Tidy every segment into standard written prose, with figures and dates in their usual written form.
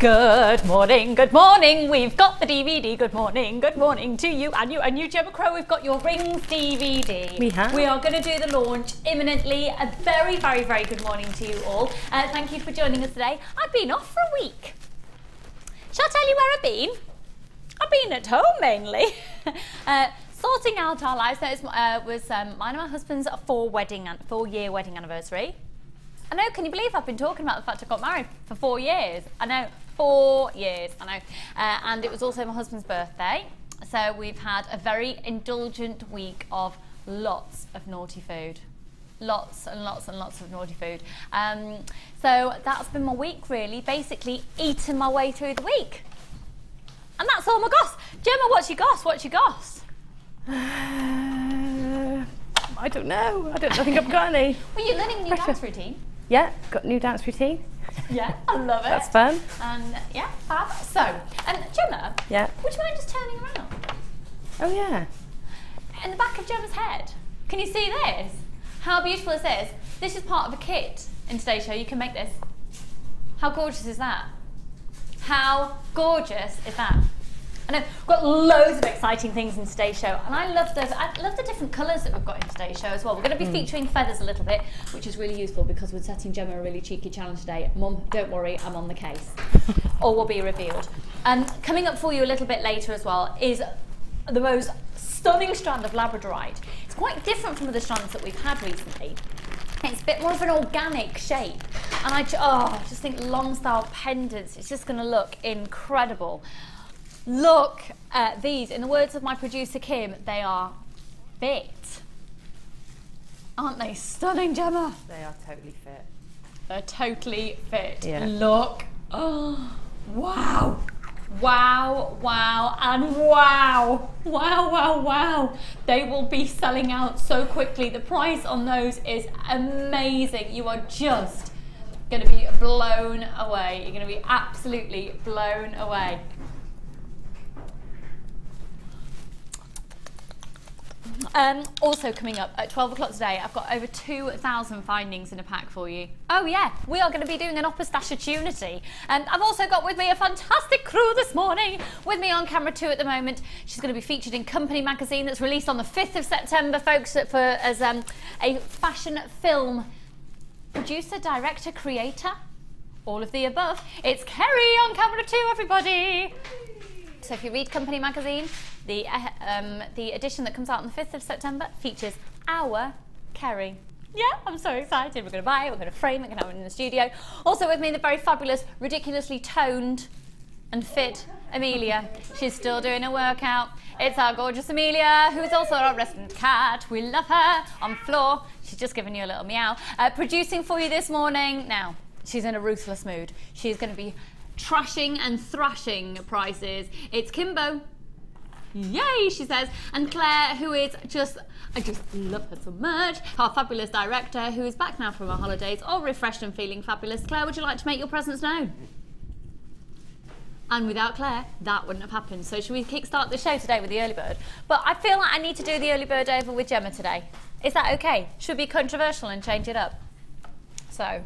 Good morning, good morning. We've got the DVD. Good morning to you and you, Gemma Crow. We've got your rings DVD. We have. We are going to do the launch imminently. A very, very, very good morning to you all. Thank you for joining us today. I've been off for a week. Shall I tell you where I've been? I've been at home mainly. Sorting out our lives. That was mine and my husband's 4-year wedding anniversary. I know, can you believe I've been talking about the fact I got married for 4 years? I know, 4 years, I know. And it was also my husband's birthday. So we've had a very indulgent week of lots of naughty food. Lots and lots and lots of naughty food. So that's been my week really, basically eating my way through the week. And that's all my goss. Gemma, what's your goss? What's your goss? I don't know. I think I've got any. Well, you're learning a new dance routine. Yeah, got a new dance routine. Yeah, I love it. That's fun. And yeah, fab. So, Gemma, yeah. Would you mind just turning around? Oh yeah. In the back of Gemma's head, can you see this? How beautiful is this? This is part of a kit in today's show. You can make this. How gorgeous is that? How gorgeous is that? I know we've got loads of exciting things in today's show, and I love those. I love the different colours that we've got in today's show as well. We're going to be featuring feathers a little bit, which is really useful because we're setting Gemma a really cheeky challenge today. Mum, don't worry, I'm on the case. All will be revealed. Coming up for you a little bit later as well is the most stunning strand of Labradorite. It's quite different from the strands that we've had recently. It's a bit more of an organic shape, and I just think long style pendants, it's just going to look incredible. Look at these. In the words of my producer Kim, they are fit. Aren't they stunning, Gemma? They are totally fit. They're totally fit. Yeah. Look. Oh, wow. Wow, wow, and wow. Wow, wow, wow. They will be selling out so quickly. The price on those is amazing. You are just going to be blown away. You're going to be absolutely blown away. Also coming up at 12 o'clock today, I've got over 2,000 findings in a pack for you. Oh yeah, we are going to be doing an upper stash opportunity. I've also got with me a fantastic crew this morning. With me on camera too at the moment. She's going to be featured in Company magazine that's released on the 5th of September, folks, as a fashion film producer, director, creator, all of the above. It's Kerry on camera too, everybody. So if you read Company magazine, the edition that comes out on the 5th of September features our Kerry. Yeah, I'm so excited. We're going to buy it, we're going to frame it, we're going to have it in the studio. Also with me, the very fabulous, ridiculously toned and fit Amelia. She's still doing a workout. It's our gorgeous Amelia, who's also our resident cat. We love her on floor. She's just giving you a little meow. Producing for you this morning. Now, she's in a ruthless mood. She's going to be trashing and thrashing prices. It's Kimbo. Yay, she says. And Claire, who is I just love her so much. Our fabulous director, who is back now from her holidays, all refreshed and feeling fabulous. Claire, would you like to make your presence known? And without Claire, that wouldn't have happened. So should we kickstart the show today with the early bird? But I feel like I need to do the early bird over with Gemma today. Is that okay? Should we be controversial and change it up? So,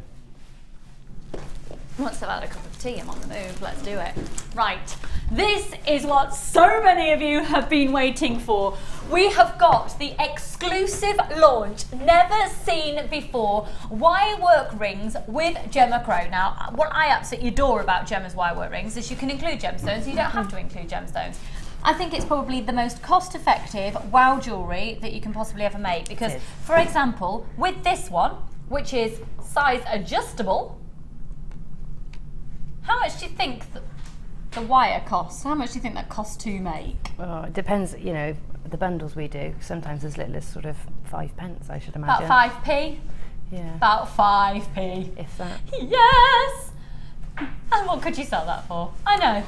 once I've had a cup of tea, I'm on the move. Let's do it. Right. This is what so many of you have been waiting for. We have got the exclusive launch, never seen before, wire work rings with Gemma Crow. Now, what I absolutely adore about Gemma's wire work rings is you can include gemstones. You don't have to include gemstones. I think it's probably the most cost-effective wow jewellery that you can possibly ever make. Because, for example, with this one, which is size adjustable, how much do you think the wire costs? How much do you think that costs to make? Well, it depends, you know, the bundles we do. Sometimes as little as sort of 5p, I should imagine. About 5p? Yeah. About 5p. If that. Yes! And what could you sell that for? I know.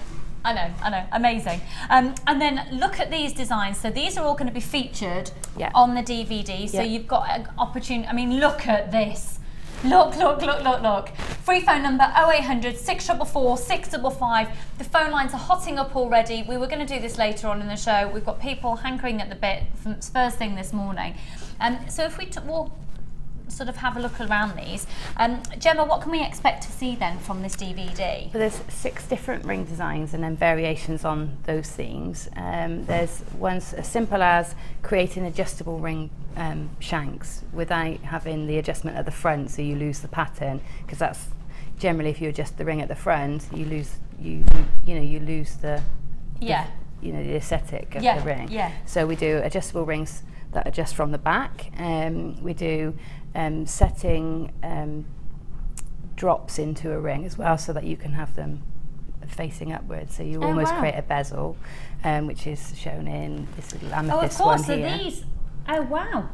Amazing. And then look at these designs. So these are all going to be featured on the DVD. So you've got an opportunity. I mean, look at this. Look. Free phone number 0800 644 655. The phone lines are hotting up already. We were going to do this later on in the show. We've got people hankering at the bit from first thing this morning. So if we sort of have a look around these. Gemma, what can we expect to see then from this DVD? So there's 6 different ring designs and then variations on those themes. There's ones as simple as creating adjustable ring shanks without having the adjustment at the front, so you lose the pattern, because that's generally, if you adjust the ring at the front, you lose you lose the the aesthetic of the ring. Yeah. So we do adjustable rings that adjust from the back. We do setting drops into a ring as well, so that you can have them facing upwards. So you almost create a bezel, which is shown in this little amethyst one here. So these. Oh wow!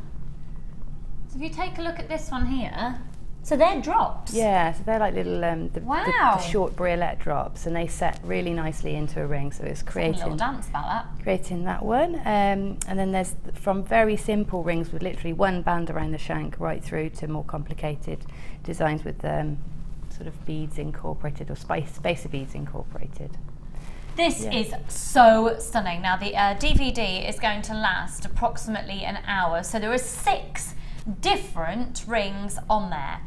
So if you take a look at this one here. So they're drops? Yeah, so they're like little the short briolette drops, and they set really nicely into a ring. So it's creating a little dance about that. Creating that one, and then there's from very simple rings with literally one band around the shank, right through to more complicated designs with sort of beads incorporated, or spacer beads incorporated. This is so stunning. Now the DVD is going to last approximately an hour, so there are 6 different rings on there.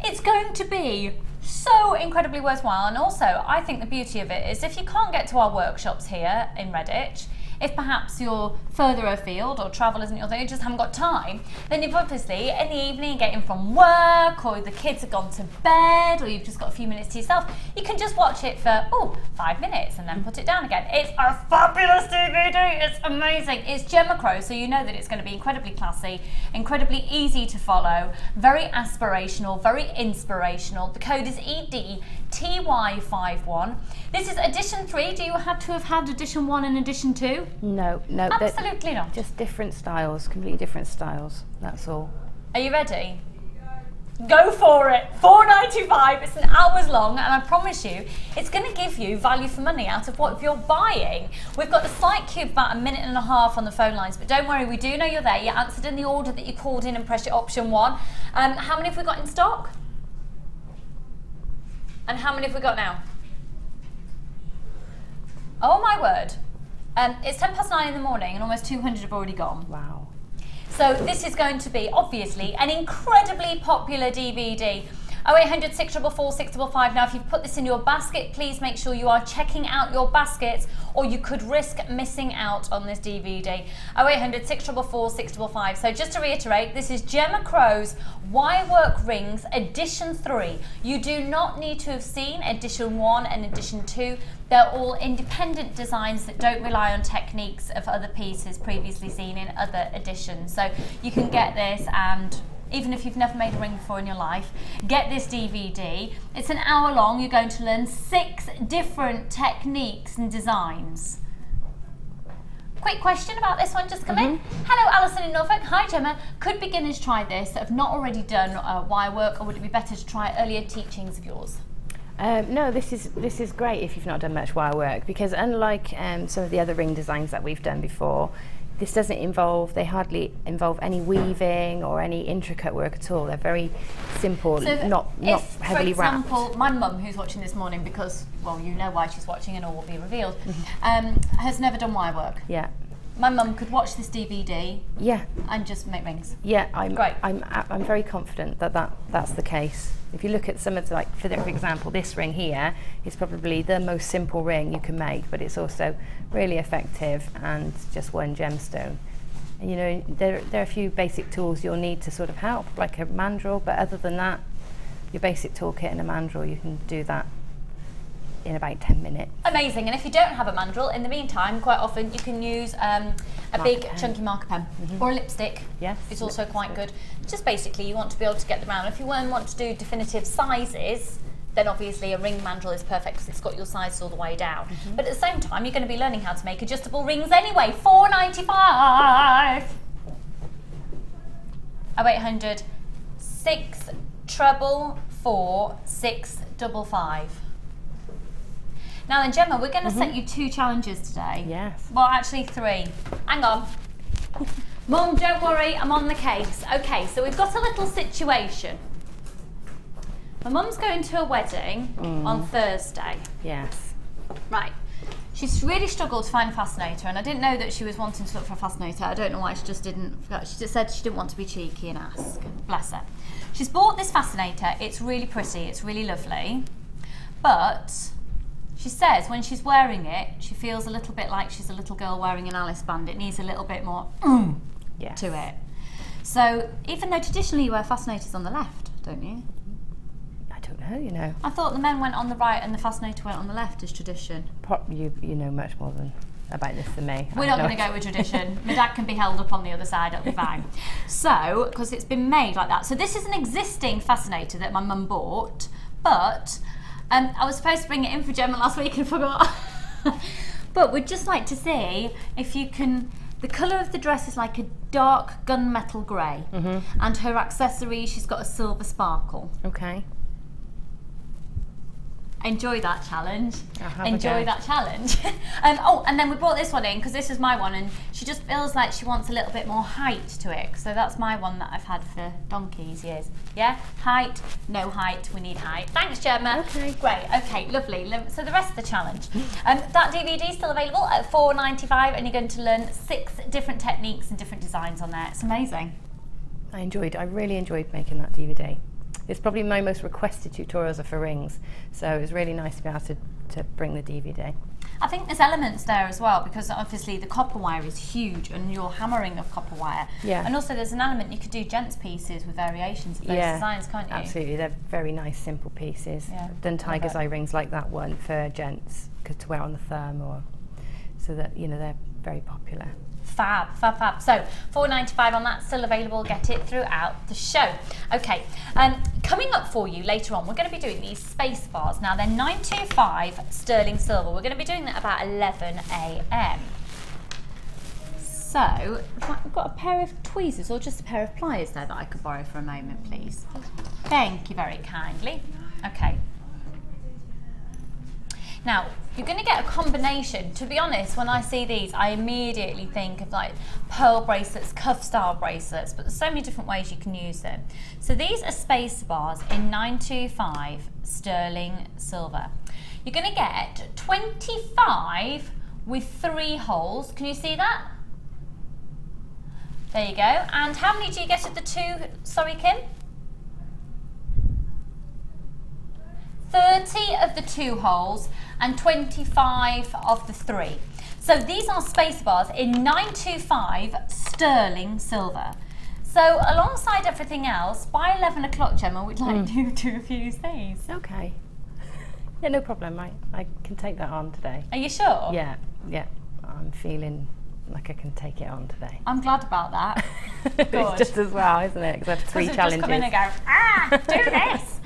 It's going to be so incredibly worthwhile, and also I think the beauty of it is if you can't get to our workshops here in Redditch, if perhaps you're further afield or travel isn't your thing, you just haven't got time, then you've obviously in the evening getting from work, or the kids have gone to bed, or you've just got a few minutes to yourself, you can just watch it for 5 minutes and then put it down again. It's a fabulous DVD, it's amazing. It's Gemma Crow, so you know that it's going to be incredibly classy, incredibly easy to follow, very aspirational, very inspirational. The code is EDTY51. This is edition 3. Do you have to have had edition 1 and edition 2? No, absolutely not. Just different styles, completely different styles. That's all. Are you ready? Go for it. $4.95. It's an hour's long, and I promise you, it's going to give you value for money out of what you're buying. We've got the slight cube about 1.5 minutes on the phone lines, but don't worry, we do know you're there. You answered in the order that you called in and pressed your option 1. How many have we got in stock? And how many have we got now? Oh my word. It's 9:10 in the morning and almost 200 have already gone. Wow. So this is going to be, obviously, an incredibly popular DVD. 0800 644 655. Now, if you've put this in your basket, please make sure you are checking out your baskets, or you could risk missing out on this DVD. 0800 644 655. So just to reiterate, this is Gemma Crow's Wirework Rings Edition 3. You do not need to have seen Edition 1 and Edition 2. They're all independent designs that don't rely on techniques of other pieces previously seen in other editions. So you can get this, and even if you've never made a ring before in your life, get this DVD. It's an hour long. You're going to learn 6 different techniques and designs. Quick question about this one just come in. Hello, Alison in Norfolk. Hi, Gemma. Could beginners try this that have not already done wire work, or would it be better to try earlier teachings of yours? No, this is great if you've not done much wire work, because unlike some of the other ring designs that we've done before, this doesn't involve, they hardly involve any weaving or any intricate work at all. They're very simple, so not heavily wrapped. For example, my mum, who's watching this morning, because, well, you know why she's watching and all will be revealed, has never done wire work. Yeah. My mum could watch this DVD. Yeah. And just make rings. Yeah, I'm very confident that that's the case. If you look at some of the, like, for example, this ring here is probably the most simple ring you can make, but it's also really effective and just one gemstone. And, you know, there are a few basic tools you'll need to sort of help, like a mandrel, but other than that, your basic toolkit and a mandrel, you can do that in about 10 minutes. Amazing. And if you don't have a mandrel, in the meantime, quite often you can use a big chunky marker pen or a lipstick. Yes, it's also quite good. Just basically you want to be able to get them around. If you want to do definitive sizes, then obviously a ring mandrel is perfect because it's got your sizes all the way down. But at the same time, you're going to be learning how to make adjustable rings anyway. $4.95. 0800 644 655. Now then, Gemma, we're going to set you 2 challenges today. Yes. Well, actually 3. Hang on. Mum, don't worry, I'm on the case. Okay, so we've got a little situation. My mum's going to a wedding on Thursday. Yes. Right. She's really struggled to find a fascinator, and I didn't know that she was wanting to look for a fascinator. I don't know why she just didn't. She just said she didn't want to be cheeky and ask. Bless her. She's bought this fascinator. It's really pretty. It's really lovely. But she says when she's wearing it, she feels a little bit like she's a little girl wearing an Alice band. It needs a little bit more yes. to it. So even though traditionally you wear fascinators on the left, don't you? I don't know, you know. I thought the men went on the right and the fascinator went on the left as tradition. You know much more about this than me. We're not going to go with tradition. My dad can be held up on the other side, it'll be fine. So, because it's been made like that. So this is an existing fascinator that my mum bought, but I was supposed to bring it in for Gemma last week and forgot. But we'd just like to see if you can. The colour of the dress is like a dark gunmetal grey, and her accessories, she's got a silver sparkle. Okay. Enjoy that challenge. Enjoy that challenge. Oh, and then we brought this one in because this is my one, and she just feels like she wants a little bit more height to it. So that's my one that I've had for donkey's years. Yeah, height, no height, we need height. Thanks, Gemma. Okay. Great, okay, lovely. So the rest of the challenge. That DVD is still available at $4.95, and you're going to learn 6 different techniques and different designs on there. It's amazing. I really enjoyed making that DVD. It's probably my most requested tutorials are for rings, so it was really nice to be able to bring the DVD. I think there's elements there as well, because obviously the copper wire is huge and you're hammering of copper wire. Yeah. And also there's an element you could do gents pieces with variations of those designs, can't you? Absolutely, they're very nice, simple pieces. Yeah. I've done tiger's eye rings like that one for gents to wear on the thumb, or so that they're very popular. Fab, fab, fab. So $4.95 on that, still available. Get it throughout the show. Okay, coming up for you later on, we're going to be doing these space bars. Now they're 925 sterling silver. We're going to be doing that about 11 a.m. So we've got a pair of tweezers or just a pair of pliers there that I could borrow for a moment, please. Thank you very kindly. Okay. Now, you're going to get a combination. To be honest, when I see these, I immediately think of like pearl bracelets, cuff style bracelets, but there's so many different ways you can use them. So these are space bars in 925 sterling silver. You're going to get 25 with 3 holes. Can you see that? There you go. And how many do you get at the 2? Sorry, Kim? 30 of the 2 holes and 25 of the 3. So these are space bars in 925 sterling silver. So alongside everything else, by 11 o'clock, Gemma, we'd like you to fuse these. Okay. Yeah, no problem. I can take that on today. Are you sure? Yeah. I'm feeling like I can take it on today. I'm glad about that. Good. It's just as well, isn't it? Because I have 3 challenges. Just come in and go, do this.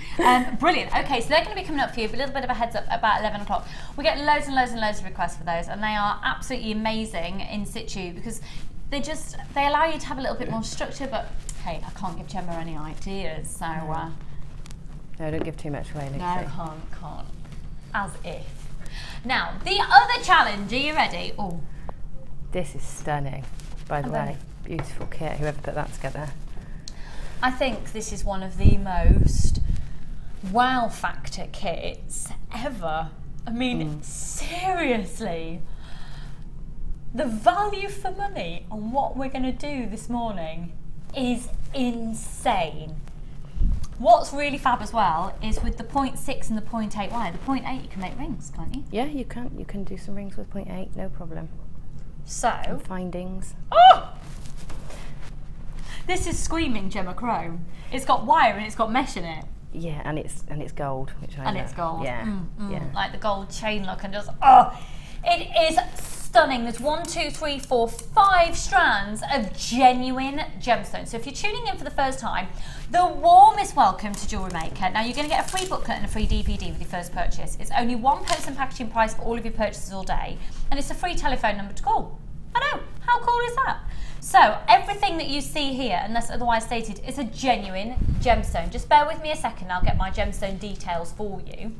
Brilliant. Okay, so they're going to be coming up for you, but a little bit of a heads up about 11 o'clock. We get loads and loads and loads of requests for those, and they are absolutely amazing in situ because they allow you to have a little bit more structure, but hey, I can't give Gemma any ideas, so... No, don't give too much away, Lucy. No, can't. As if. Now, the other challenge, are you ready? Oh. This is stunning, by the way. Beautiful kit, whoever put that together. I think this is one of the most wow factor kits ever. I mean, seriously. The value for money on what we're going to do this morning is insane. What's really fab as well is with the 0.6 and the 0.8 wire. The 0.8 you can make rings, can't you? Yeah, you can. You can do some rings with 0.8, no problem. So, and findings. Oh! This is screaming Gemma Chrome. It's got wire and it's got mesh in it. Yeah, and it's gold, which I love. It's gold. Yeah, yeah. Like the gold chain look, and just it is stunning. There's 1, 2, 3, 4, 5 strands of genuine gemstones. So if you're tuning in for the first time, the warmest welcome to Jewellery Maker. Now you're going to get a free booklet and a free DVD with your first purchase. It's only £1 and packaging price for all of your purchases all day, and it's a free telephone number to call. I know, how cool is that? So everything that you see here, unless otherwise stated, is a genuine gemstone. Just bear with me a second, I'll get my gemstone details for you.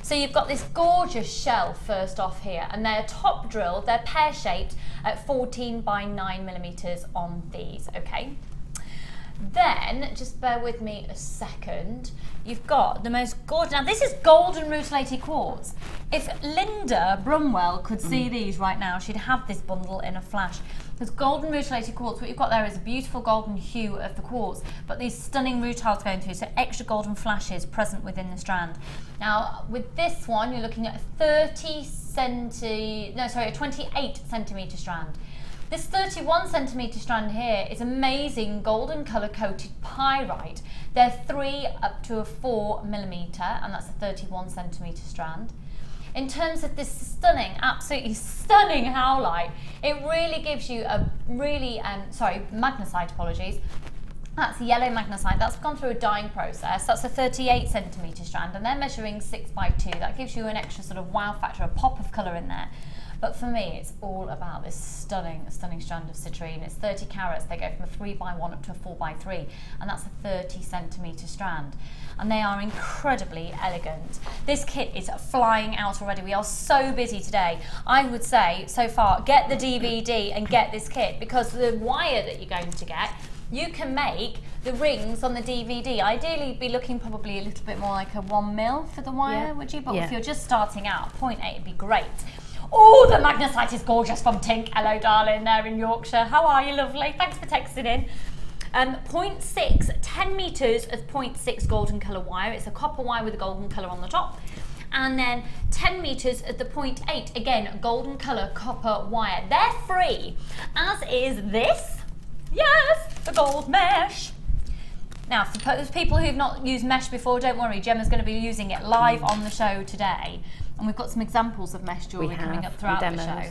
So you've got this gorgeous shell first off here, and they're top drilled, they're pear-shaped at 14 by 9 millimeters on these, okay? Then, just bear with me a second, you've got the most gorgeous, now this is golden rutilated quartz. If Linda Brumwell could see these right now, she'd have this bundle in a flash. Because golden rutilated quartz, what you've got there is a beautiful golden hue of the quartz, but these stunning rutiles going through, so extra golden flashes present within the strand. Now, with this one, you're looking at a 28 centimetre strand. This 31 centimetre strand here is amazing golden colour coated pyrite. They're 3 up to a 4 millimetre, and that's a 31 centimetre strand. In terms of this stunning, absolutely stunning howlite, it really gives you a really, magnesite, apologies. That's yellow magnesite. That's gone through a dyeing process. That's a 38 centimetre strand, and they're measuring 6 by 2. That gives you an extra sort of wow factor, a pop of colour in there. But for me, it's all about this stunning strand of citrine. It's 30 carats. They go from a 3 by 1 up to a 4 by 3, and that's a 30 centimetre strand. And they are incredibly elegant. This kit is flying out already. We are so busy today. I would say, so far, get the DVD and get this kit, because the wire that you're going to get, you can make the rings on the DVD. Ideally, you'd be looking probably a little bit more like a 1 mil for the wire, would you? But if you're just starting out, 0.8 would be great. Oh, the magnesite is gorgeous from Tink. Hello, darling, there in Yorkshire. How are you, lovely? Thanks for texting in. 0.6, 10 metres of 0.6 golden colour wire. It's a copper wire with a golden colour on the top. And then 10 metres of the 0.8, again, golden colour copper wire. They're free, as is this. Yes, the gold mesh. Now, for those people who've not used mesh before, don't worry, Gemma's going to be using it live on the show today. And we've got some examples of mesh jewellery coming up throughout the show.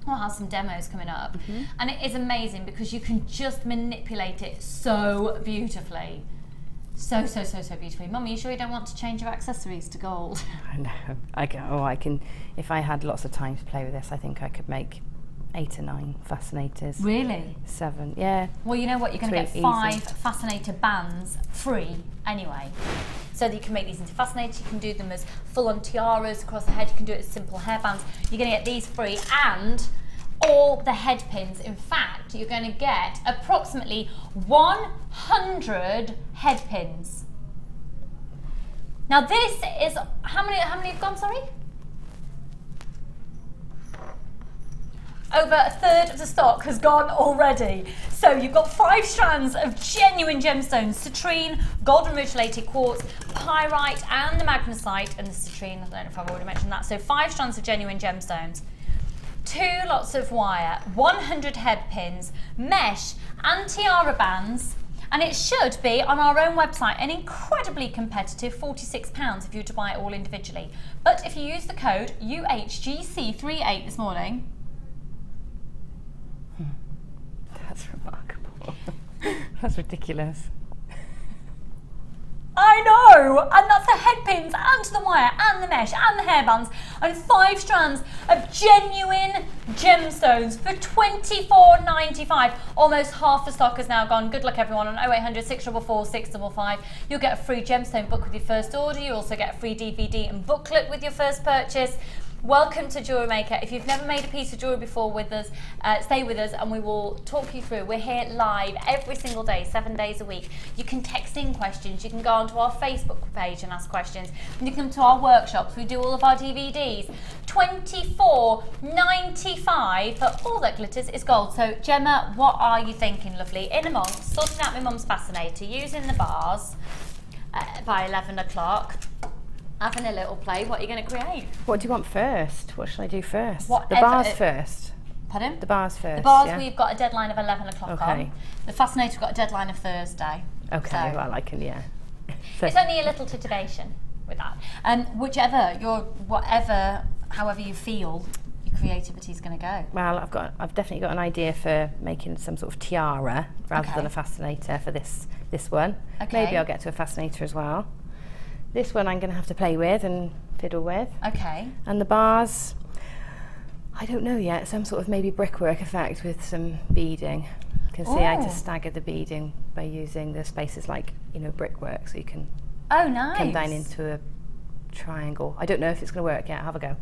We'll have some demos coming up. And it is amazing because you can just manipulate it so beautifully. So beautifully. Mum, are you sure you don't want to change your accessories to gold? I know. I can, if I had lots of time to play with this, I think I could make 8 or 9 fascinators. Really? 7, yeah. Well, you know what? You're going to get 5 fascinator bands free anyway. So that you can make these into fascinators, you can do them as full-on tiaras across the head, you can do it as simple hairbands. You're going to get these free, and all the head pins. In fact, you're going to get approximately 100 head pins. Now this is, how many have gone, sorry? Over a third of the stock has gone already. So you've got 5 strands of genuine gemstones, citrine, golden rutilated quartz, pyrite, and the magnesite, and the citrine, I don't know if I've already mentioned that. So 5 strands of genuine gemstones, 2 lots of wire, 100 head pins, mesh, and tiara bands. And it should be, on our own website, an incredibly competitive £46 if you were to buy it all individually. But if you use the code UHGC38 this morning, that's remarkable. That's ridiculous. I know! And that's the head pins, and the wire, and the mesh, and the hairbands, and 5 strands of genuine gemstones for £24.95. Almost half the stock has now gone. Good luck, everyone, on 0800 644 655. You'll get a free gemstone book with your first order. You also get a free DVD and booklet with your first purchase. Welcome to Jewellery Maker. If you've never made a piece of jewellery before with us, stay with us and we will talk you through. We're here live every single day, 7 days a week. You can text in questions, you can go onto our Facebook page and ask questions, and you can come to our workshops. We do all of our DVDs. £24.95 for all that glitters is gold. So Gemma, what are you thinking, lovely? In amongst, sorting out my mum's fascinator, using the bars by 11 o'clock. Having a little play. What are you going to create? What do you want first? What should I do first? Whatever. The bars first. Pardon? The bars first. The bars, yeah? We've got a deadline of 11 o'clock on. The fascinator, we've got a deadline of Thursday. Okay, so well, I can, yeah. So it's only a little titillation with that. Whichever, however you feel, your creativity is going to go. Well, I've definitely got an idea for making some sort of tiara rather than a fascinator for this one. Okay. Maybe I'll get to a fascinator as well. This one I'm going to have to play with and fiddle with. Okay. And the bars, I don't know yet, some sort of maybe brickwork effect with some beading. You can see I had to stagger the beading by using the spaces like, brickwork, so you can come down into a triangle. I don't know if it's going to work yet. Have a go.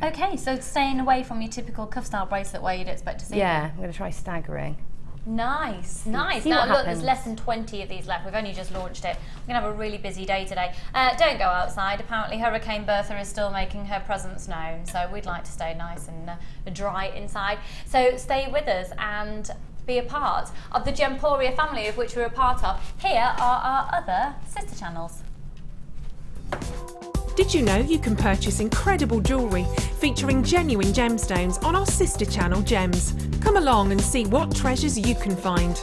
Okay, so staying away from your typical cuff style bracelet where you'd expect to see I'm going to try staggering. Nice, nice. See Now what look, happens. there's less than 20 of these left. We've only just launched it. We're going to have a really busy day today. Don't go outside. Apparently Hurricane Bertha is still making her presence known, so we'd like to stay nice and dry inside. So stay with us and be a part of the Gemporia family, of which we're a part of. Here are our other sister channels. Did you know you can purchase incredible jewellery featuring genuine gemstones on our sister channel Gems? Come along and see what treasures you can find.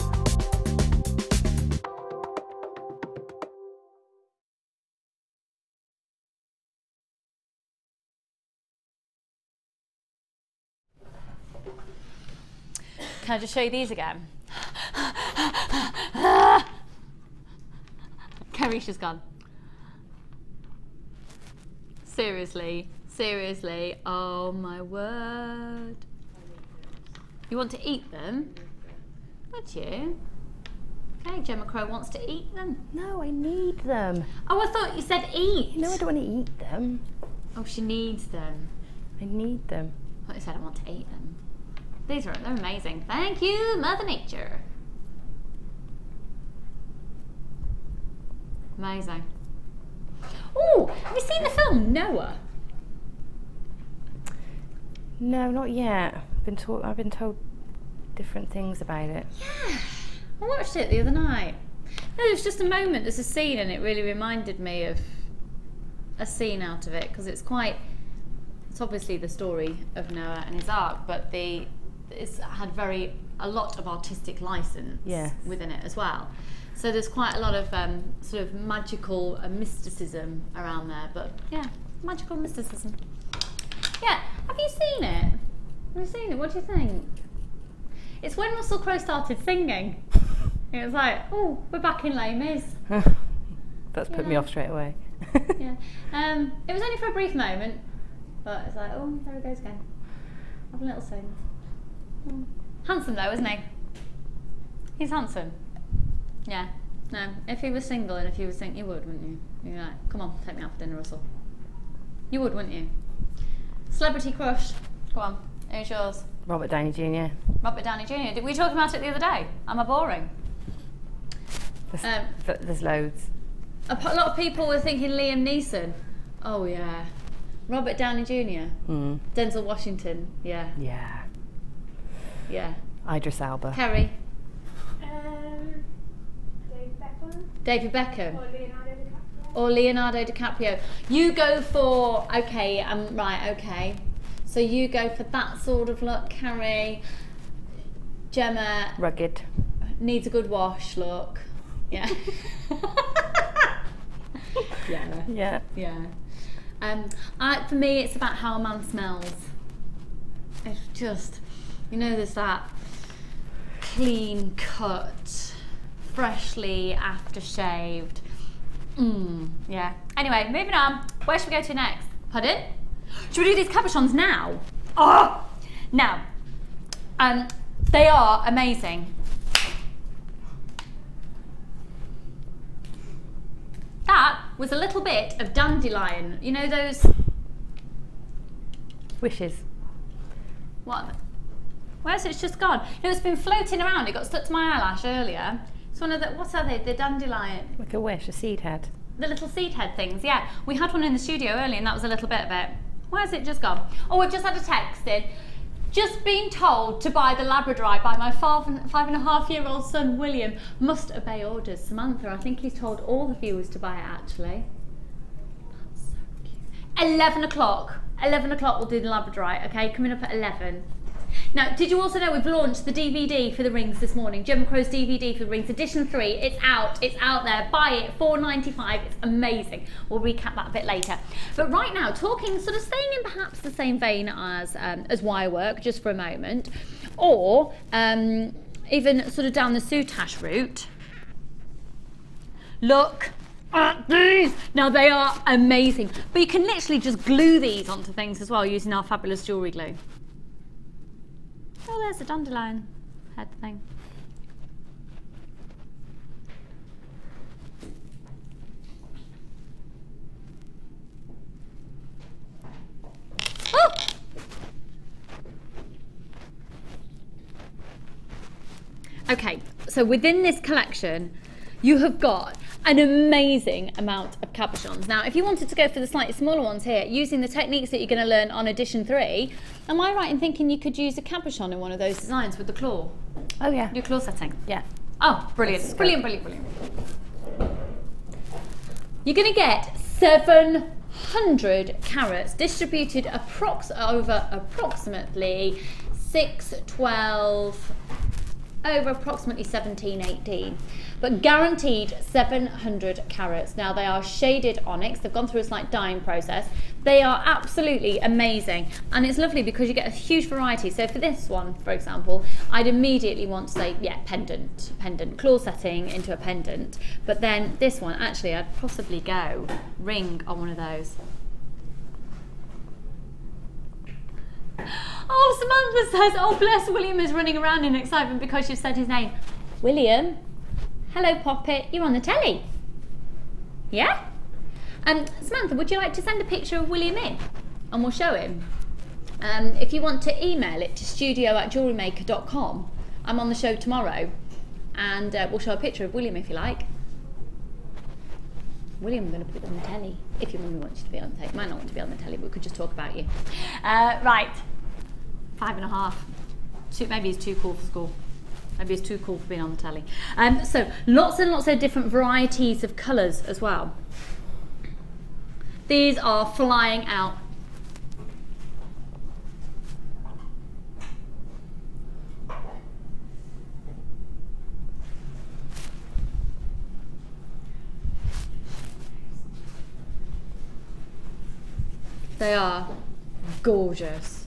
Can I just show you these again? Carisha's gone. Seriously, seriously, oh my word. You want to eat them? Would you? Okay, Gemma Crow wants to eat them. No, I need them. Oh, I thought you said eat. No, I don't want to eat them. Oh, she needs them. I need them. I thought you said I want to eat them. They're amazing. Thank you, Mother Nature. Amazing. Oh, have you seen the film Noah? No, not yet. I've been told different things about it. Yeah, I watched it the other night. No, there was just a moment, there's a scene, and it really reminded me of a scene out of it, because it's obviously the story of Noah and his ark, but it's had a lot of artistic license within it as well. So there's quite a lot of sort of magical mysticism around there, but yeah, magical mysticism. Yeah, have you seen it? Have you seen it? What do you think? It's when Russell Crowe started singing. It was like, oh, we're back in Les Mis. That's put me off straight away. Yeah. It was only for a brief moment, but it's like, oh, there he goes again. Have a little sing. Oh. Handsome though, isn't he? He's handsome. Yeah. No, if he was single and if you were single, you would, wouldn't you? You'd be like, come on, take me out for dinner, Russell. You would, wouldn't you? Celebrity crush. Go on, who's yours? Robert Downey Jr. Robert Downey Jr. Did we talk about it the other day? Am I boring? There's loads. A lot of people were thinking Liam Neeson. Oh yeah. Robert Downey Jr. Denzel Washington. Yeah. Yeah. Yeah. Idris Elba. Kerry. David Beckham. David Beckham. Or Leonardo DiCaprio. Or Leonardo DiCaprio. You go for, okay, right, okay. So you go for that sort of look, Carrie. Gemma. Rugged. Needs a good wash look. Yeah. Yeah. Yeah. Yeah. For me, it's about how a man smells. It's just, you know, there's that clean cut, freshly aftershaved. Yeah. Anyway, moving on. Where should we go to next? Pardon? Should we do these cabochons now? Oh! Now, they are amazing. That was a little bit of dandelion. You know those... Wishes. What? Where's it's just gone? No, it's been floating around. It got stuck to my eyelash earlier. It's one of the, what are they? The dandelion. Like a wish, a seed head. The little seed head things, yeah. We had one in the studio earlier and that was a little bit of it. Where's it just gone? Oh, we've just had a text in. Just been told to buy the Labradorite by my 5.5-year-old son, William. Must obey orders. Samantha, I think he's told all the viewers to buy it, actually. That's so cute. 11 o'clock. 11 o'clock we'll do the Labradorite, okay? Coming up at 11. Now, did you also know we've launched the DVD for the rings this morning? Gemma Crow's DVD for the rings, edition 3. It's out there. Buy it, £4.95. It's amazing. We'll recap that a bit later. But right now, talking, sort of staying in perhaps the same vein as wire work, just for a moment, or even sort of down the soutache route. Look at these. Now, they are amazing. But you can literally just glue these onto things as well using our fabulous jewellery glue. Oh, there's a dandelion head thing. Oh! Okay, so within this collection, you have got an amazing amount of cabochons. Now, if you wanted to go for the slightly smaller ones here, using the techniques that you're going to learn on edition 3, am I right in thinking you could use a cabochon in one of those designs with the claw? Oh yeah. Your claw setting? Yeah. Oh, brilliant, brilliant, brilliant, brilliant. You're going to get 700 carats distributed over approximately 6, 12, over approximately 17, 18, but guaranteed 700 carats. Now they are shaded onyx, they've gone through a slight dyeing process. They are absolutely amazing, and it's lovely because you get a huge variety. So for this one, for example, I'd immediately want to say, yeah, pendant, claw setting into a pendant, but then this one, actually I'd possibly go ring on one of those. Oh, Samantha says, oh bless, William is running around in excitement because you've said his name. William, hello Poppet, you're on the telly. Yeah? Samantha, would you like to send a picture of William in? And we'll show him. If you want to email it to studio@jewellerymaker.com, I'm on the show tomorrow, and we'll show a picture of William if you like. William, I'm going to put it on the telly. If your mummy wants you to be on the telly. Might not want to be on the telly, but we could just talk about you. Right. 5.5. Maybe he's too cool for school. Maybe he's too cool for being on the telly. So lots and lots of different varieties of colours as well. These are flying out. They are gorgeous.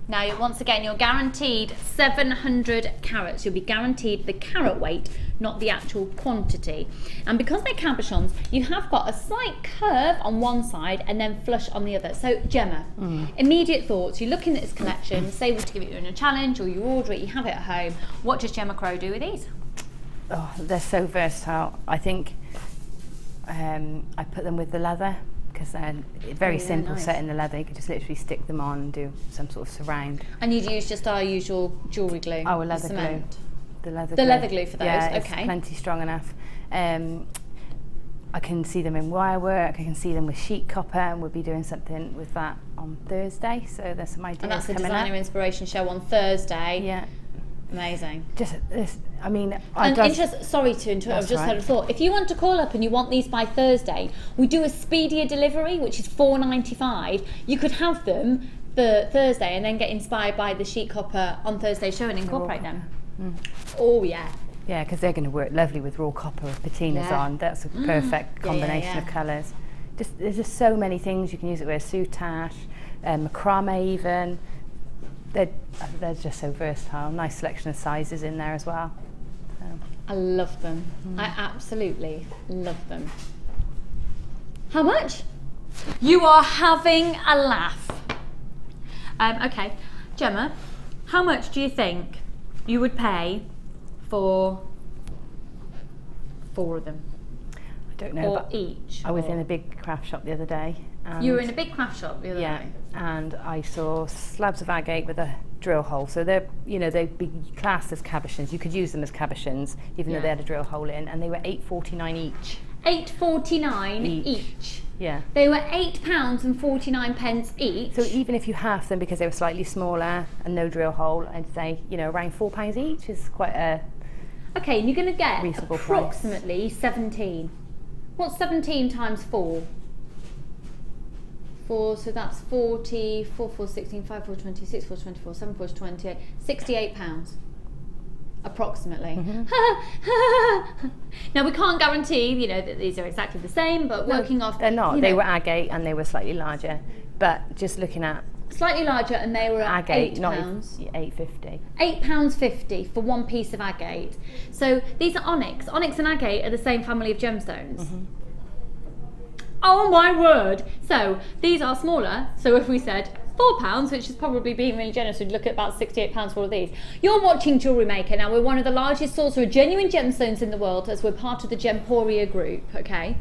Now, once again, you're guaranteed 700 carats. You'll be guaranteed the carat weight, not the actual quantity. And because they're cabochons, you have got a slight curve on one side and then flush on the other. So, Gemma, immediate thoughts. You're looking at this collection, say we're to give it you in a challenge, or you order it, you have it at home. What does Gemma Crow do with these? Oh, they're so versatile. I think I put them with the leather, because they're very simple, nice. Set in the leather. You could just literally stick them on and do some sort of surround. And you'd use just our usual jewellery glue? Our leather glue. The leather glue for those, yeah, okay. It's plenty strong enough. I can see them in wire work, I can see them with sheet copper, and we'll be doing something with that on Thursday, so there's some ideas coming up. And that's the Designer Inspiration Show on Thursday. Yeah. Amazing. Just this, I mean, sorry to interrupt, I've just had a thought. If you want to call up and you want these by Thursday, we do a speedier delivery, which is $4.95. You could have them for Thursday and then get inspired by the sheet copper on Thursday's show and incorporate them. Oh yeah. Yeah, because they're going to work lovely with raw copper with patinas on. That's a perfect combination of colours. There's just so many things you can use it with. Soutache, macrame even. They're just so versatile. Nice selection of sizes in there as well. So. I love them. I absolutely love them. How much? You are having a laugh. Okay, Gemma, how much do you think you would pay for 4 of them? I don't know. Or each? I was in a big craft shop the other day. You were in a big craft shop the other day? And I saw slabs of agate with a drill hole. So they're, they'd be classed as cabochons. You could use them as cabochons, even though they had a drill hole in, and they were $8.49 each. $8.49 each? Yeah. They were £8.49 each. So even if you half them because they were slightly smaller and no drill hole, I'd say, around £4 each is quite a okay, and you're going to get approximately price. 17. What's 17 times 4? 4, so that's 40, 4, 4, 16, 5, 4, 26, 4, 24, 7, 4, 28, £68. Approximately. Now we can't guarantee, that these are exactly the same, but working off... They're not. They were agate and they were slightly larger, but just looking at... Slightly larger and they were at agate, £8. Not £8.50. £8.50 for one piece of agate. So these are onyx. Onyx and agate are the same family of gemstones. Oh my word! So these are smaller. So if we said £4, which is probably being really generous, we'd look at about £68 for all of these. You're watching Jewellery Maker. Now we're one of the largest sources of genuine gemstones in the world, as we're part of the Gemporia group. Okay,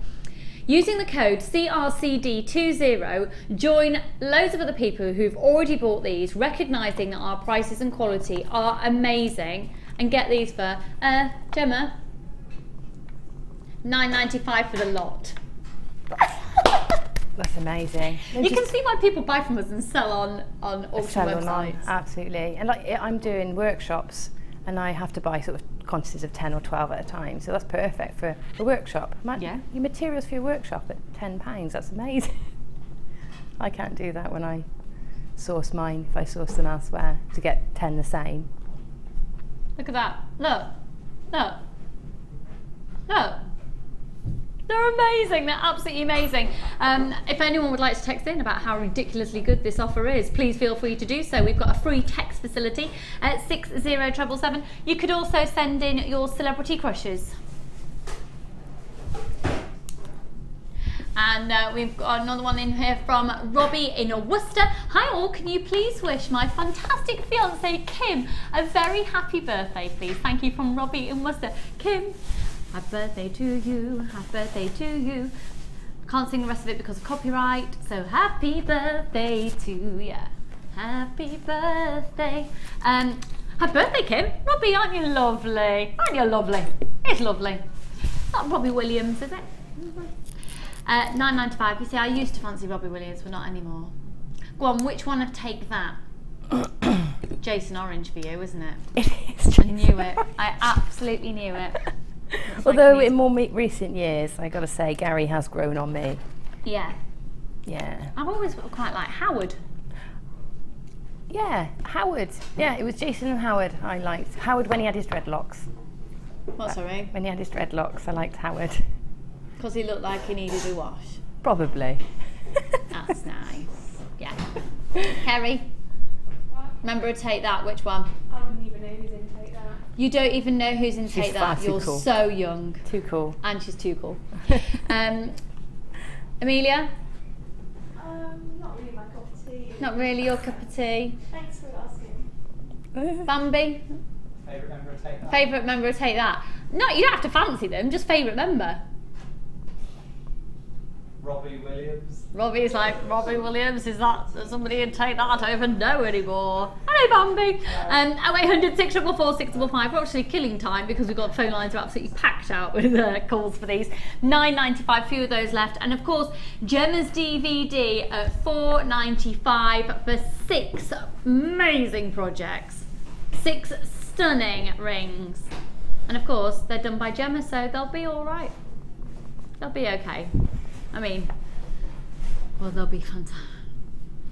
Using the code CRCD20, join loads of other people who've already bought these, recognising that our prices and quality are amazing, and get these for, Gemma, £9.95 for the lot. That's amazing. You can see why people buy from us and sell on auction websites. Absolutely. And like I'm doing workshops and I have to buy sort of quantities of 10 or 12 at a time. So that's perfect for a workshop. Yeah. Your materials for your workshop at £10, that's amazing. I can't do that when I source mine, if I source them elsewhere, to get 10 the same. Look at that. Look. Look. Look. They're amazing. They're absolutely amazing. If anyone would like to text in about how ridiculously good this offer is, please feel free to do so. We've got a free text facility at 60777. You could also send in your celebrity crushes. And we've got another one in here from Robbie in Worcester. Hi all, can you please wish my fantastic fiance Kim a very happy birthday, please? Thank you, from Robbie in Worcester. Kim, happy birthday to you, happy birthday to you. Can't sing the rest of it because of copyright, so happy birthday to you. Happy birthday. Happy birthday, Kim. Robbie, aren't you lovely? Aren't you lovely? It's lovely. Not Robbie Williams, is it? £9.95. You see, I used to fancy Robbie Williams, but not anymore. Go on, which one of Take That? Jason Orange for you, isn't it? It is. I knew it. I absolutely knew it. Although in more recent years, I got to say, Gary has grown on me. Yeah. Yeah. I've always quite liked Howard. Yeah, Howard. Yeah, it was Jason and Howard I liked. Howard when he had his dreadlocks. What, sorry? When he had his dreadlocks, I liked Howard. Because he looked like he needed a wash. Probably. That's nice. Yeah. Kerry? Remember to Take That, which one? I wouldn't even know who's in Take That. You don't even know who's in Take That. You're cool. so young. Too cool. And she's too cool. Amelia? Not really my cup of tea. Not really your cup of tea. Thanks for asking. Bambi? Favourite member of Take That? Favourite member of Take That? No, you don't have to fancy them, just favourite member. Robbie Williams. Robbie's like, Robbie Williams, is that somebody in Take That? I don't even know anymore. Hello, Bambi. 0800 644 655. We're actually killing time because we've got phone lines are absolutely packed out with calls for these. £9.95, few of those left. And of course, Gemma's DVD at £4.95 for 6 amazing projects. 6 stunning rings. And of course, they're done by Gemma, so they'll be all right. They'll be okay. I mean, well, they'll be fantastic.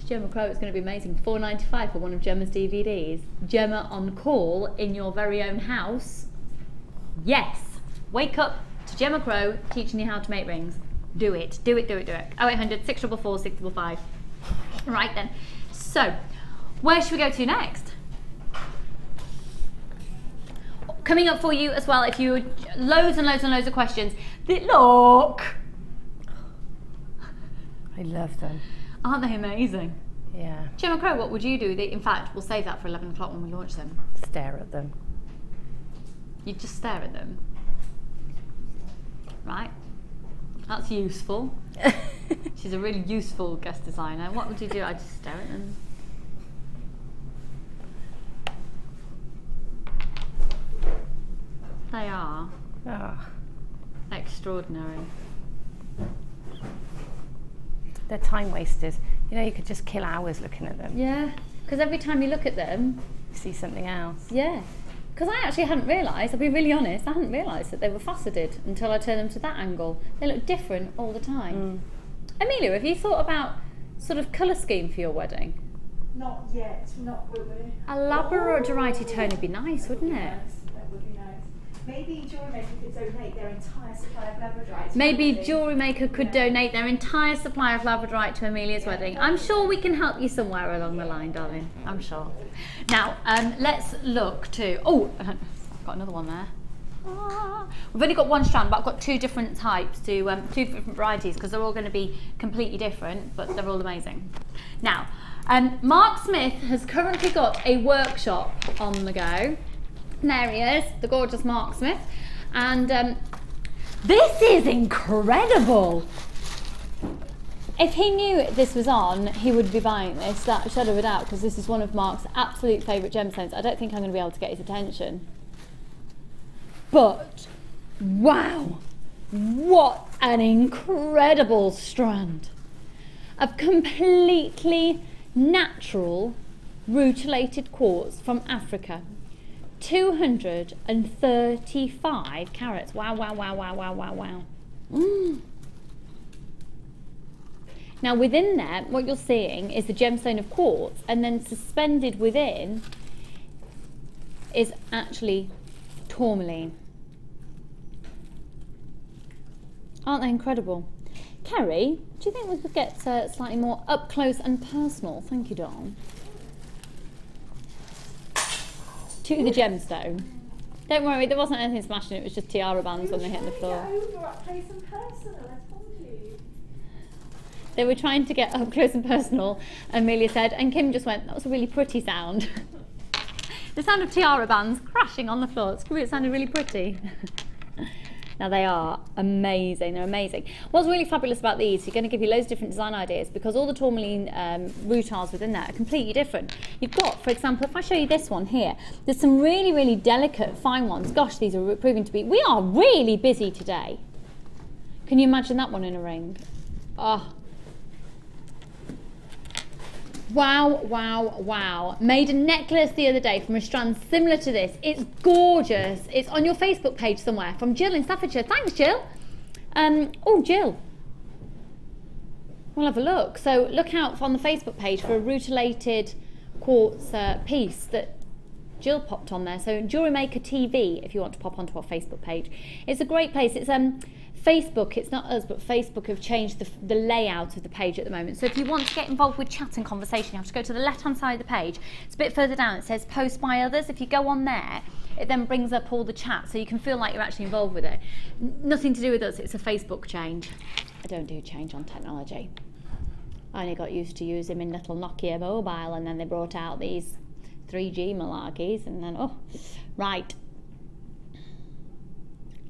Gemma Crow, it's going to be amazing. £4.95 for one of Gemma's DVDs. Gemma on call in your very own house. Yes. Wake up to Gemma Crow teaching you how to make rings. Do it. Do it, do it, do it. 0800 644 655. Right then. So, where should we go to next? Coming up for you as well, if you loads and loads and loads of questions. Look! I love them. Aren't they amazing? Yeah. Gemma Crow, what would you do? In fact, we'll save that for 11 o'clock when we launch them. Stare at them. You just stare at them. Right? That's useful. She's a really useful guest designer. What would you do? I'd just stare at them. They are extraordinary. They're time wasters. You know, you could just kill hours looking at them. Yeah, because every time you look at them, You see something else. yeah. Because I actually hadn't realised, I'll be really honest, I hadn't realised that they were faceted until I turned them to that angle. They look different all the time. Amelia, have you thought about sort of colour scheme for your wedding? Not yet, not really. A Labradorite tone would be nice, wouldn't it? Yes, that would be nice. Maybe Jewellery Maker could donate their entire supply of Labradorite. Maybe Jewellery Maker could donate their entire supply of Labradorite to Amelia's wedding. I'm sure we can help you somewhere along the line, darling. I'm sure. Now, let's look to... Oh, I've got another one there. We've only got one strand, but I've got 2 different types, two different varieties, because they're all going to be completely different, but they're all amazing. Now, Mark Smith has currently got a workshop on the go. And there he is, the gorgeous Mark Smith. And This is incredible. If he knew this was on, he would be buying this, that shadow of a doubt, because this is one of Mark's absolute favourite gemstones. I don't think I'm going to be able to get his attention. But, wow, what an incredible strand of completely natural rutilated quartz from Africa. 235 carats. Wow, wow, wow, wow, wow, wow, wow. Now within there, what you're seeing is the gemstone of quartz, and then suspended within is actually tourmaline. Aren't they incredible? Kerry, do you think we could get slightly more up close and personal? Thank you, darling. To the gemstone. Don't worry, there wasn't anything smashing, it was just tiara bands when they hit the floor. Over up close and personal, I told you. They were trying to get up close and personal, and Amelia said, and Kim just went, that was a really pretty sound. The sound of tiara bands crashing on the floor, it sounded really pretty. Now they are amazing, they're amazing. What's really fabulous about these, you're going to give you loads of different design ideas, because all the tourmaline rutiles within there are completely different. You've got, for example, if I show you this one here, there's some really, really delicate fine ones. Gosh, these are proving to be, we are really busy today. Can you imagine that one in a ring? Oh. Wow, wow, wow. Made a necklace the other day from a strand similar to this. It's gorgeous. It's on your Facebook page somewhere from Jill in Staffordshire. Thanks, Jill. Oh, Jill. We'll have a look. So look out on the Facebook page for a rutilated quartz piece that Jill popped on there. So Jewellery Maker TV, if you want to pop onto our Facebook page. It's a great place. It's Facebook, it's not us, but Facebook have changed the layout of the page at the moment. So if you want to get involved with chat and conversation, you have to go to the left-hand side of the page. It's a bit further down, it says post by others. If you go on there, it then brings up all the chat, so you can feel like you're actually involved with it. Nothing to do with us, it's a Facebook change. I don't do change on technology. I only got used to using my little Nokia mobile, and then they brought out these 3G malarkeys, and then, oh, right.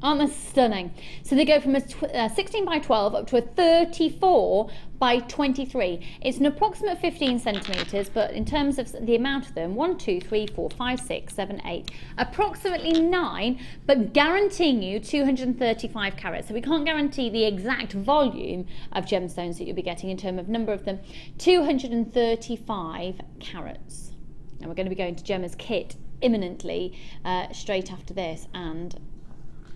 Aren't they stunning? So they go from a 16 by 12 up to a 34 by 23. It's an approximate 15 centimetres, but in terms of the amount of them, 1, 2, 3, 4, 5, 6, 7, 8, approximately 9, but guaranteeing you 235 carats. So we can't guarantee the exact volume of gemstones that you'll be getting in terms of number of them. 235 carats. And we're going to be going to Gemma's kit imminently, straight after this. And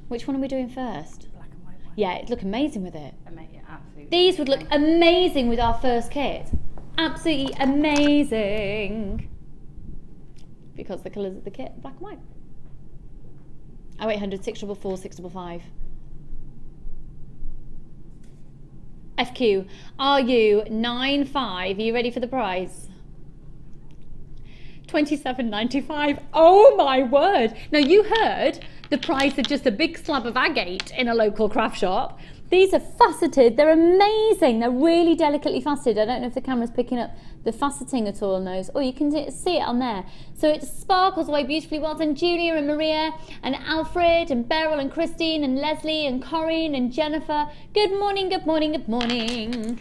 which one are we doing first? Black and white one. Yeah, it'd look amazing with it. Absolutely. These would look amazing with our first kit. Absolutely amazing. Because the colours of the kit are black and white. 0800 644 655. FQ, RU95. Are you ready for the prize? $27.95. Oh my word. Now you heard the price of just a big slab of agate in a local craft shop. These are faceted, they're amazing. They're really delicately faceted. I don't know if the camera's picking up the faceting at all on those. Oh, you can see it on there. So it sparkles away beautifully. Well done, Julia and Maria and Alfred and Beryl and Christine and Leslie and Corinne and Jennifer. Good morning, good morning, good morning.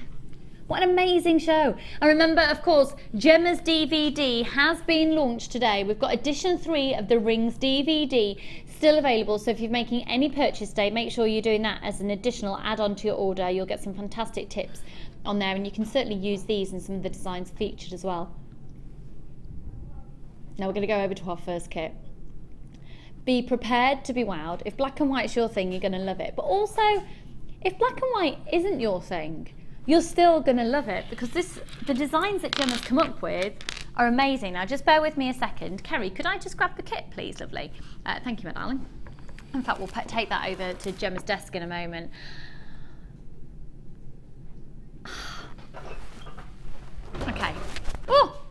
What an amazing show. And remember, of course, Gemma's DVD has been launched today. We've got edition 3 of the Rings DVD still available. So if you're making any purchase today, make sure you're doing that as an additional add-on to your order. You'll get some fantastic tips on there, and you can certainly use these in some of the designs featured as well. Now we're going to go over to our first kit. Be prepared to be wowed. If black and white's your thing, you're going to love it. But also, if black and white isn't your thing, you're still going to love it, because the designs that Gemma's come up with are amazing. Now just bear with me a second. Kerry, could I just grab the kit, please, lovely? Thank you, my darling. In fact, we'll take that over to Gemma's desk in a moment. Okay. Oh!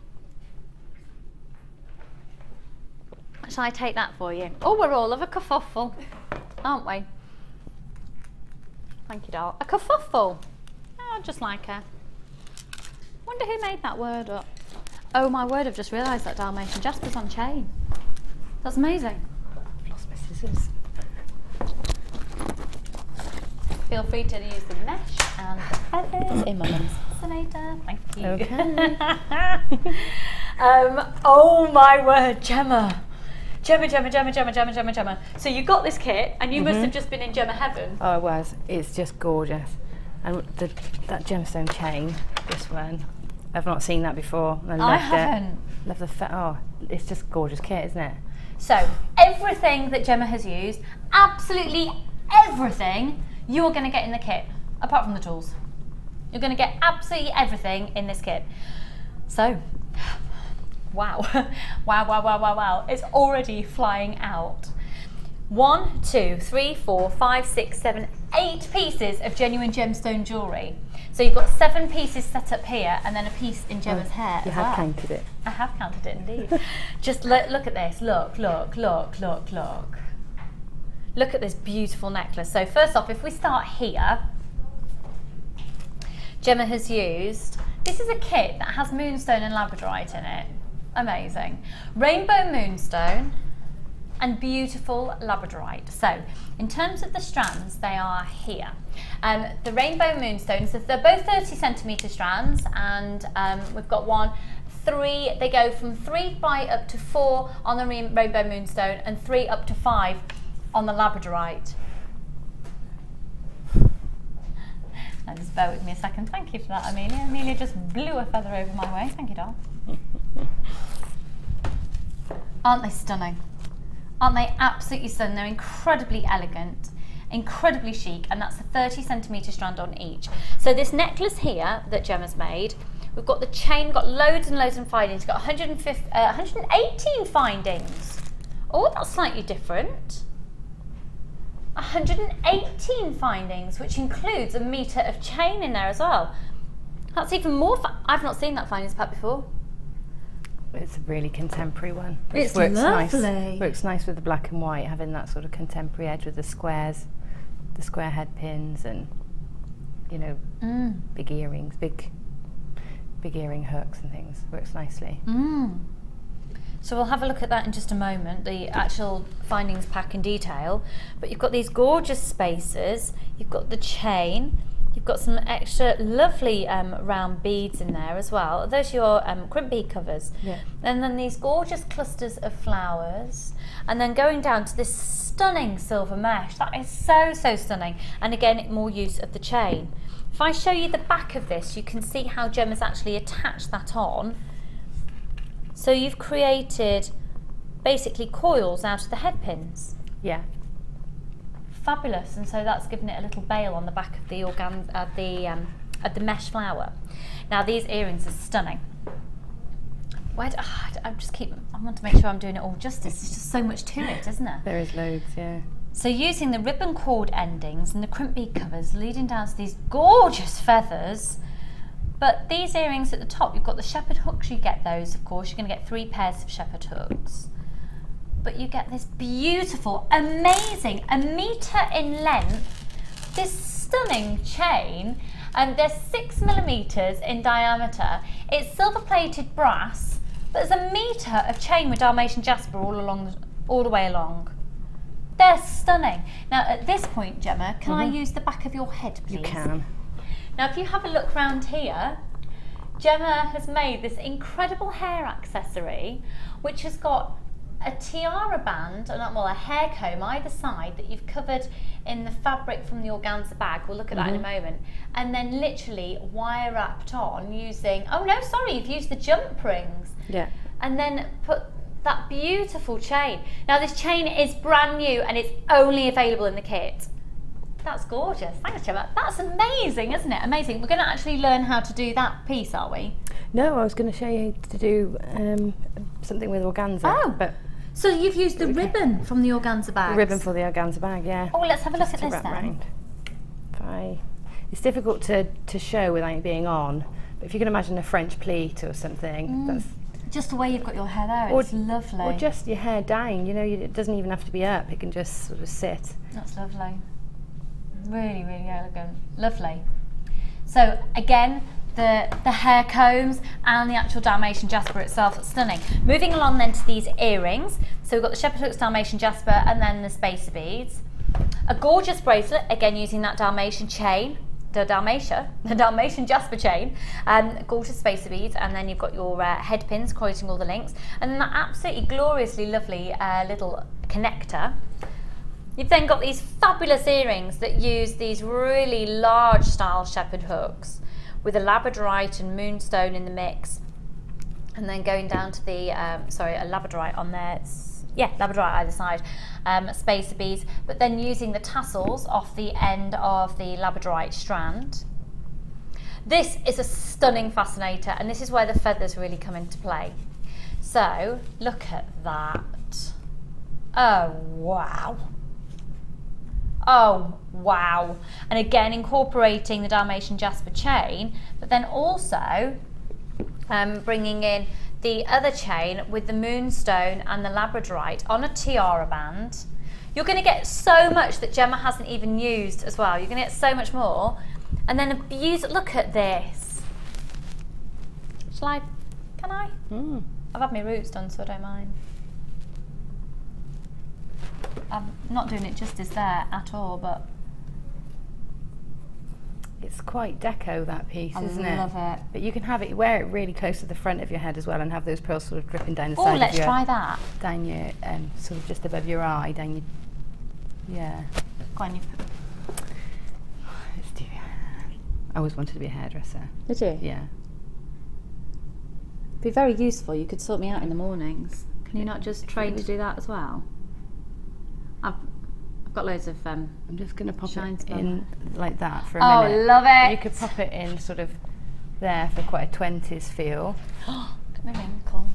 Shall I take that for you? Oh, we're all of a kerfuffle, aren't we? Thank you, doll. A kerfuffle. Oh, just like her. Wonder who made that word up. Oh my word, I've just realised that Dalmatian Jasper's on chain. That's amazing. I've lost my scissors. feel free to use the mesh and the feathers in my mum's fascinator. Thank you. Okay. Oh my word, Gemma. Gemma. So you got this kit and you must have just been in Gemma heaven. Oh, it was. It's just gorgeous. And that gemstone chain, this one, I've not seen that before. I haven't. Love the oh, it's just gorgeous kit, isn't it? So everything that Gemma has used, absolutely everything, you're going to get in the kit, apart from the tools. You're going to get absolutely everything in this kit. So, wow. Wow. It's already flying out. 1, 2, 3, 4, 5, 6, 7, 8 pieces of genuine gemstone jewellery. So you've got 7 pieces set up here and then a piece in Gemma's hair. You have counted it. I have counted it indeed. Just look at this. Look. Look at this beautiful necklace. So first off, if we start here, Gemma has used, this is a kit that has moonstone and labradorite in it. Amazing. Rainbow moonstone and beautiful labradorite. So in terms of the strands, they are here. The rainbow moonstones, they're both 30cm strands, and we've got 1, 3, they go from 3 up to 4 on the rainbow moonstone and 3 up to 5 on the labradorite. Now just bear with me a second. Thank you for that, Amelia. Amelia just blew a feather over my way. Thank you, doll. Aren't they stunning? Aren't they absolutely stunning? They're incredibly elegant, incredibly chic, and that's a 30cm strand on each. So this necklace here that Gemma's made, we've got the chain, got loads and loads of findings, got 118 findings. Oh, that's slightly different. 118 findings, which includes a metre of chain in there as well. That's even more, I've not seen that findings pack before. It's a really contemporary one. It's works lovely. Nice. Works nice with the black and white, having that sort of contemporary edge with the squares, the square head pins, and you know, big earrings, big earring hooks and things. Works nicely. So we'll have a look at that in just a moment, the actual findings pack in detail. But you've got these gorgeous spaces, you've got the chain, you've got some extra lovely round beads in there as well. Those are your crimp bead covers. Yeah. And then these gorgeous clusters of flowers. And then going down to this stunning silver mesh. That is so stunning. And again, more use of the chain. If I show you the back of this, you can see how Gemma's actually attached that on. So you've created basically coils out of the head pins. Yeah. Fabulous, and so that's given it a little bail on the back of the mesh flower. Now these earrings are stunning. I want to make sure I'm doing it all justice. There's just so much to it, isn't there? There is loads, yeah. So using the ribbon cord endings and the crimp bead covers leading down to these gorgeous feathers. But these earrings at the top, you've got the shepherd hooks, you get those of course, you're going to get 3 pairs of shepherd hooks. But you get this beautiful, amazing, 1 metre in length, this stunning chain, and they're 6mm in diameter. It's silver plated brass, but there's 1 metre of chain with Dalmatian jasper all the way along. They're stunning. Now at this point, Gemma, can I use the back of your head, please? You can. Now if you have a look round here, Gemma has made this incredible hair accessory which has got a tiara band, a hair comb either side that you've covered in the fabric from the organza bag. We'll look at that in a moment. And then literally wire wrapped on using, oh no, sorry, you've used the jump rings. Yeah. And then put that beautiful chain. Now this chain is brand new and it's only available in the kit. That's gorgeous. Thanks, Gemma. That's amazing, isn't it? Amazing. We're going to actually learn how to do that piece, are we? No, I was going to show you to do something with organza. Oh, but so you've used the ribbon from the organza bag. the ribbon for the organza bag, yeah. Oh, let's have a look at To this wrap then. round. It's difficult to show without it being on, but if you can imagine a French pleat or something, that's Just the way you've got your hair there, it's lovely. Or just your hair down, you know, it doesn't even have to be up, it can just sort of sit. That's lovely. Really, really elegant. Lovely. So again, the hair combs and the actual Dalmatian jasper itself, stunning. Moving along then to these earrings. So we've got the shepherd hooks, Dalmatian jasper, and then the spacer beads. A gorgeous bracelet, again using that Dalmatian chain, the Dalmatian Jasper chain, gorgeous spacer beads, and then you've got your head pins quoting all the links, and then that absolutely gloriously lovely little connector. You've then got these fabulous earrings that use these really large style shepherd hooks with a Labradorite and Moonstone in the mix, and then going down to the, a Labradorite on there, Labradorite either side, spacer beads, but then using the tassels off the end of the Labradorite strand. This is a stunning fascinator, and this is where the feathers really come into play. So, look at that. Oh, wow. Oh, wow. And again, incorporating the Dalmatian Jasper chain, but then also bringing in the other chain with the Moonstone and the Labradorite on a tiara band. You're going to get so much that Gemma hasn't even used as well. You're going to get so much more. And then look at this. Shall I? Can I? I've had my roots done, so I don't mind. I'm not doing it justice there at all, but it's quite deco, that piece, isn't it? I love it. But you can have it, wear it really close to the front of your head as well, and have those pearls sort of dripping down the Oh, side let's of your, try that. down your, sort of just above your eye, down your, yeah. Go on, Let's do your hair. I always wanted to be a hairdresser. Did you? Yeah. Be very useful. You could sort me out in the mornings. Can you not just train to do that as well? I've got loads of I'm just going to pop shines it on in like that for a minute. Oh, love it! You could pop it in sort of there for quite a 20s feel. Look at my wrinkles.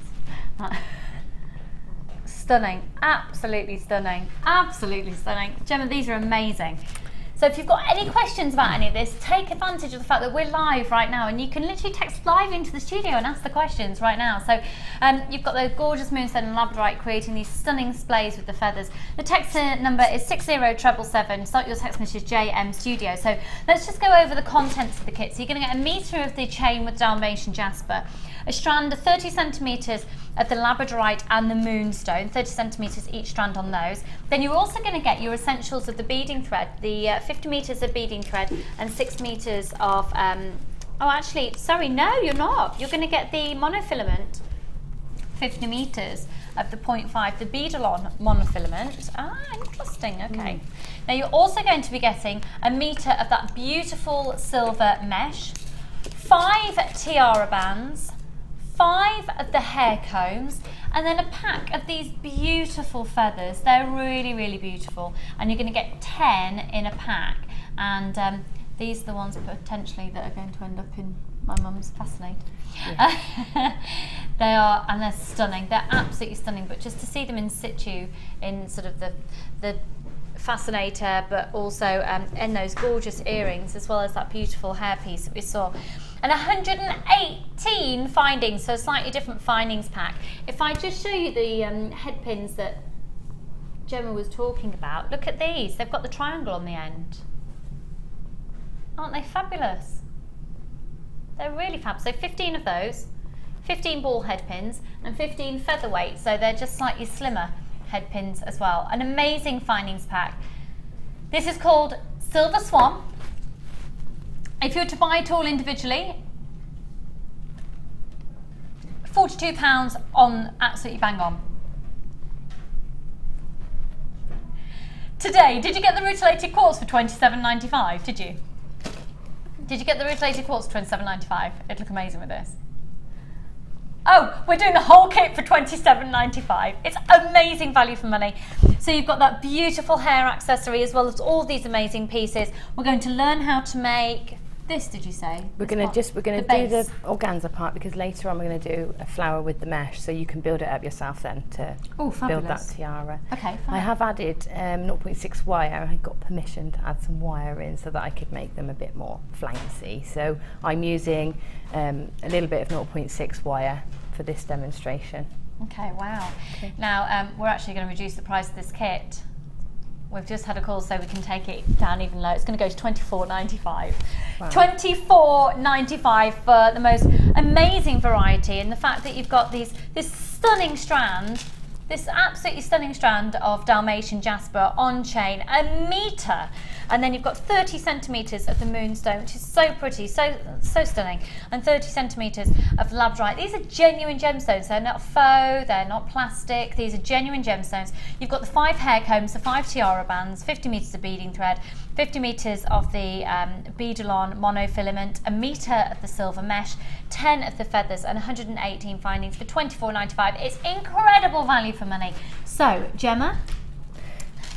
Stunning, absolutely stunning, absolutely stunning. Gemma, these are amazing. So if you've got any questions about any of this, take advantage of the fact that we're live right now, and you can literally text live into the studio and ask the questions right now. So you've got the gorgeous Moonstone and Labradorite creating these stunning displays with the feathers. The text number is 60777. Start your text message JM Studio. So let's just go over the contents of the kit. So you're going to get a metre of the chain with Dalmatian Jasper, a strand of 30 centimetres of the Labradorite and the Moonstone, 30 centimetres each strand on those. Then you're also going to get your essentials of the beading thread, the 50 metres of beading thread and 6 metres of, oh actually, sorry, no you're not. You're going to get the monofilament, 50 metres of the 0.5, the Beadalon monofilament. Ah, interesting, okay. Now you're also going to be getting a metre of that beautiful silver mesh, 5 tiara bands, 5 of the hair combs, and then a pack of these beautiful feathers. They're really, really beautiful, and you're going to get 10 in a pack, and these are the ones potentially that are going to end up in my mum's fascinator. Yeah. They are, and they're stunning. They're absolutely stunning, but just to see them in situ in sort of the fascinator, but also in those gorgeous earrings, as well as that beautiful hairpiece that we saw. And 118 findings, so a slightly different findings pack. If I just show you the head pins that Gemma was talking about, look at these. They've got the triangle on the end. Aren't they fabulous? They're really fab. So 15 of those, 15 ball head pins, and 15 featherweight, so they're just slightly slimmer head pins as well. An amazing findings pack. This is called Silver Swan. If you were to buy it all individually, £42 on, absolutely bang on. Today, did you get the rutilated quartz for £27.95? Did you? Did you get the rutilated quartz for £27.95? It'd look amazing with this. Oh, we're doing the whole kit for £27.95. It's amazing value for money. So you've got that beautiful hair accessory as well as all these amazing pieces. We're going to learn how to make this, did you say? We're going to do the organza part, because later on we're going to do a flower with the mesh, so you can build it up yourself then to build that tiara. Okay, fine. I have added 0.6 wire. I got permission to add some wire in so that I could make them a bit more flouncy. So I'm using a little bit of 0.6 wire for this demonstration. Okay, wow. Okay. Now we're actually going to reduce the price of this kit. We've just had a call so we can take it down even lower. It's going to go to £24.95. Wow. £24.95 for the most amazing variety, and the fact that you've got this stunning strand. this absolutely stunning strand of Dalmatian jasper on chain, 1 metre. And then you've got 30 centimetres of the moonstone, which is so pretty, so stunning, and 30 centimetres of labradorite. These are genuine gemstones. They're not faux, they're not plastic. These are genuine gemstones. You've got the 5 hair combs, the 5 tiara bands, 50 metres of beading thread, 50 metres of the beadalon monofilament, 1 metre of the silver mesh, 10 of the feathers, and 118 findings for £24.95. It's incredible value for money. So, Gemma,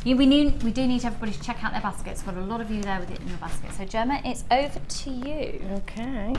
we do need everybody to check out their baskets. We've got a lot of you there with it in your basket. So, Gemma, it's over to you. Okay.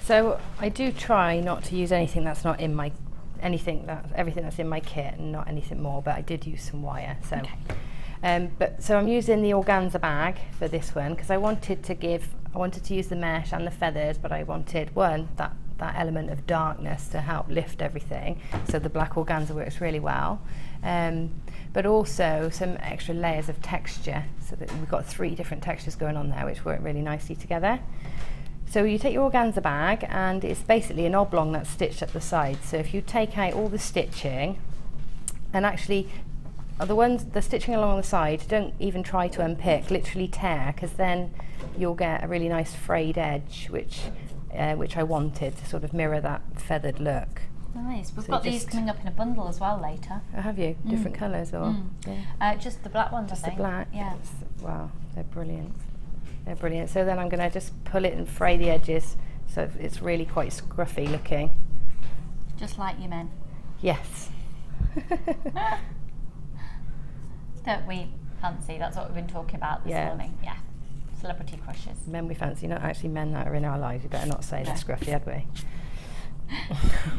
So I do try not to use anything that's not in my, everything that's in my kit, and not anything more. But I did use some wire. So. Okay. So I'm using the organza bag for this one because I wanted to use the mesh and the feathers, but I wanted that element of darkness to help lift everything. So the black organza works really well, but also some extra layers of texture, so that we've got 3 different textures going on there, which work really nicely together. So you take your organza bag, and it's basically an oblong that's stitched up the side. So if you take out all the stitching, and actually the stitching along the side, don't even try to unpick, literally tear, because then you'll get a really nice frayed edge, which I wanted to sort of mirror that feathered look. Nice. We've got these coming up in a bundle as well later. Oh, have you? Different colours or? Yeah. Just the black ones, just I think. The black? Yeah. Wow, they're brilliant. They're brilliant. So then I'm going to just pull it and fray the edges, so it's really quite scruffy looking. Just like you men. Yes. Don't we fancy? That's what we've been talking about this morning. Yeah. Celebrity crushes. Men we fancy, not actually men that are in our lives. You better not say they're scruffy, had we?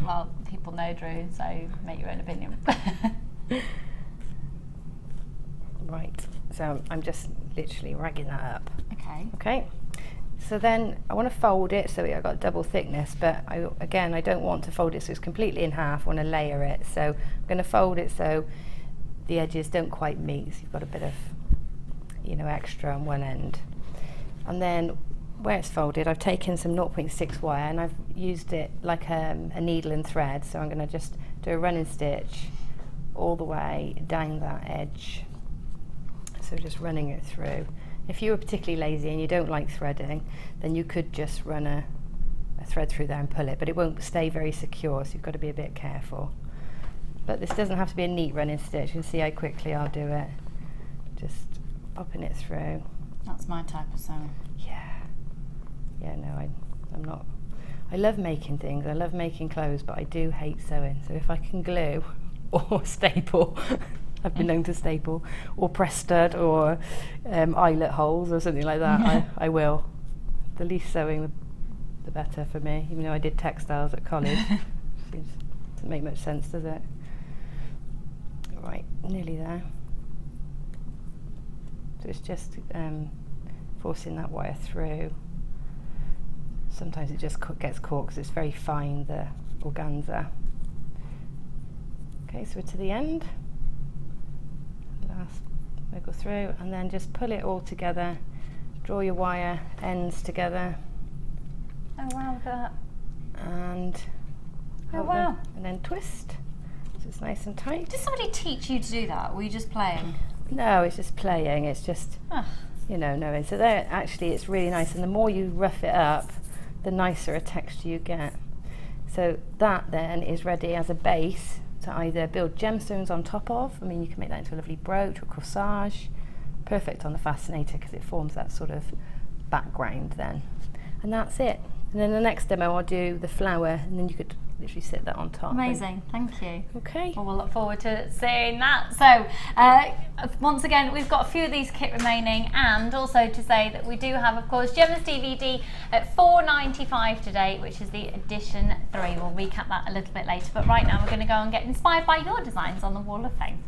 Well, people know, Drew, so make your own opinion. Right, so I'm just literally ragging that up. Okay. Okay, so then I want to fold it so I've got double thickness, but I don't want to fold it so it's completely in half. I want to layer it, so I'm going to fold it so the edges don't quite meet, so you've got a bit of, extra on one end. And then where it's folded, I've taken some 0.6 wire and I've used it like a needle and thread, so I'm going to just do a running stitch all the way down that edge, so just running it through. If you were particularly lazy and you don't like threading, then you could just run a thread through there and pull it, but it won't stay very secure, so you've got to be a bit careful. But this doesn't have to be a neat running stitch. You can see how quickly I'll do it, just popping it through. That's my type of sewing. Yeah, no, I'm not. I love making things. I love making clothes, but I do hate sewing. So if I can glue or staple, I've been known to staple, or press stud, or eyelet holes, or something like that, I will. The least sewing, the better for me. Even though I did textiles at college, doesn't make much sense, does it? Right, nearly there. So it's just forcing that wire through. Sometimes it just gets caught because it's very fine, the organza. Okay, so we're to the end. Last wiggle through, and then just pull it all together. Draw your wire ends together. Oh wow, look at that. And and then twist. So it's nice and tight. Did somebody teach you to do that? Or were you just playing? No, it's just playing. It's just knowing. So there, actually, it's really nice. And the more you rough it up, the nicer a texture you get. So that then is ready as a base to either build gemstones on top of. I mean, you can make that into a lovely brooch or corsage. Perfect on the fascinator because it forms that sort of background then. And that's it. And then the next demo I'll do the flower, and then you could literally sit that on top. Amazing, thank you. Okay. Well, we'll look forward to seeing that. So, once again, we've got a few of these kit remaining, and also to say that we do have, of course, Gemma's DVD at £4.95 today, which is the edition 3. We'll recap that a little bit later, but right now we're going to go and get inspired by your designs on the Wall of Fame.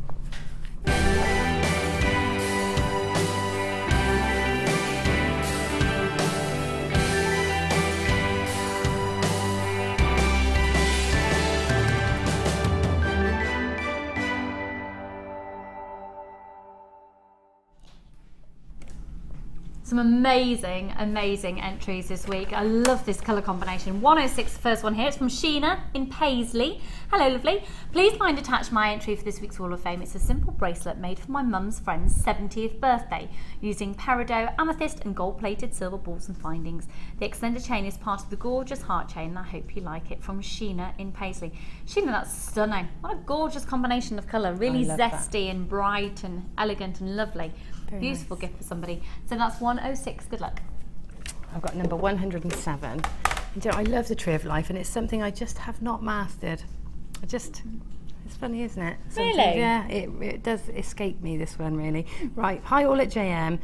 Some amazing, amazing entries this week. I love this colour combination. 106, the first one here. It's from Sheena in Paisley. Hello, lovely. Please find attached my entry for this week's Wall of Fame. It's a simple bracelet made for my mum's friend's 70th birthday using peridot, amethyst and gold-plated silver balls and findings. The extended chain is part of the gorgeous heart chain and I hope you like it. From Sheena in Paisley. Sheena, that's stunning. What a gorgeous combination of colour. Really zesty and bright and elegant and lovely. Very beautiful nice gift for somebody. So that's 106. Good luck. I've got number 107. And you know, I love the Tree of Life, and it's something I just have not mastered. It's funny, isn't it? Sometimes, really? Yeah, it does escape me, this one, really. Right, hi all at JM.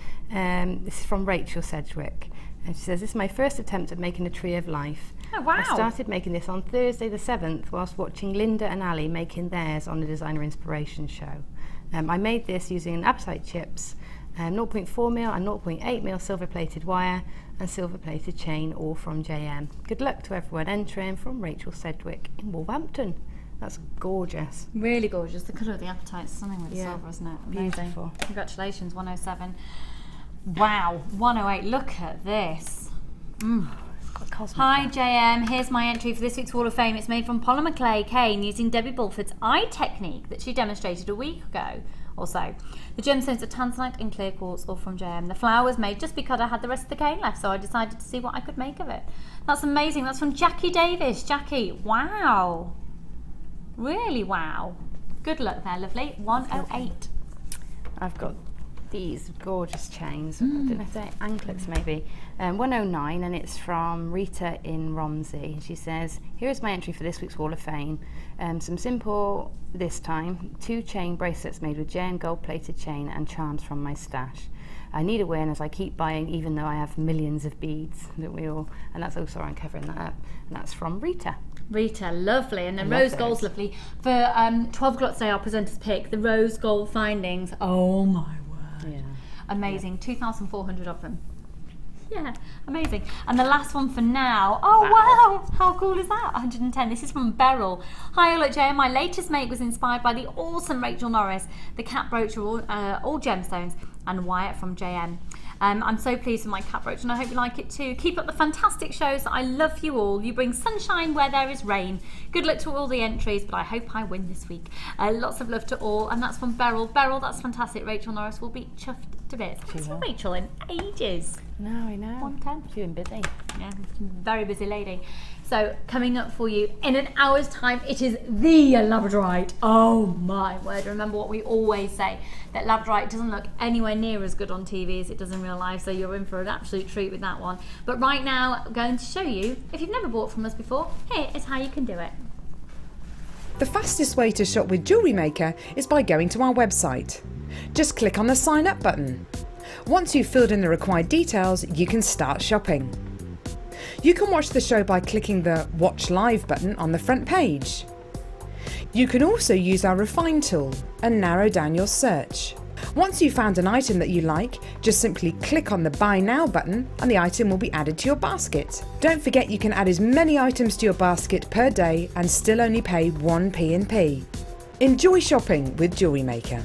This is from Rachel Sedgwick. And she says, this is my first attempt at making a Tree of Life. Oh, wow. I started making this on Thursday the 7th whilst watching Linda and Ali making theirs on the Designer Inspiration show. I made this using an apatite chips, 0.4mm and 0.8mm silver plated wire and silver plated chain, all from JM. Good luck to everyone entering. From Rachel Sedgwick in Wolverhampton. That's gorgeous. Really gorgeous. The colour of the apatite is something with the silver, isn't it? Amazing. Beautiful. Congratulations, 107. Wow, 108. Look at this. Hi JM, here's my entry for this week's Wall of Fame. It's made from polymer clay cane using Debbie Bulford's eye technique that she demonstrated a week ago or so. The gemstones are tanzanite and clear quartz, all from JM. The flower was made just because I had the rest of the cane left, so I decided to see what I could make of it. That's amazing. That's from Jackie Davis. Jackie, wow. Really wow. Good luck there, lovely. 108. I've got these gorgeous chains. I don't know if they're anklets maybe. 109, and it's from Rita in Romsey. She says, here is my entry for this week's Wall of Fame. Some simple, this time, 2 chain bracelets made with jet and gold plated chain and charms from my stash. I need awareness. I keep buying even though I have millions of beads, don't we all? And that's also, I'm covering that up, and that's from Rita. Rita, lovely. And then rose gold's lovely. For 12 o'clock today, our presenter's pick, the rose gold findings. Oh my word. Yeah. Amazing. 2,400 of them. Yeah, amazing. And the last one for now. Oh wow, how cool is that? 110. This is from Beryl. Hi all at JM. My latest make was inspired by the awesome Rachel Norris. The cat brooch are all gemstones, and Wyatt from JM. I'm so pleased with my cat brooch and I hope you like it too. Keep up the fantastic shows. I love you all. You bring sunshine where there is rain. Good luck to all the entries, but I hope I win this week. Lots of love to all, and that's from Beryl. Beryl, that's fantastic. Rachel Norris will be chuffed to bits. I haven't seen Rachel in ages. No, I know. 110. She's been busy. Yeah, very busy lady. So coming up for you in an hour's time, it is the Labradorite. Oh my word. Remember what we always say, that Labradorite doesn't look anywhere near as good on TV as it does in real life, so you're in for an absolute treat with that one. But right now, I'm going to show you, if you've never bought from us before, here is how you can do it. The fastest way to shop with Jewellery Maker is by going to our website. Just click on the sign up button. Once you've filled in the required details, you can start shopping. You can watch the show by clicking the Watch Live button on the front page. You can also use our Refine tool and narrow down your search. Once you've found an item that you like, just simply click on the Buy Now button and the item will be added to your basket. Don't forget you can add as many items to your basket per day and still only pay 1 P&P. Enjoy shopping with Jewellery Maker.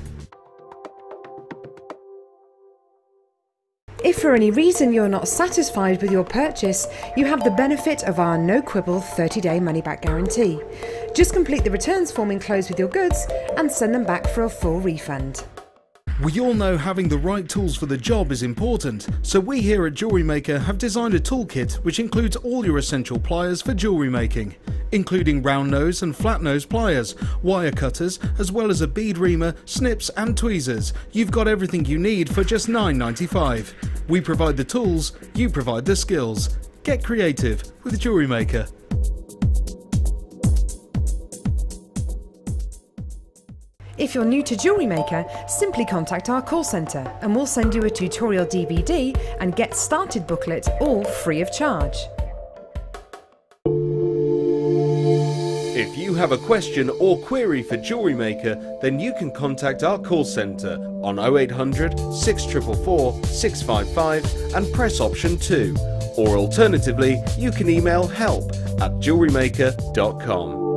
If for any reason you're not satisfied with your purchase, you have the benefit of our no quibble 30-day money-back guarantee. Just complete the returns form enclosed with your goods and send them back for a full refund. We all know having the right tools for the job is important, so we here at Jewellery Maker have designed a toolkit which includes all your essential pliers for jewellery making, including round nose and flat nose pliers, wire cutters, as well as a bead reamer, snips and tweezers. You've got everything you need for just $9.95. We provide the tools, you provide the skills. Get creative with Jewellery Maker. If you're new to Jewellery Maker, simply contact our call centre and we'll send you a tutorial DVD and Get Started booklet, all free of charge. If you have a question or query for Jewellery Maker, then you can contact our call centre on 0800 6444 655 and press option 2. Or alternatively, you can email help@jewellerymaker.com.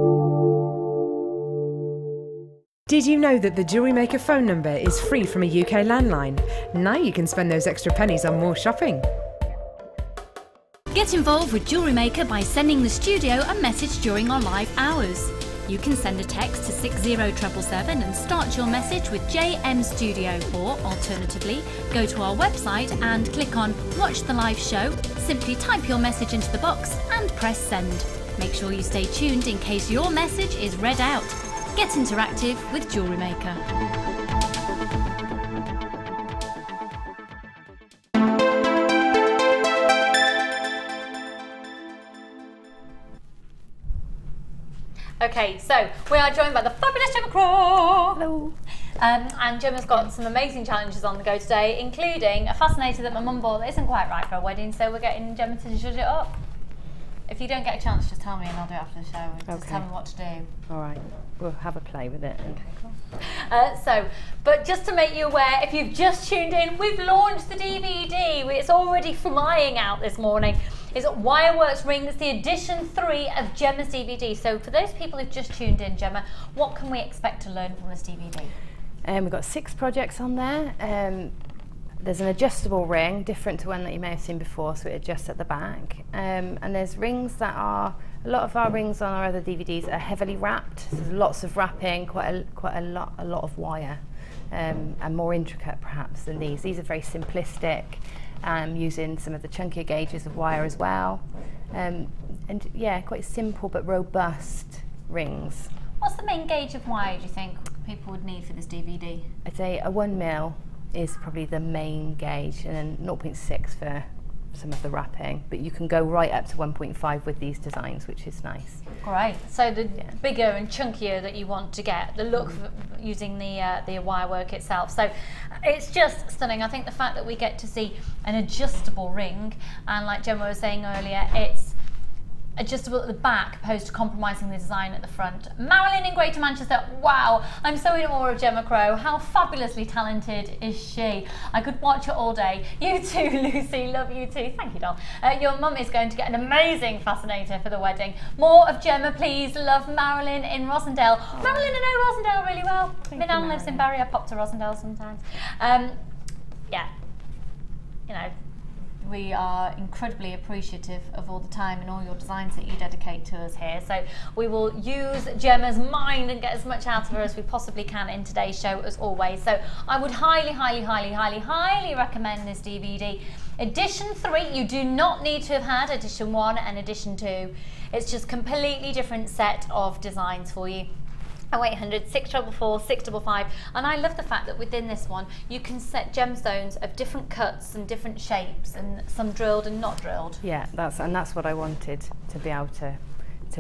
Did you know that the Jewellery Maker phone number is free from a UK landline? Now you can spend those extra pennies on more shopping. Get involved with Jewellery Maker by sending the studio a message during our live hours. You can send a text to 60777 and start your message with JM Studio, or alternatively, go to our website and click on Watch the Live Show, simply type your message into the box and press send. Make sure you stay tuned in case your message is read out. Get interactive with Jewellery Maker. Okay, so we are joined by the fabulous Gemma Crow. Hello. And Gemma's got some amazing challenges on the go today, including a fascinator that my mum bought that isn't quite right for a wedding, so we're getting Gemma to zhuzh it up. If you don't get a chance, just tell me and I'll do it after the show. Just tell me what to do. All right, we'll have a play with it. Okay, cool. But just to make you aware, if you've just tuned in, we've launched the DVD. It's already flying out this morning. It's Wireworks Rings, the edition 3 of Gemma's DVD. So for those people who've just tuned in, Gemma, what can we expect to learn from this DVD? We've got 6 projects on there. There's an adjustable ring, different to one that you may have seen before, so it adjusts at the back. And there's rings that are, a lot of our rings on our other DVDs are heavily wrapped. So there's lots of wrapping, quite a lot of wire, and more intricate perhaps than these. These are very simplistic, using some of the chunkier gauges of wire as well. And yeah, quite simple but robust rings. What's the main gauge of wire do you think people would need for this DVD? I'd say a 1mm is probably the main gauge, and then 0.6 for some of the wrapping, but you can go right up to 1.5 with these designs, which is nice. Great. So the bigger and chunkier that you want to get, the look using the wire work itself. So it's just stunning. I think the fact that we get to see an adjustable ring, and like Gemma was saying earlier, it's adjustable at the back opposed to compromising the design at the front. Marilyn in Greater Manchester, wow, I'm so in awe of Gemma Crow. How fabulously talented is she? I could watch her all day. You too, Lucy, love you too. Thank you, doll. Your mum is going to get an amazing fascinator for the wedding. More of Gemma, please. Love, Marilyn in Rosendale. Marilyn, I know Rosendale really well. My nan lives in Barry. I pop to Rosendale sometimes. Yeah, you know, we are incredibly appreciative of all the time and all your designs that you dedicate to us here. So we will use Gemma's mind and get as much out of her as we possibly can in today's show, as always. So I would highly, highly, highly, highly, highly recommend this DVD. Edition 3, you do not need to have had Edition 1 and Edition 2. It's just completely different set of designs for you. 0800 644 655, and I love the fact that within this one you can set gemstones of different cuts and different shapes, and some drilled and not drilled. Yeah, that's what I wanted to be able to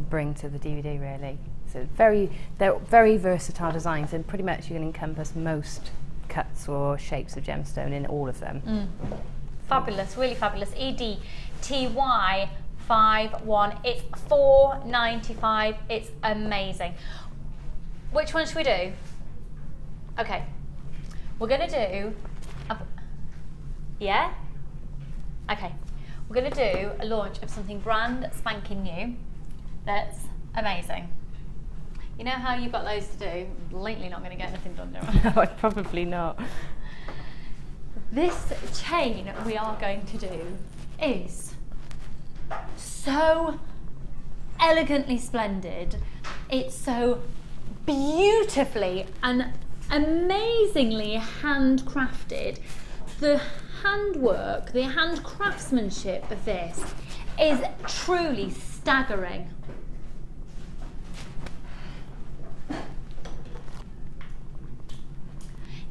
bring to the DVD, really. So they're very versatile designs, and pretty much you can encompass most cuts or shapes of gemstone in all of them. Fabulous, really fabulous. EDTY 51, it's $4.95. It's amazing. Which one should we do? Okay, we're gonna do, yeah? Okay, we're gonna do a launch of something brand spanking new that's amazing. You know how you've got loads to do? Blatantly not gonna get anything done, do I? No, probably not. This chain we are going to do is so elegantly splendid. It's so beautifully and amazingly handcrafted. The handwork, the hand craftsmanship of this is truly staggering.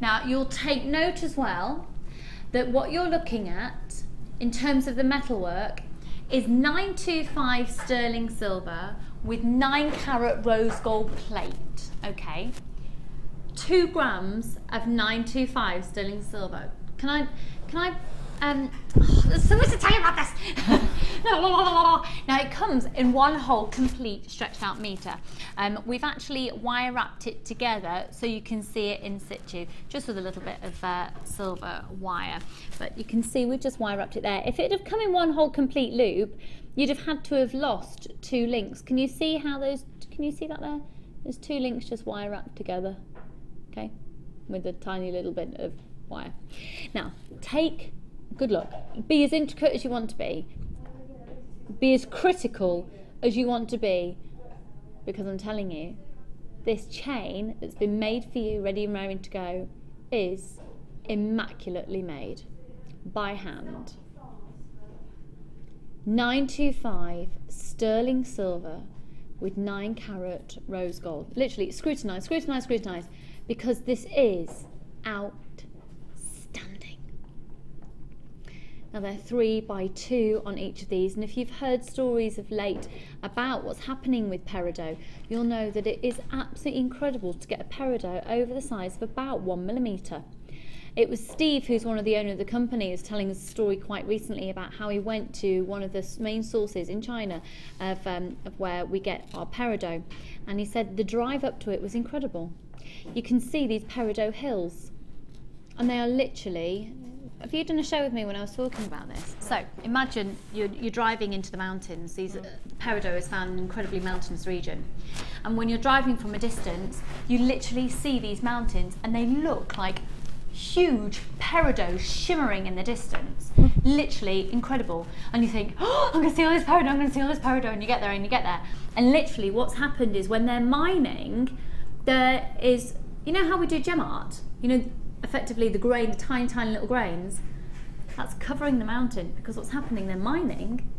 Now you'll take note as well that what you're looking at in terms of the metalwork is 925 sterling silver with 9-carat rose gold plate, okay? 2 grams of 925 sterling silver. Can I, there's so much to tell you about this. Now it comes in one whole complete stretched out meter. We've actually wire wrapped it together so you can see it in situ, just with a little bit of silver wire. But you can see we've just wire wrapped it there. If it had come in one whole complete loop, you'd have had to have lost 2 links. Can you see how those, can you see that there? There's 2 links just wire wrapped together. okay, with a tiny little bit of wire. Now, good luck, be as intricate as you want to be as critical as you want to be, because I'm telling you, this chain that's been made for you, ready and raring to go, is immaculately made by hand. 925 sterling silver with 9 carat rose gold. Literally scrutinise, scrutinise, scrutinise, because this is outstanding. Now they're 3 by 2 on each of these, and if you've heard stories of late about what's happening with Peridot, you'll know that it is absolutely incredible to get a Peridot over the size of about 1mm. It was Steve, who's one of the owners of the company, who was telling us a story quite recently about how he went to one of the main sources in China of where we get our Peridot, and he said the drive up to it was incredible. You can see these Peridot hills, and they are literally... Have you done a show with me when I was talking about this? So imagine you're driving into the mountains. Peridot is found in an incredibly mountainous region, and when you're driving from a distance, you literally see these mountains, and they look like huge Peridot shimmering in the distance. Literally incredible. And you think, oh, I'm going to see all this Peridot, I'm going to see all this Peridot, and you get there and you get there. And literally what's happened is when they're mining, there is, you know how we do gem art? You know, effectively the grain, the tiny, tiny little grains, that's covering the mountain, because what's happening, they're mining,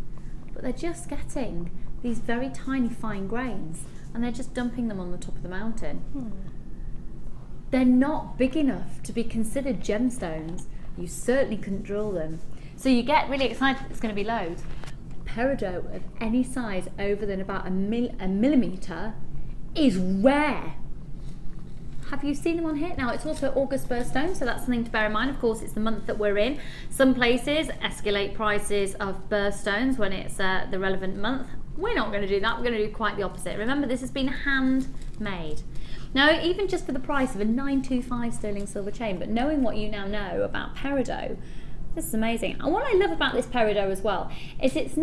but they're just getting these very tiny fine grains, and they're just dumping them on the top of the mountain. They're not big enough to be considered gemstones. You certainly couldn't drill them. So you get really excited it's going to be loads. Peridot of any size over than about a millimetre is rare. Have you seen them on here? Now, it's also August birthstone, so that's something to bear in mind. Of course, it's the month that we're in. Some places escalate prices of birthstones when it's the relevant month. We're not going to do that. We're going to do quite the opposite. Remember, this has been handmade. Now, even just for the price of a 925 sterling silver chain, but knowing what you now know about Peridot, this is amazing. And what I love about this Peridot as well is it's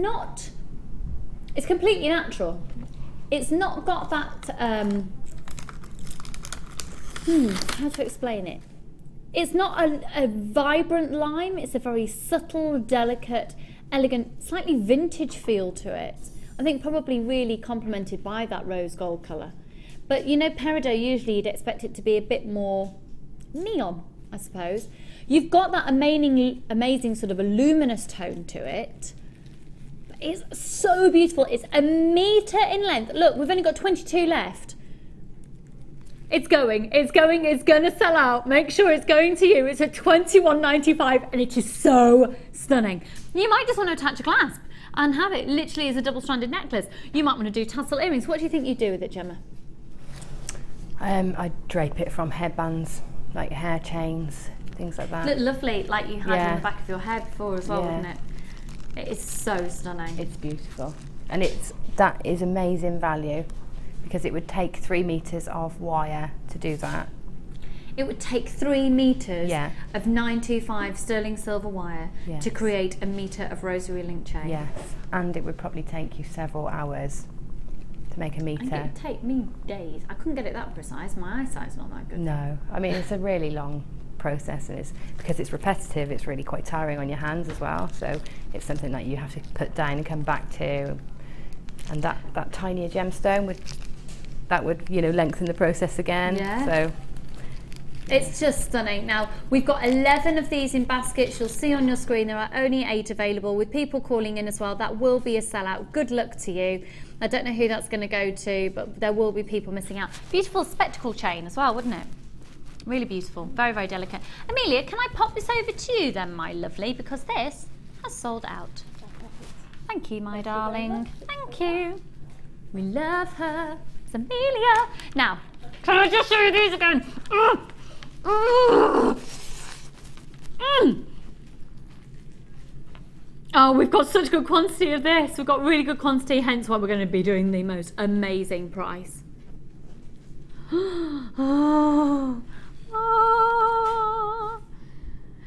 completely natural. It's not got that, how to explain it? It's not a vibrant lime, it's a very subtle, delicate, elegant, slightly vintage feel to it. I think probably really complemented by that rose gold colour. But you know, Peridot, usually you'd expect it to be a bit more neon, I suppose. You've got that amazing sort of a luminous tone to it. It's so beautiful. It's 1 metre in length. Look, we've only got 22 left. It's going to sell out. Make sure it's going to you. It's at £21.95 and it is so stunning. You might just want to attach a clasp and have it literally as a double-stranded necklace. You might want to do tassel earrings. What do you think you'd do with it, Gemma? I'd drape it from headbands, like hair chains, things like that. Look lovely, like you had in the back of your hair before as well, wouldn't it? It is so stunning. It's beautiful. And that is amazing value, because it would take 3 metres of wire to do that. It would take 3 metres of 925 sterling silver wire to create 1 metre of rosary link chain. Yes, and it would probably take you several hours to make 1 metre. I think it would take me days. I couldn't get it that precise. My eyesight's not that good. No, I mean, it's a really long process, and because it's repetitive, it's really quite tiring on your hands as well. So it's something that you have to put down and come back to. And that tinier gemstone would lengthen the process again. Yeah. So it's just stunning. Now, we've got 11 of these in baskets. You'll see on your screen there are only 8 available, with people calling in as well. That will be a sellout. Good luck to you. I don't know who that's going to go to, but there will be people missing out. Beautiful spectacle chain as well, wouldn't it? Really beautiful. Very, very delicate. Amelia, can I pop this over to you then, my lovely, because this has sold out. Thank you, my darling. Thank you. We love her. It's Amelia. Now, can I just show you these again? Oh, we've got such good quantity of this. We've got really good quantity, hence why we're going to be doing the most amazing price. Oh.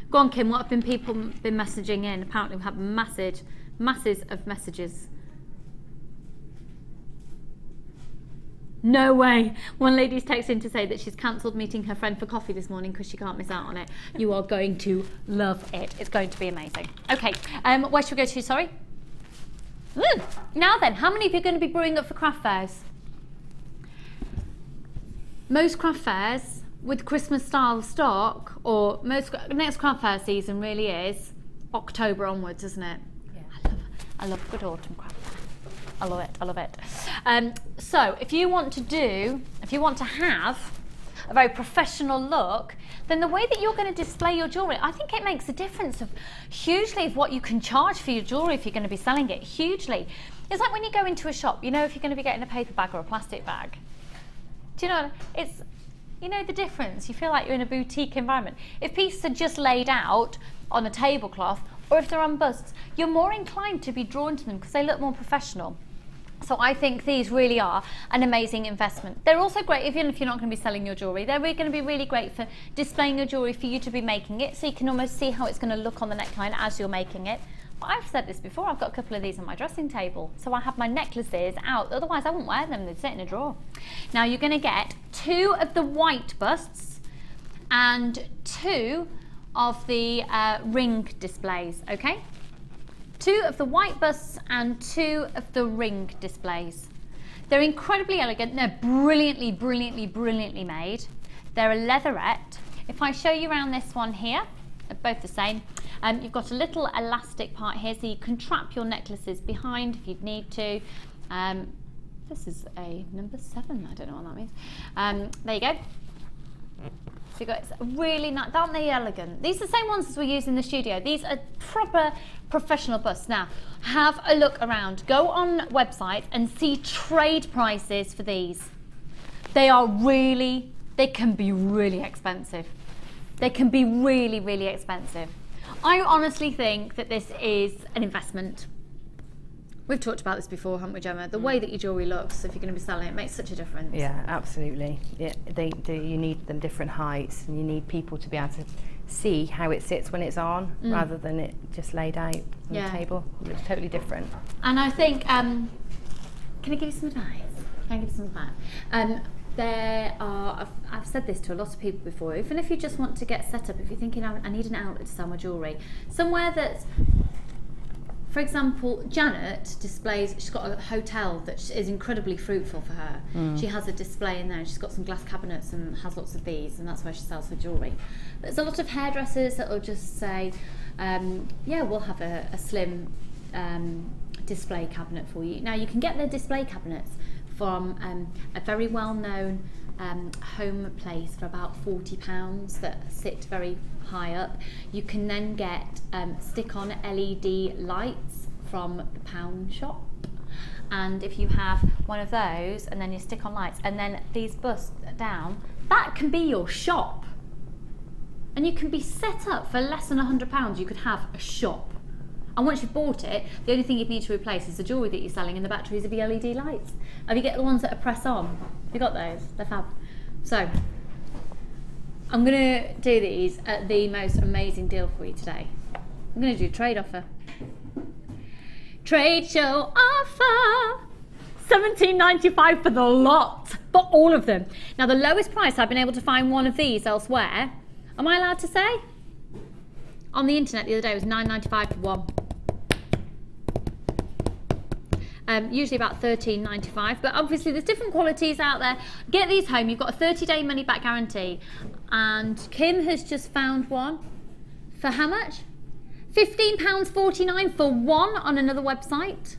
Go on, Kim, what have people been messaging in? Apparently we've had masses of messages. No way. One lady's texting to say that she's cancelled meeting her friend for coffee this morning because she can't miss out on it. You are going to love it. It's going to be amazing. Okay, where should we go to, sorry? Now then, how many of you are going to be brewing up for craft fairs? Most craft fairs with Christmas style stock, or most next craft fair season really is October onwards, isn't it? Yeah. I love good autumn craft fair. I love it, I love it. So if you want to have a very professional look, then the way that you're going to display your jewellery, I think it makes a difference hugely of what you can charge for your jewellery if you're going to be selling it, hugely. It's like when you go into a shop, you know if you're going to be getting a paper bag or a plastic bag. Do you know, you know the difference, you feel like you're in a boutique environment. If pieces are just laid out on a tablecloth, or if they're on busts, you're more inclined to be drawn to them because they look more professional. So I think these really are an amazing investment. They're also great, even if you're not going to be selling your jewellery, they're really going to be really great for displaying your jewellery, for you to be making it, so you can almost see how it's going to look on the neckline as you're making it. But I've said this before, I've got a couple of these on my dressing table, so I have my necklaces out, otherwise I wouldn't wear them, they'd sit in a drawer. Now you're going to get 2 of the white busts and 2 of the ring displays, okay? 2 of the white busts and 2 of the ring displays. They're incredibly elegant, they're brilliantly, brilliantly, brilliantly made. They're a leatherette. If I show you around this one here, they're both the same. You've got a little elastic part here so you can trap your necklaces behind if you'd need to. This is a number 7, I don't know what that means. There you go. So you've got really nice, aren't they elegant? These are the same ones as we use in the studio. These are proper professional busts. Now, have a look around. Go on websites and see trade prices for these. They can be really expensive. They can be really, really expensive. I honestly think that this is an investment. We've talked about this before, haven't we, Gemma? The way that your jewellery looks, if you're going to be selling it, makes such a difference. Yeah, absolutely. Yeah, you need them different heights, and you need people to be able to see how it sits when it's on, rather than it just laid out on the table. It's totally different. And I think, can I give you some advice? I've said this to a lot of people before, even if you just want to get set up, if you're thinking, I need an outlet to sell my jewellery, somewhere that's, for example, Janet displays, she's got a hotel that is incredibly fruitful for her. She has a display in there, and she's got some glass cabinets and has lots of these, and that's where she sells her jewellery. There's a lot of hairdressers that will just say, yeah, we'll have a slim display cabinet for you. Now, you can get their display cabinets from a very well-known home place for about £40 that sit very high up. You can then get stick-on LED lights from the pound shop, and if you have one of those and then you stick on lights and then these busts down, that can be your shop, and you can be set up for less than £100. You could have a shop. And once you've bought it, the only thing you'd need to replace is the jewellery that you're selling and the batteries of the LED lights. Have you get the ones that are press on? Have you got those? They're fab. So, I'm going to do these at the most amazing deal for you today. I'm going to do a trade offer. Trade show offer! £17.95 for the lot, for all of them. Now, the lowest price I've been able to find one of these elsewhere, am I allowed to say? On the internet the other day, it was £9.95 for one. Usually about £13.95, but obviously there's different qualities out there. Get these home, you've got a 30-day money-back guarantee. And Kim has just found one for how much? £15.49 for one on another website.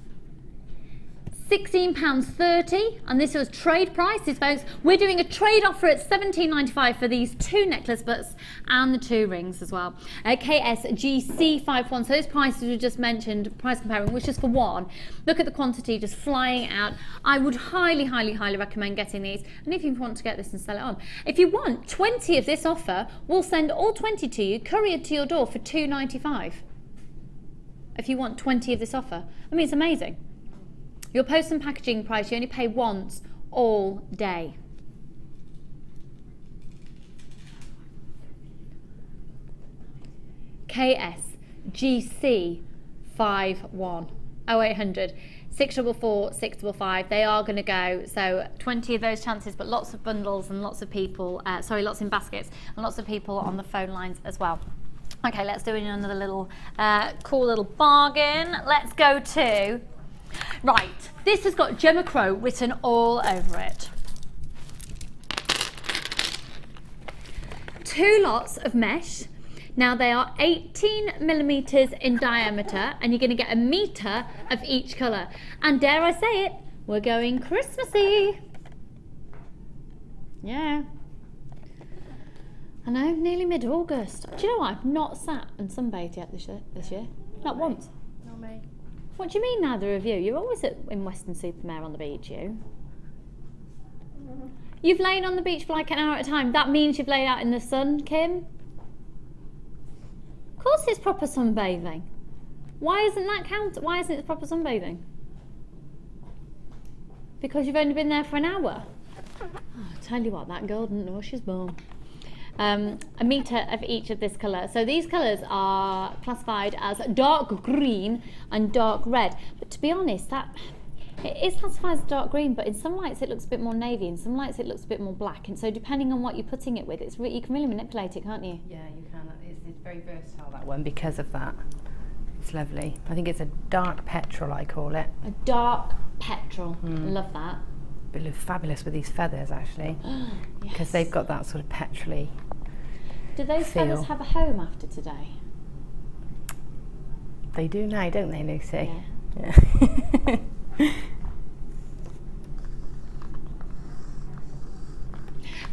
£16.30, and this was trade prices, folks. We're doing a trade offer at £17.95 for these 2 necklace busts and the 2 rings as well. KSGC51, so those prices we just mentioned, price comparing, was just for one. Look at the quantity just flying out. I would highly, highly, highly recommend getting these, and if you want to get this and sell it on. If you want 20 of this offer, we'll send all 20 to you, couriered to your door for £2.95. If you want 20 of this offer. I mean, it's amazing. Your post and packaging price, you only pay once all day. KSGC51 0800 644 655. They are going to go. So 20 of those chances, but lots of bundles and lots of people, lots in baskets and lots of people on the phone lines as well. Okay, let's do another little cool little bargain. Let's go to, right, this has got Gemma Crow written all over it. 2 lots of mesh. Now they are 18 millimeters in diameter, and you're going to get 1 meter of each colour. And dare I say it, we're going Christmassy. Yeah. I know, nearly mid-August. Do you know what? I've not sat and sunbathed yet this year. Not once. Not me. What do you mean neither of you? You're always in Weston-super-Mare on the beach, you. You've lain on the beach for like an hour at a time. That means you've laid out in the sun, Kim? Of course it's proper sunbathing. Why isn't that count? Why isn't it proper sunbathing? Because you've only been there for an hour. Oh, I tell you what, that girl didn't know she's born. 1 meter of each of this colour. So these colours are classified as dark green and dark red. But to be honest, it is classified as dark green, but in some lights it looks a bit more navy, in some lights it looks a bit more black. And so depending on what you're putting it with, you can really manipulate it, can't you? Yeah, you can. It's very versatile, that one, because of that. It's lovely. I think it's a dark petrol, I call it. A dark petrol. Love that. It looks fabulous with these feathers, actually, because they've got that sort of petrol-y Do those feel. feathers have a home after today? They do now, don't they, Lucy? Yeah. Yeah.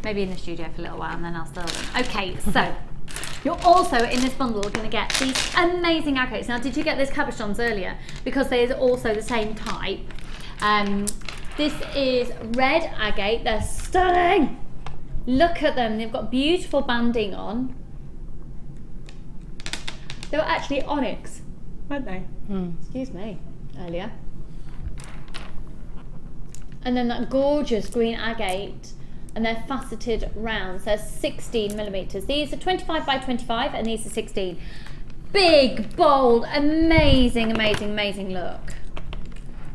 Maybe in the studio for a little while and then I'll sell them. Okay, so you're also in this bundle going to get these amazing agates. Now, did you get these cabochons earlier? Because they are also the same type. This is red agate. They're stunning. Look at them. They've got beautiful banding on. They were actually onyx, weren't they? Excuse me, earlier. And then that gorgeous green agate, and they're faceted rounds. They're 16 millimeters. These are 25 by 25 and these are 16. Big, bold, amazing, amazing, amazing look.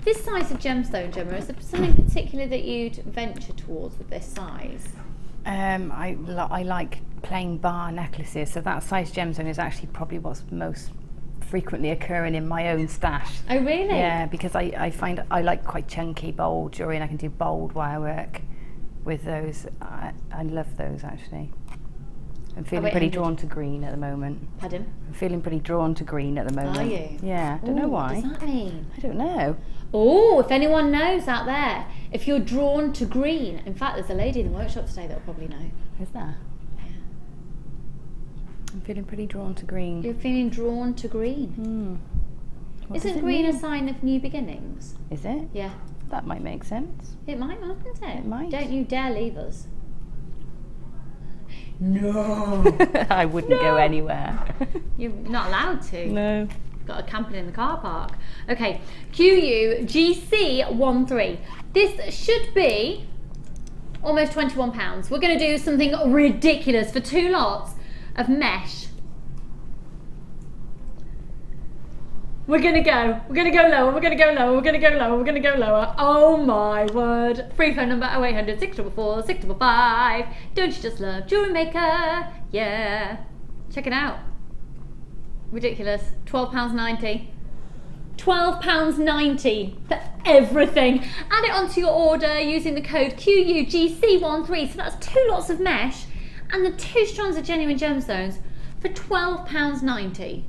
This size of gemstone, Gemma, is there something particular that you'd venture towards with this size? I like plain bar necklaces, so that size gemstone is actually probably what's most frequently occurring in my own stash. Oh, really? Yeah, because I find I like quite chunky, bold jewellery, and I can do bold wire work with those. I love those, actually. I'm feeling pretty drawn to green at the moment. Pardon? I'm feeling pretty drawn to green at the moment. Are you? Yeah, I don't know why. What does that mean? I don't know. Oh, if anyone knows out there, if you're drawn to green. In fact, there's a lady in the workshop today that'll probably know. Is there? Yeah. I'm feeling pretty drawn to green. You're feeling drawn to green. What does Isn't it green mean? a sign of new beginnings? Is it? Yeah. That might make sense. It might, mightn't it? It might. Don't you dare leave us. No. I wouldn't go anywhere. You're not allowed to. No. Got a camping in the car park. Okay, QUGC13. This should be almost £21. We're going to do something ridiculous for 2 lots of mesh. We're going to go lower, we're going to go lower, we're going to go lower, we're going to go lower. Oh my word. Free phone number 0800 644 655. Don't you just love Jewellery Maker? Yeah. Check it out. Ridiculous. £12.90. £12.90 for everything. Add it onto your order using the code QUGC13. So that's 2 lots of mesh and the 2 strands of genuine gemstones for £12.90.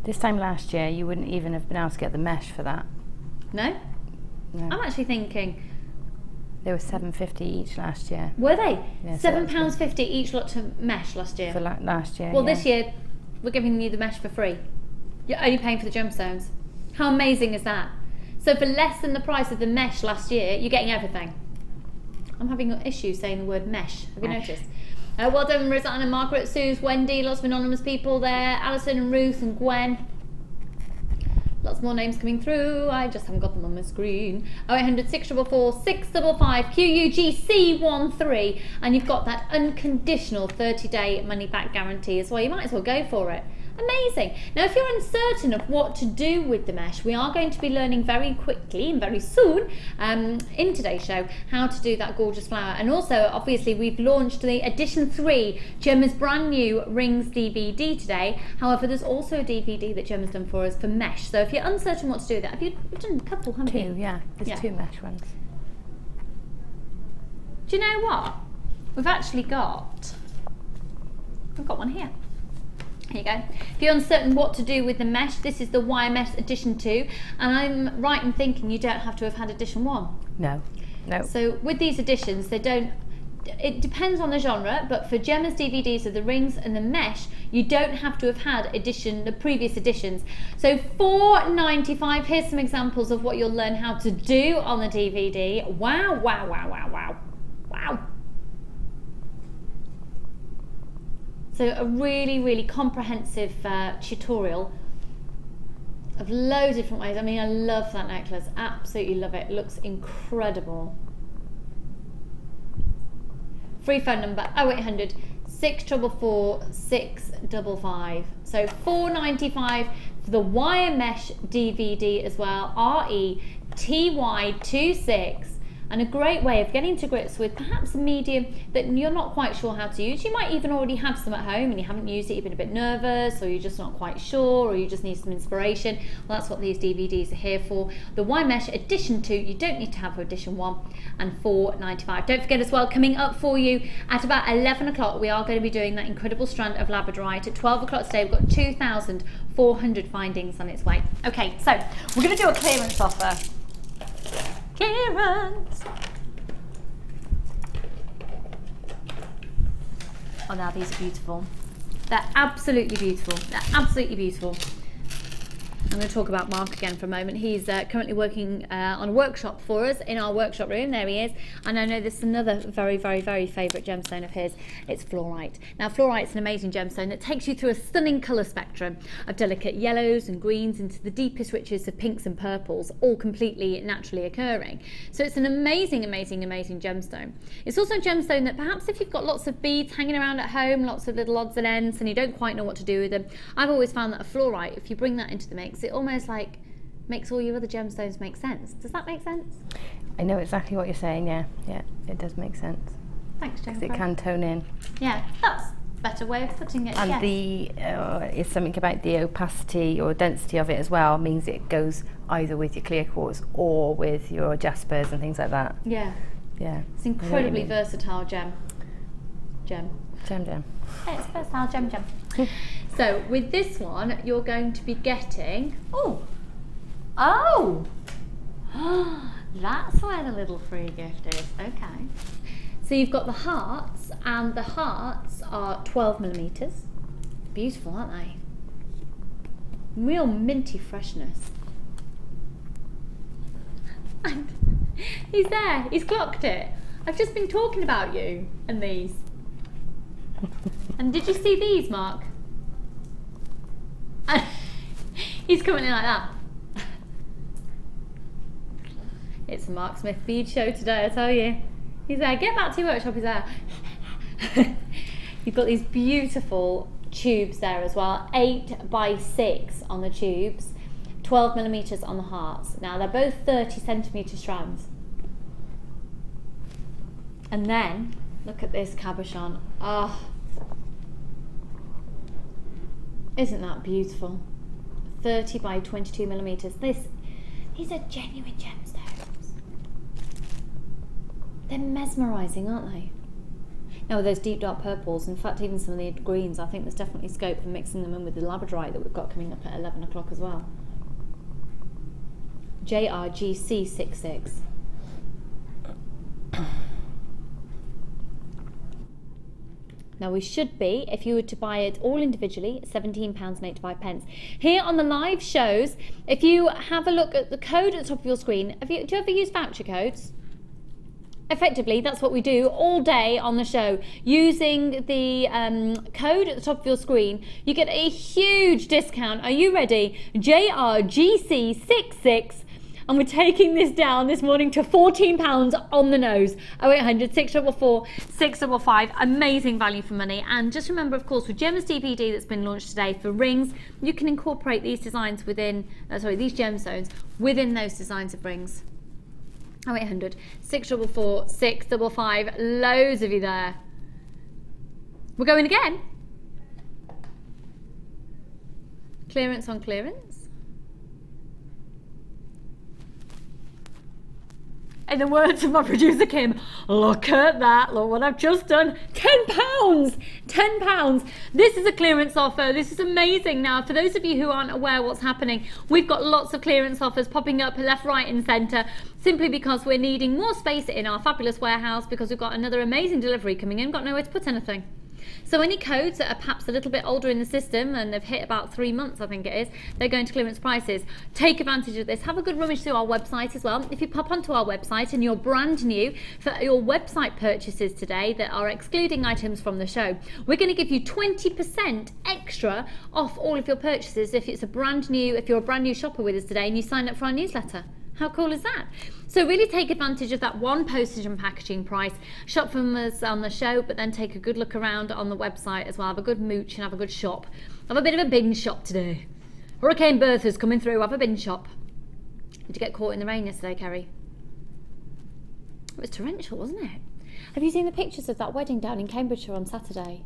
This time last year, you wouldn't even have been able to get the mesh for that. No? No. I'm actually thinking, They were £7.50 each last year. were they? Yeah, so £7.50 each lot of mesh last year. For last year. Well, yeah. this year, we're giving you the mesh for free. You're only paying for the gemstones. How amazing is that? So for less than the price of the mesh last year, you're getting everything. I'm having issues saying the word mesh. Have you Mesh. noticed? Well done, Rosanna, Margaret, Suze, Wendy, lots of anonymous people there. Alison and Ruth and Gwen. Lots more names coming through. I just haven't got them on my screen. 0800 644 655 QUGC13. And you've got that unconditional 30-day money-back guarantee as well. You might as well go for it. Amazing. Now, if you're uncertain of what to do with the mesh, we are going to be learning very quickly and very soon in today's show how to do that gorgeous flower. And also, obviously, we've launched the edition 3 Gemma's brand new rings DVD today. However, there's also a DVD that Gemma's done for us for mesh. So if you're uncertain what to do with that, you've done a couple, haven't you? Two, yeah. There's 2 mesh ones. Do you know what? We've got one here. Here you go. If you're uncertain what to do with the mesh, this is the wire mesh edition 2, and I'm right in thinking you don't have to have had edition 1. No. So with these editions, it depends on the genre, but for Gemma's DVDs of the rings and the mesh, you don't have to have had the previous editions. So $4.95, here's some examples of what you'll learn how to do on the DVD. Wow, wow, wow, wow, wow. Wow. So a really, really comprehensive tutorial of loads of different ways. I mean, I love that necklace, absolutely love it. It looks incredible. Free phone number 0800 644 655. So $4.95 for the wire mesh DVD as well, RETY26. And a great way of getting to grips with perhaps a medium that you're not quite sure how to use. You might even already have some at home and you haven't used it, you've been a bit nervous, or you're just not quite sure, or you just need some inspiration. Well, that's what these DVDs are here for. The wire mesh edition 2, you don't need to have edition 1, and $4.95. Don't forget as well, coming up for you at about 11 o'clock, we are going to be doing that incredible strand of Labradorite. At 12 o'clock today, we've got 2,400 findings on its way. Okay, so we're going to do a clearance offer. Clearance. Oh, now these are beautiful. They're absolutely beautiful. They're absolutely beautiful. I'm going to talk about Mark again for a moment. He's currently working on a workshop for us in our workshop room. There he is. And I know this is another very, very, very favourite gemstone of his. It's fluorite. Now, fluorite's an amazing gemstone that takes you through a stunning colour spectrum of delicate yellows and greens into the deepest riches of pinks and purples, all completely naturally occurring. So it's an amazing, amazing, amazing gemstone. It's also a gemstone that perhaps if you've got lots of beads hanging around at home, lots of little odds and ends, and you don't quite know what to do with them, I've always found that a fluorite, if you bring that into the mix, it almost like makes all your other gemstones make sense. Does that make sense? I know exactly what you're saying, yeah, it does make sense. Thanks, Gemma. Because it can tone in. Yeah, that's a better way of putting it. And yes. It's something about the opacity or density of it as well, means it goes either with your clear quartz or with your jaspers and things like that. Yeah. Yeah. It's incredibly versatile gem. Gem. It's versatile gem. So with this one, you're going to be getting, that's where the little free gift is. Okay. So you've got the hearts, and the hearts are 12mm. Beautiful, aren't they? Real minty freshness. And he's there, he's clocked it. I've just been talking about you and these. And did you see these, Mark? He's coming in like that. It's a Mark Smith bead show today, I tell you. He's there. Get back to your workshop, he's there. You've got these beautiful tubes there as well. 8x6 on the tubes, 12mm on the hearts. Now they're both 30cm strands. And then look at this cabochon. Oh, isn't that beautiful? 30 by 22mm. These are genuine gemstones. They're mesmerising, aren't they? Now with those deep dark purples, in fact even some of the greens, I think there's definitely scope for mixing them in with the Labradorite that we've got coming up at 11 o'clock as well. JRGC66. Now we should be, if you were to buy it all individually, £17.85. Here on the live shows, if you have a look at the code at the top of your screen, do you ever use voucher codes? Effectively, that's what we do all day on the show. Using the code at the top of your screen, you get a huge discount. Are you ready? JRGC66 and we're taking this down this morning to £14 on the nose. 0800 644 655. Amazing value for money. And just remember, of course, with Gemma's DVD that's been launched today for rings, you can incorporate these designs within, these gemstones within those designs of rings. 0800 644 655. Loads of you there. We're going again. Clearance on clearance. In the words of my producer Kim, look at that, look what I've just done. £10, £10. This is a clearance offer. This is amazing. Now, for those of you who aren't aware what's happening, we've got lots of clearance offers popping up left, right and centre, simply because we're needing more space in our fabulous warehouse because we've got another amazing delivery coming in, got nowhere to put anything. So any codes that are perhaps a little bit older in the system and they've hit about 3 months, I think it is, they're going to clearance prices. Take advantage of this. Have a good rummage through our website as well. If you pop onto our website and you're brand new, for your website purchases today that are excluding items from the show, we're going to give you 20% extra off all of your purchases if you're a brand new shopper with us today and you sign up for our newsletter. How cool is that? So really take advantage of that one postage and packaging price. Shop from us on the show, but then take a good look around on the website as well. Have a good mooch and have a good shop. Have a bit of a binge shop today. Hurricane Bertha's coming through. Have a binge shop. Did you get caught in the rain yesterday, Kerry? It was torrential, wasn't it? Have you seen the pictures of that wedding down in Cambridgeshire on Saturday?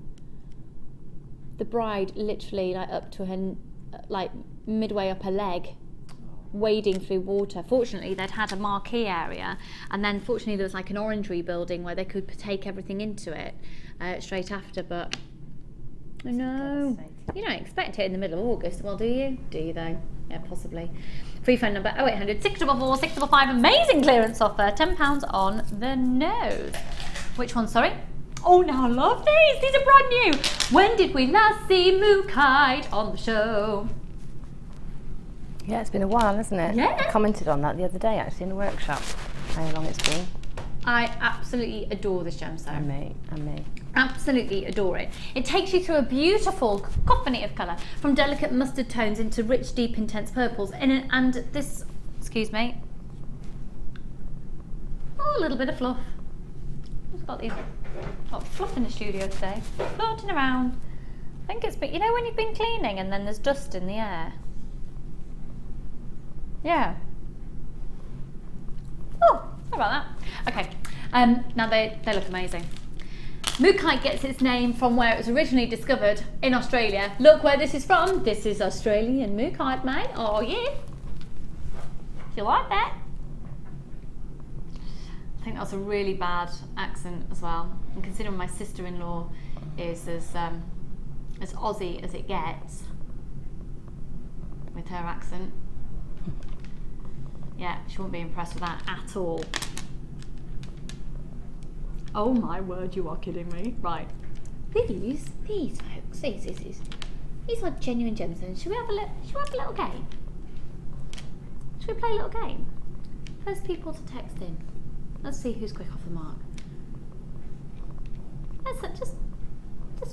The bride literally up to her, midway up her leg, wading through water. Fortunately, they'd had a marquee area, and then fortunately there was an orangery building where they could take everything into it straight after. But I know you don't expect it in the middle of August. Well, do you? Do you though? Yeah, possibly. Free phone number 0800 644 655. Amazing clearance offer. £10 on the nose. Which one? Sorry. Oh, now I love these. These are brand new. When did we last see Mookite on the show? Yeah, it's been a while, hasn't it? Yeah. I commented on that the other day, actually, in the workshop, how long it's been. I absolutely adore this gemstone. And me. Absolutely adore it. It takes you through a beautiful cacophony of colour, from delicate mustard tones into rich, deep, intense purples. And this, excuse me, a little bit of fluff. Who's got these? Got fluff in the studio today, floating around. I think it's, but you know when you've been cleaning and then there's dust in the air? Yeah. Oh, sorry about that. Okay. Now they look amazing. Mookite gets its name from where it was originally discovered in Australia. Look where this is from. This is Australian Mookite, mate. Oh yeah. Do you like that? I think that's a really bad accent as well. And considering my sister-in-law is as Aussie as it gets with her accent. Yeah, she won't be impressed with that at all. Oh my word, you are kidding me. Right. These folks, these are genuine gemstones. Should we have a little game? Should we play a little game? First people to text in. Let's see who's quick off the mark. Let's just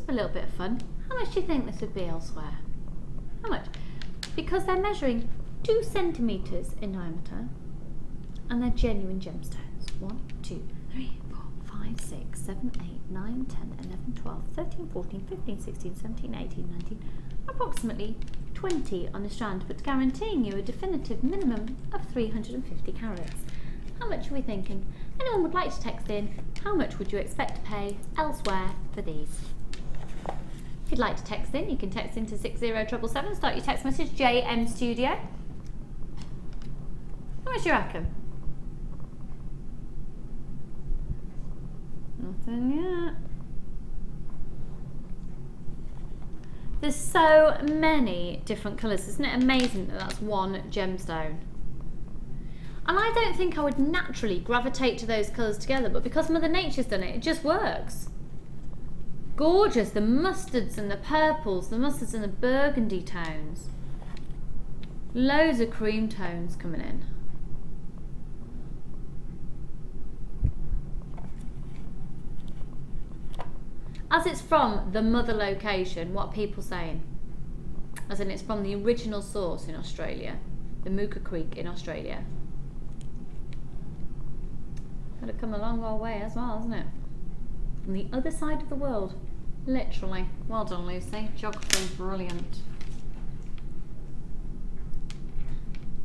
for a little bit of fun. How much do you think this would be elsewhere? How much? Because they're measuring 2 centimetres in diameter, and they're genuine gemstones. 1, 2, 3, 4, 5, 6, 7, 8, 9, 10, 11, 12, 13, 14, 15, 16, 17, 18, 19, approximately 20 on a strand, but guaranteeing you a definitive minimum of 350 carats. How much are we thinking? Anyone would like to text in, how much would you expect to pay elsewhere for these? If you'd like to text in, you can text into 60777, start your text message, JM Studio. How much do you reckon? Nothing yet. There's so many different colours. Isn't it amazing that that's one gemstone? And I don't think I would naturally gravitate to those colours together, but because Mother Nature's done it, it just works. Gorgeous, the mustards and the purples, the mustards and the burgundy tones. Loads of cream tones coming in. As it's from the mother location, what are people saying? As in it's from the original source in Australia, the Mooka Creek in Australia. Could have come a long old way as well, hasn't it? From the other side of the world, literally. Well done, Lucy. Geography, brilliant.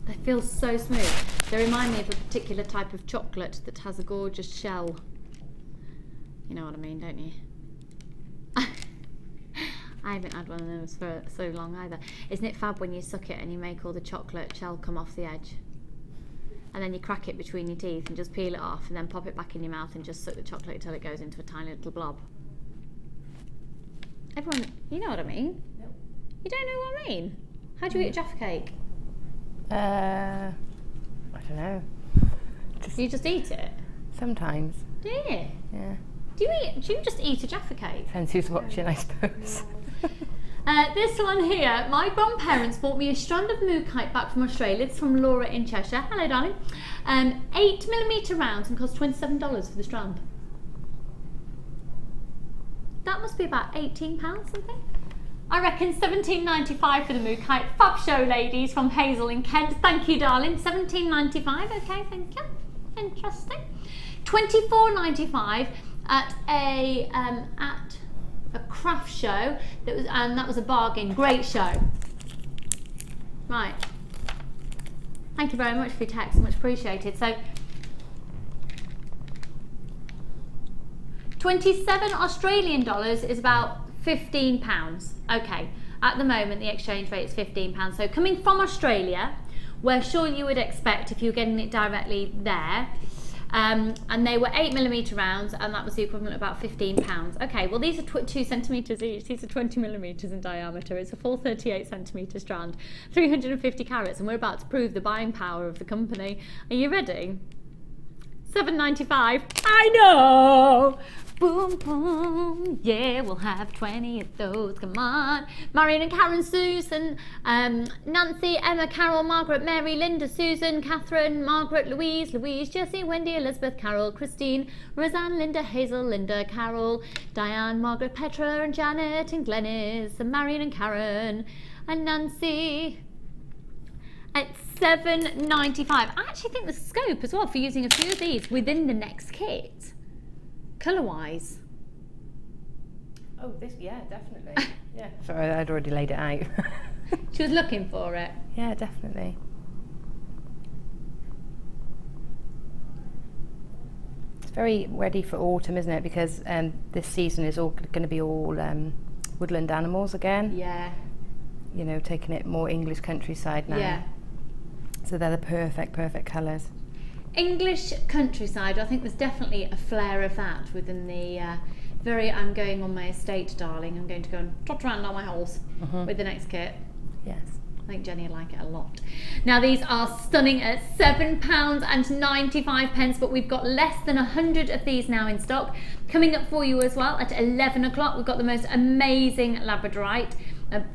They feel so smooth. They remind me of a particular type of chocolate that has a gorgeous shell. You know what I mean, don't you? I haven't had one of those for so long either. Isn't it fab when you suck it and you make all the chocolate shell come off the edge? And then you crack it between your teeth and just peel it off and then pop it back in your mouth and just suck the chocolate until it goes into a tiny little blob. Everyone, you know what I mean? Nope. You don't know what I mean? How do you eat a Jaffa cake? I don't know. You just eat it? Sometimes. Do you? Yeah. Do you just eat a Jaffa cake? Depends who's watching, I suppose. This one here, my grandparents bought me a strand of Mookite back from Australia. It's from Laura in Cheshire. Hello, darling. 8mm rounds and cost $27 for the strand. That must be about £18 something. I reckon $17.95 for the Mookite. Fab show, ladies, from Hazel in Kent. Thank you, darling. $17.95. Okay, thank you. Interesting. $24.95 at a craft show that was a bargain. Great show. Right. Thank you very much for your text. Much appreciated. So 27 Australian dollars is about £15. Okay. At the moment, the exchange rate is £15. So coming from Australia, where sure you would expect if you were getting it directly there. And they were 8mm rounds, and that was the equivalent of about £15. Okay, well these are 2 centimetres each. These are 20mm in diameter. It's a full 38cm strand, 350 carats, and we're about to prove the buying power of the company. Are you ready? $7.95. I know. Boom, boom, yeah, we'll have 20 of those, come on. Marion and Karen, Susan, Nancy, Emma, Carol, Margaret, Mary, Linda, Susan, Catherine, Margaret, Louise, Jessie, Wendy, Elizabeth, Carol, Christine, Roseanne, Linda, Hazel, Linda, Carol, Diane, Margaret, Petra, and Janet, and Glenys, and Marion and Karen, and Nancy. At $7.95. I actually think the scope as well for using a few of these within the next kit. Colour-wise. Oh, this, yeah, definitely. Yeah. Sorry, I'd already laid it out. She was looking for it. Yeah, definitely. It's very ready for autumn, isn't it? Because this season is all going to be all woodland animals again. Yeah. You know, taking it more English countryside now. Yeah. So they're the perfect colours. English countryside, I think there's definitely a flare of that within the I'm going on my estate, darling. I'm going to go and trot around on my horse with the next kit. Yes. I think Jenny will like it a lot. Now these are stunning at £7.95, but we've got less than 100 of these now in stock. Coming up for you as well at 11 o'clock, we've got the most amazing Labradorite.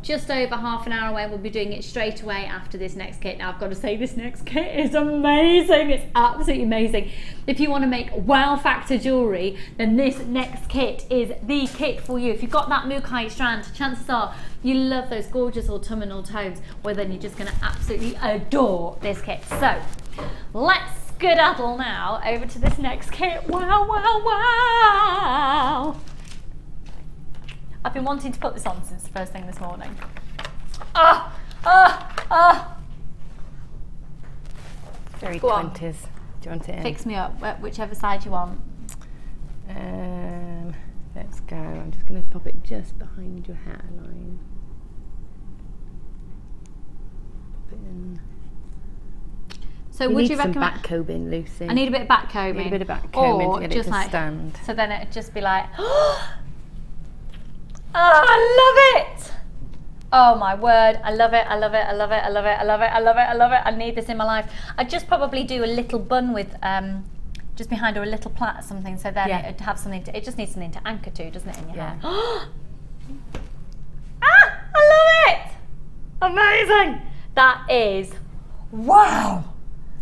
Just over half an hour away, we'll be doing it straight away after this next kit. Now I've got to say, this next kit is amazing. It's absolutely amazing. If you want to make wow factor jewellery, then this next kit is the kit for you. If you've got that Mookite strand, chances are you love those gorgeous autumnal tones, well then you're just going to absolutely adore this kit. So let's skedaddle now over to this next kit. Wow, wow, wow. I've been wanting to put this on since the first thing this morning. Very Go on. 20s. Do you want it in? Fix me up, whichever side you want. Let's go. I'm just going to pop it just behind your hairline. Pop it in. So would you recommend some back combing, Lucy? I need a bit of back combing. Need a bit of back combing to get it to stand. So then it'd just be like, oh, I love it! Oh my word, I love it, I love it, I love it, I love it, I love it, I love it, I love it. I need this in my life. I'd just probably do a little bun with, just behind, or a little plait or something, so then it'd have something to, it just needs something to anchor to, doesn't it, in your hair? I love it! Amazing! That is, wow!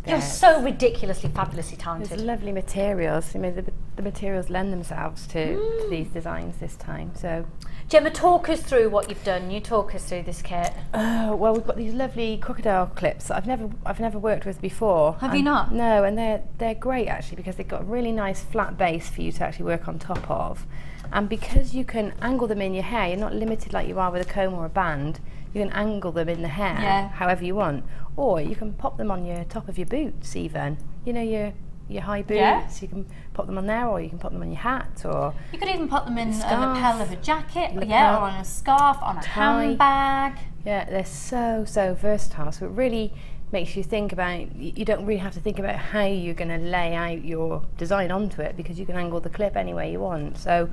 You're so ridiculously, fabulously talented. There's lovely materials. I mean, the materials lend themselves to these designs this time. So Gemma, talk us through what you've done. You talk us through this kit. Well, we've got these lovely crocodile clips that I've never worked with before. Have you not? No, and they're great actually because they've got a really nice flat base for you to actually work on top of, and because you can angle them in your hair, you're not limited like you are with a comb or a band. You can angle them in the hair however you want, or you can pop them on your top of your boots even. You know, your high boots, you can pop them on there, or you can pop them on your hat, or you could even pop them in scarf, a lapel of a jacket, or lapel, on a scarf, on a handbag. Yeah, they're so versatile. So it really makes you think about, you don't really have to think about how you're going to lay out your design onto it, because you can angle the clip any way you want. So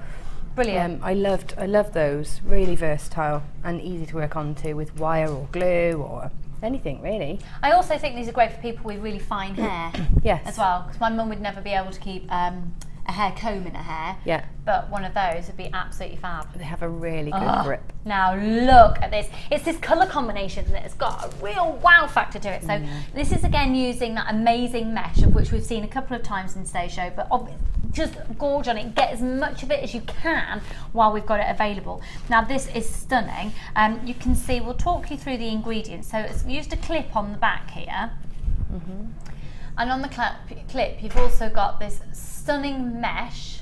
brilliant. I love those. Really versatile and easy to work onto with wire or glue or anything really. I also think these are great for people with really fine hair. Yes. As well, because my mum would never be able to keep a hair comb in her hair. Yeah. But one of those would be absolutely fab. They have a really good grip. Now look at this. It's this colour combination that has got a real wow factor to it. So this is again using that amazing mesh, of which we've seen a couple of times in today's show, but just gorge on it. Get as much of it as you can while we've got it available. Now this is stunning. You can see, we'll talk you through the ingredients. So it's used a clip on the back here. And on the clip you've also got this stunning mesh,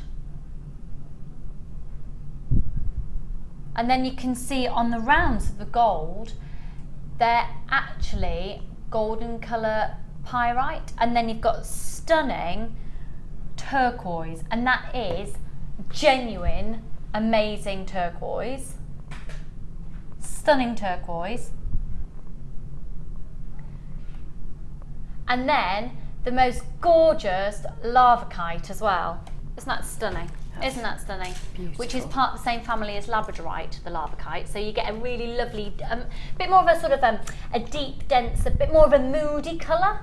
and then you can see on the rounds of the gold they're actually golden colour pyrite, and then you've got stunning turquoise, and that is genuine amazing turquoise, stunning turquoise. And then the most gorgeous Labradorite as well. Isn't that stunning? Isn't that stunning? Beautiful. Which is part of the same family as Labradorite, the Labradorite. So you get a really lovely, bit more of a sort of a deep, dense, a bit more of a moody colour.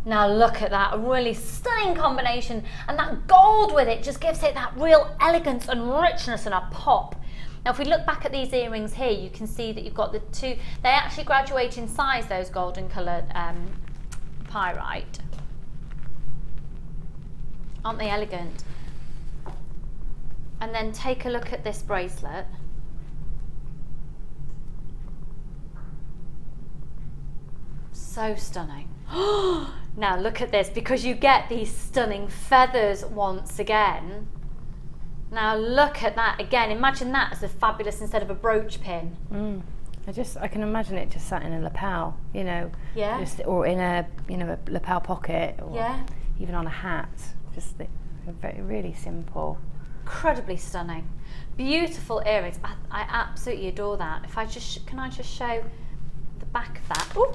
Now look at that, a really stunning combination, and that gold with it just gives it that real elegance and richness and a pop. Now if we look back at these earrings here, you can see that you've got the two, they actually graduate in size, those golden coloured pyrite. Aren't they elegant? And then take a look at this bracelet. So stunning. Now look at this, because you get these stunning feathers once again. Now look at that again. Imagine that as a fabulous, instead of a brooch pin. I can imagine it just sat in a lapel, you know, or in a a lapel pocket, or even on a hat. Just really simple. Incredibly stunning, beautiful earrings. I absolutely adore that. If I just can I just show the back of that? Ooh.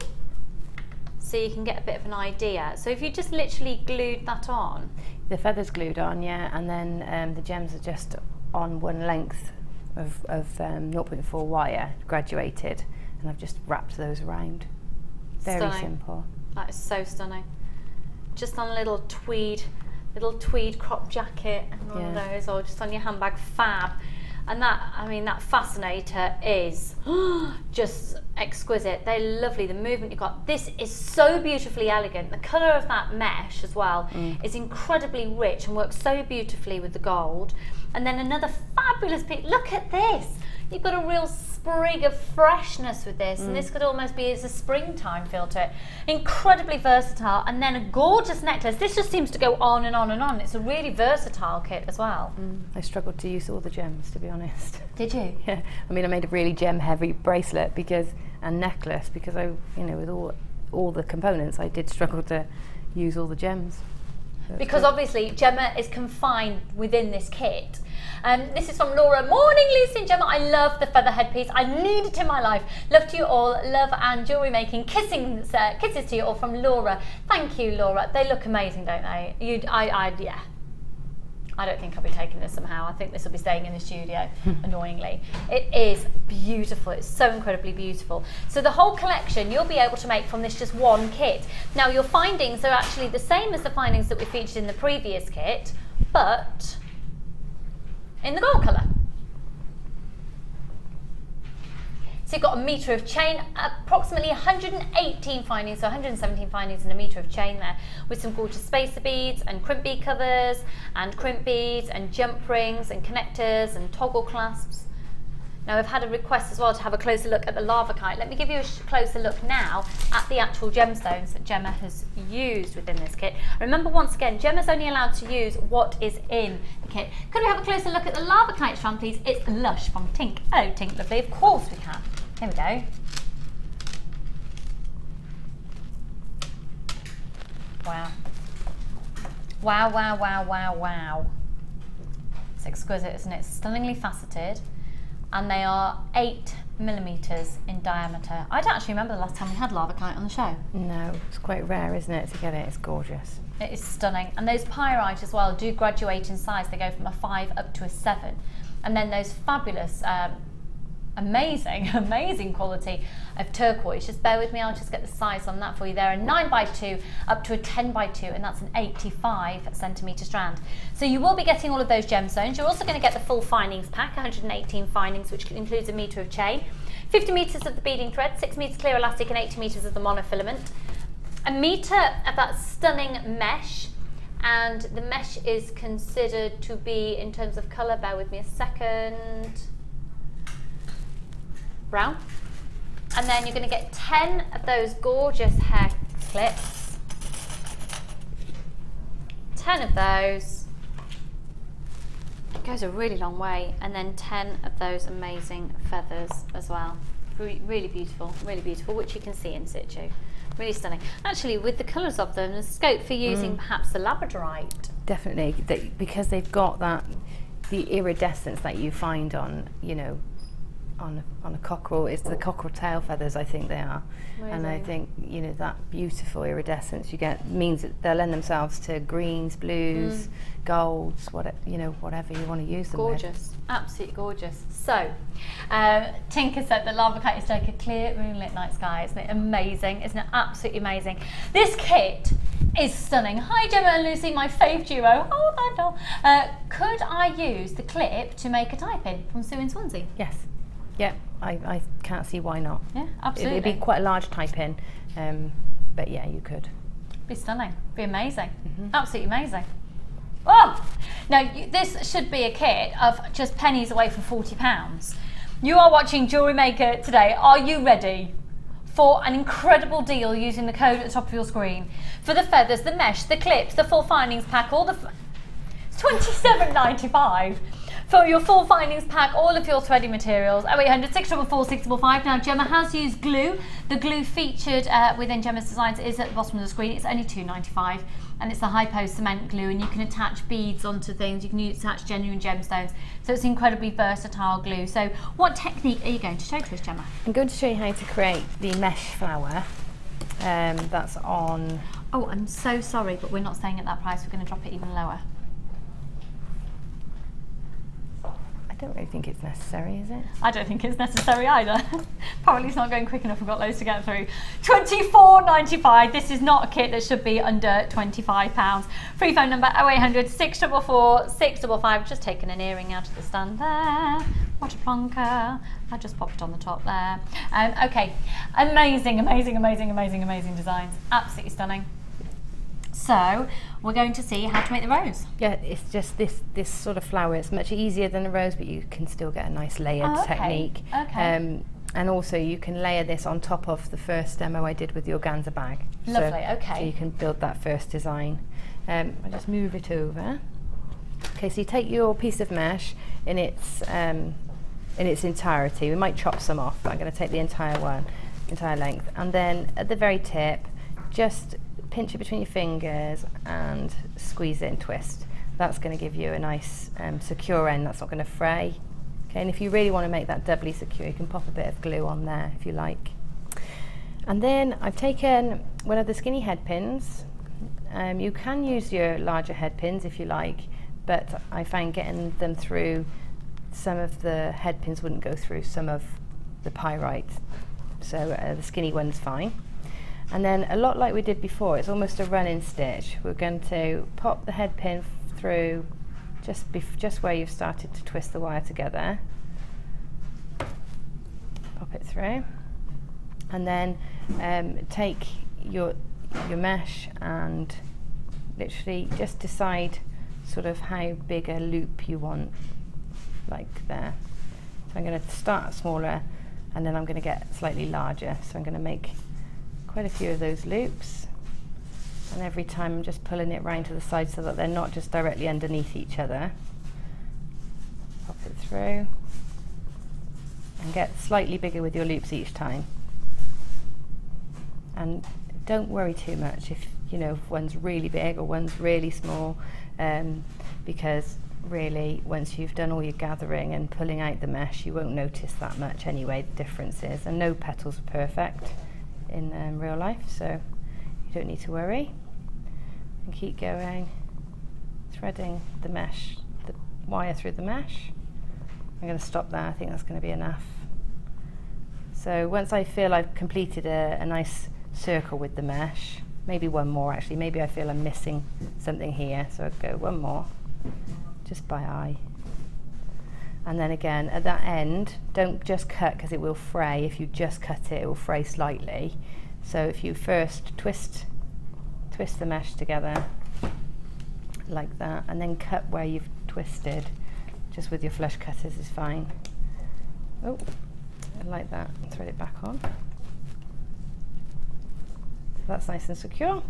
So you can get a bit of an idea. So if you just literally glued that on, the feathers glued on, and then the gems are just on one length of 0.4 wire graduated, and I've just wrapped those around. Very simple. That is so stunning. Just on a little tweed crop jacket and one of those, or just on your handbag, fab. And that, I mean, that fascinator is just exquisite. They're lovely, the movement you've got. This is so beautifully elegant. The colour of that mesh as well is incredibly rich and works so beautifully with the gold. And then another fabulous piece, look at this. You've got a real sprig of freshness with this, and this could almost be as a springtime feel to it. Incredibly versatile, and then a gorgeous necklace. This just seems to go on and on and on. It's a really versatile kit as well. I struggled to use all the gems, to be honest. Did you? Yeah. I mean, I made a really gem-heavy bracelet and necklace because with all the components, I did struggle to use all the gems. Because obviously Gemma is confined within this kit. This is from Laura. Morning, Lucy and Gemma. I love the feather headpiece. I need it in my life. Love to you all. Love and jewellery making. Kisses to you all from Laura. Thank you, Laura. They look amazing, don't they? Yeah. I don't think I'll be taking this somehow. I think this will be staying in the studio, annoyingly. It is beautiful. It's so incredibly beautiful. So the whole collection you'll be able to make from this just one kit. Now your findings are actually the same as the findings that we featured in the previous kit, but in the gold colour. So you've got a metre of chain, approximately 118 findings, so 117 findings and a metre of chain there, with some gorgeous spacer beads and crimp bead covers and crimp beads and jump rings and connectors and toggle clasps. Now we've had a request as well to have a closer look at the Labradorite. Let me give you a closer look now at the actual gemstones that Gemma has used within this kit. Remember, once again, Gemma's only allowed to use what is in the kit. Could we have a closer look at the Labradorite strand, please? It's Lush from Tink. Hello, Tink, lovely. Of course we can. Here we go. Wow. Wow, wow, wow, wow, wow. It's exquisite, isn't it? Stunningly faceted. And they are 8mm in diameter. I don't actually remember the last time we had Labradorite on the show. No, it's quite rare, isn't it, to get it? It's gorgeous. It is stunning. And those pyrite as well do graduate in size. They go from a 5 up to a 7. And then those fabulous, amazing quality of turquoise. Just bear with me, I'll just get the size on that for you there. A 9x2 up to a 10x2, and that's an 85cm strand. So you will be getting all of those gemstones. You're also going to get the full findings pack, 118 findings, which includes a metre of chain, 50 metres of the beading thread, 6 metres clear elastic, and 80 metres of the monofilament. A metre of that stunning mesh, and the mesh is considered to be, in terms of colour, bear with me a second, brown. And then you're going to get 10 of those gorgeous hair clips, 10 of those, it goes a really long way, and then 10 of those amazing feathers as well. Really beautiful, which you can see in situ. Really stunning. Actually, with the colours of them, there's scope for using perhaps the Labradorite. Definitely, because they've got the iridescence that you find on, you know, on a cockerel. It's the cockerel tail feathers, I think they are. Amazing. And I think, you know, that beautiful iridescence you get means that they'll lend themselves to greens, blues, golds, whatever you want to use them with. Gorgeous, absolutely gorgeous. So, Tinker said that Labradorite is like a clear moonlit night sky. Isn't it amazing? Isn't it absolutely amazing? This kit is stunning. Hi Gemma and Lucy, my fave duo. Oh, that doll. Could I use the clip to make a tie-pin from Sue in Swansea? Yes. Yeah, I can't see why not. Yeah, absolutely. It'd be quite a large tie-pin, but yeah, you could. Be stunning. Be amazing. Absolutely amazing. Oh! Now, this should be a kit of just pennies away from £40. You are watching Jewellery Maker today. Are you ready for an incredible deal using the code at the top of your screen? For the feathers, the mesh, the clips, the full findings pack, all the... It's $27.95. For your full findings pack, all of your threading materials, 0800 644 655. Now, Gemma has used glue. The glue featured within Gemma's designs is at the bottom of the screen. It's only $2.95, and it's the high post cement glue, and you can attach beads onto things. You can attach genuine gemstones. So it's incredibly versatile glue. So what technique are you going to show to us, Gemma? I'm going to show you how to create the mesh flower. That's on... Oh, I'm so sorry, but we're not staying at that price. We're going to drop it even lower. I don't really think it's necessary, is it? I don't think it's necessary either. Apparently it's not going quick enough. We've got loads to get through. $24.95. This is not a kit that should be under £25. Free phone number 0800 644 655. Just taking an earring out of the stand there. What a plonker. I just popped it on the top there. Okay, amazing designs. Absolutely stunning. So we're going to see how to make the rose. Yeah, it's just this sort of flower. It's much easier than a rose, but you can still get a nice layered technique. Okay. And also you can layer this on top of the first demo I did with the organza bag. Lovely, okay. So you can build that first design. I'll just move it over. Okay, so you take your piece of mesh in its entirety. We might chop some off, but I'm going to take the entire length. And then at the very tip, just pinch it between your fingers and squeeze it and twist. That's going to give you a nice secure end that's not going to fray. Okay, and if you really want to make that doubly secure, you can pop a bit of glue on there if you like. And then I've taken one of the skinny head pins. You can use your larger head pins if you like, but I find getting them through, some of the head pins wouldn't go through some of the pyrite, so the skinny one's fine. And then, a lot like we did before, it's almost a run-in stitch. We're going to pop the head pin through just where you've started to twist the wire together. Pop it through, and then take your mesh and literally just decide sort of how big a loop you want, like there. So I'm going to start smaller and then I'm going to get slightly larger. So I'm going to make quite a few of those loops, and every time I'm just pulling it round to the side so that they're not just directly underneath each other. Pop it through and get slightly bigger with your loops each time. And don't worry too much if you know if one's really big or one's really small, because really once you've done all your gathering and pulling out the mesh, you won't notice that much anyway, the differences. And no petals are perfect in real life, so you don't need to worry. And keep going, threading the mesh, the wire through the mesh. I'm going to stop there, I think that's going to be enough. So once I feel I've completed a nice circle with the mesh, maybe one more actually, maybe I feel I'm missing something here, so I'd go one more, just by eye. And then again, at that end, don't just cut because it will fray. If you just cut it, it will fray slightly. So if you first twist the mesh together like that, and then cut where you've twisted, just with your flush cutters is fine. Oh, like that, thread it back on. So that's nice and secure.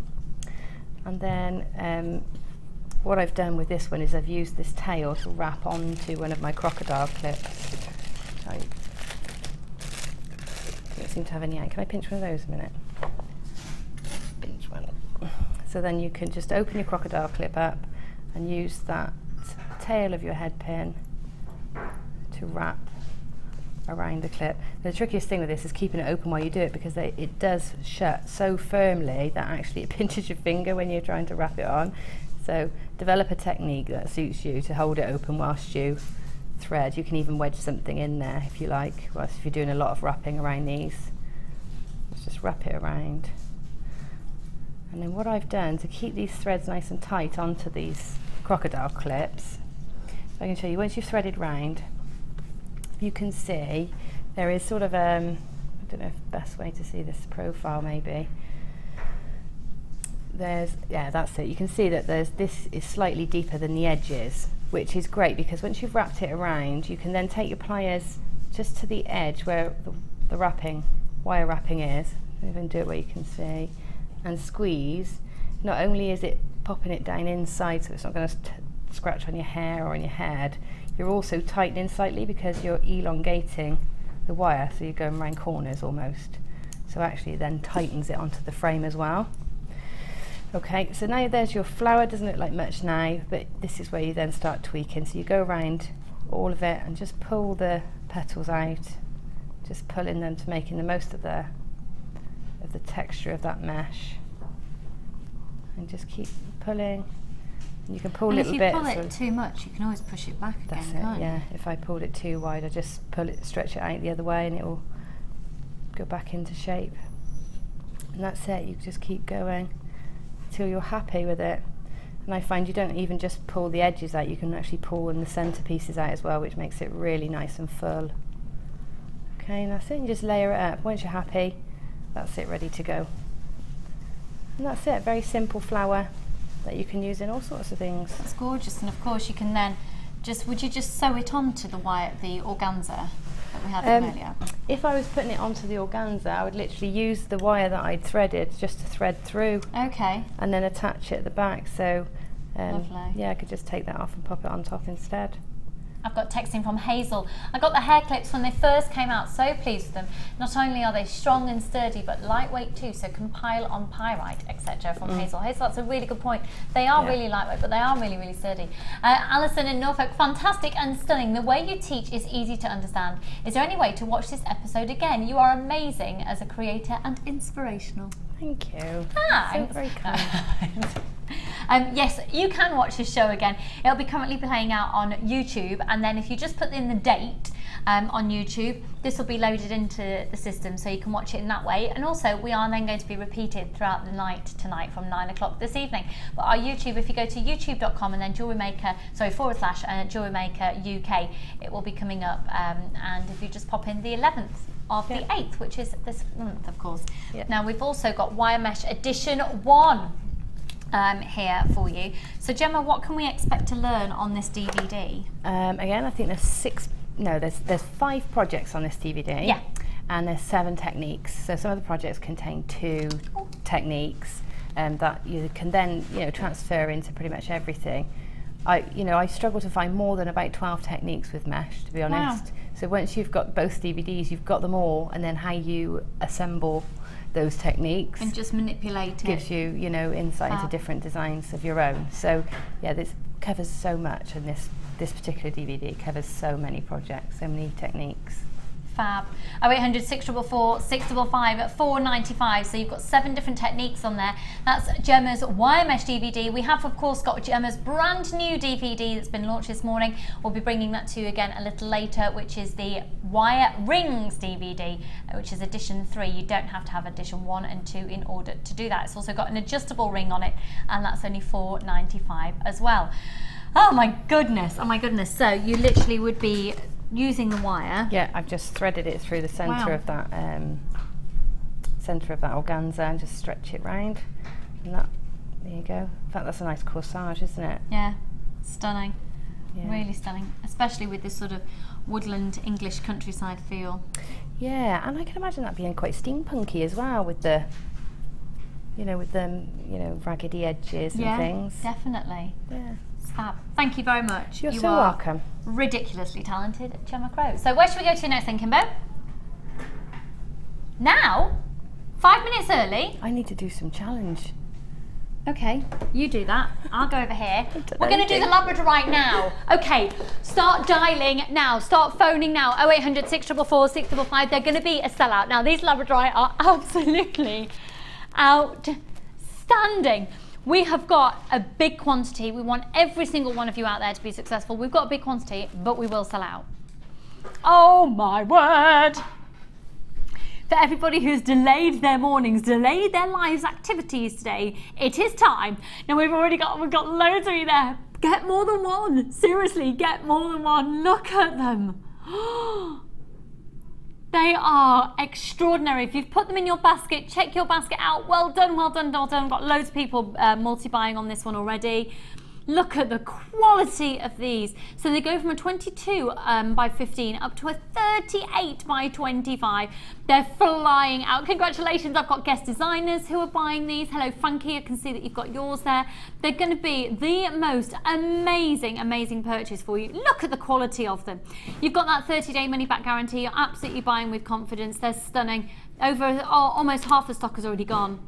And then what I've done with this one is I've used this tail to wrap onto one of my crocodile clips. I don't seem to have any out. Can I pinch one of those a minute? Pinch one. So then you can just open your crocodile clip up and use that tail of your head pin to wrap around the clip. The trickiest thing with this is keeping it open while you do it, because it does shut so firmly that actually it pinches your finger when you're trying to wrap it on. So develop a technique that suits you to hold it open whilst you thread. You can even wedge something in there if you like, whilst if you're doing a lot of wrapping around these. Let's just wrap it around. And then what I've done to keep these threads nice and tight onto these crocodile clips, so I can show you, once you've threaded round, you can see there is sort of I don't know if the best way to see this profile maybe. Yeah, that's it. You can see that this is slightly deeper than the edges, which is great because once you've wrapped it around, you can then take your pliers just to the edge where the wire wrapping is. Even do it where you can see, and squeeze. Not only is it popping it down inside so it's not going to scratch on your hair or on your head, you're also tightening slightly because you're elongating the wire, so you're going around corners almost. So actually it then tightens it onto the frame as well. Okay, so now there's your flower. Doesn't look like much now, but this is where you then start tweaking. So you go around all of it and just pull the petals out, just pulling them to making the most of the texture of that mesh, and just keep pulling. And you can pull little bits. If you pull it too much, you can always push it back again. That's it. Yeah. If I pulled it too wide, I just pull it, stretch it out the other way, and it will go back into shape. And that's it. You just keep going till you're happy with it. And I find you don't even just pull the edges out, you can actually pull in the centre pieces out as well, which makes it really nice and full. Okay, and that's it. You just layer it up. Once you're happy, that's it, ready to go. And that's it. Very simple flower that you can use in all sorts of things. That's gorgeous. And of course you can then would you just sew it onto the organza that we had earlier? If I was putting it onto the organza, I would literally use the wire that I'd threaded just to thread through. Okay. And then attach it at the back. So lovely. yeah, I could just take that off and pop it on top instead. I've got texting from Hazel. I got the hair clips when they first came out, so pleased with them. Not only are they strong and sturdy, but lightweight too, so can pile on pyrite, etc. from Hazel. Hazel, that's a really good point. They are really lightweight, but they are really, really sturdy. Alison in Norfolk, fantastic and stunning. The way you teach is easy to understand. Is there any way to watch this episode again? You are amazing as a creator and inspirational. Thank you. Thanks. So very kind. Yes, you can watch this show again. It'll be currently playing out on YouTube, and then if you just put in the date on YouTube, this will be loaded into the system, so you can watch it in that way. And also, we are then going to be repeated throughout the night tonight from 9 o'clock this evening. But our YouTube, if you go to youtube.com and then /JewelleryMaker UK, it will be coming up. And if you just pop in the 11th of the 8th, which is this month, of course. Now, we've also got Wire Mesh Edition 1. Here for you. So Gemma, what can we expect to learn on this DVD? Again, I think there's 6 No, there's 5 projects on this DVD. Yeah. And there's 7 techniques. So some of the projects contain 2 techniques that you can then transfer into pretty much everything. I struggle to find more than about 12 techniques with mesh, to be honest. Wow. So once you've got both DVDs, you've got them all, and then how you assemble those techniques and just manipulate it gives you insight into different designs of your own. So yeah, this covers so much, and this particular DVD covers so many projects, so many techniques. Fab. 0800 644 655 at £4.95. So you've got 7 different techniques on there. That's Gemma's wire mesh DVD. We have, of course, got Gemma's brand new DVD that's been launched this morning. We'll be bringing that to you again a little later, which is the wire rings DVD, which is edition 3. You don't have to have edition 1 and 2 in order to do that. It's also got an adjustable ring on it, and that's only £4.95 as well. Oh my goodness. Oh my goodness. So you literally would be using the wire. Yeah, I've just threaded it through the centre of that organza and just stretch it round. And that, there you go. In fact, that's a nice corsage, isn't it? Yeah, stunning. Yeah. Really stunning, especially with this sort of woodland English countryside feel. Yeah, and I can imagine that being quite steampunky as well, with the raggedy edges and things. Definitely. Yeah. Fab. Thank you very much. You're so welcome. Ridiculously talented, Gemma Crow. So where should we go to next then, Kimbo? Now? 5 minutes early? I need to do some challenge. Okay, you do that. I'll go over here. We're going to do the Labradorite now. Okay, start dialing now. Start phoning now. 0800 644 655. They're going to be a sellout. Now, these Labradorite are absolutely outstanding. We have got a big quantity. We want every single one of you out there to be successful. We've got a big quantity, but we will sell out. Oh my word! For everybody who's delayed their mornings, delayed their lives activities today, it is time. Now we've got loads of you there. Get more than one. Seriously, get more than one. Look at them. They are extraordinary. If you've put them in your basket, check your basket out. Well done, well done, well done. Got loads of people multi-buying on this one already. Look at the quality of these. So they go from a 22 by 15 up to a 38 by 25. They're flying out. Congratulations, I've got guest designers who are buying these. Hello, Frankie, I can see that you've got yours there. They're going to be the most amazing, amazing purchase for you. Look at the quality of them. You've got that 30-day money-back guarantee. You're absolutely buying with confidence. They're stunning. Almost half the stock has already gone.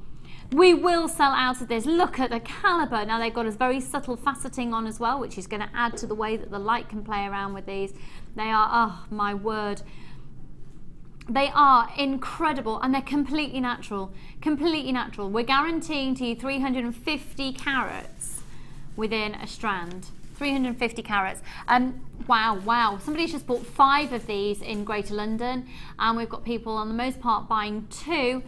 We will sell out of this. Look at the calibre. Now they've got a very subtle faceting on as well, which is going to add to the way that the light can play around with these. They are, oh my word, they are incredible, and they're completely natural. Completely natural. We're guaranteeing to you 350 carats within a strand. 350 carats. Wow. Somebody's just bought 5 of these in Greater London, and we've got people on the most part buying 2.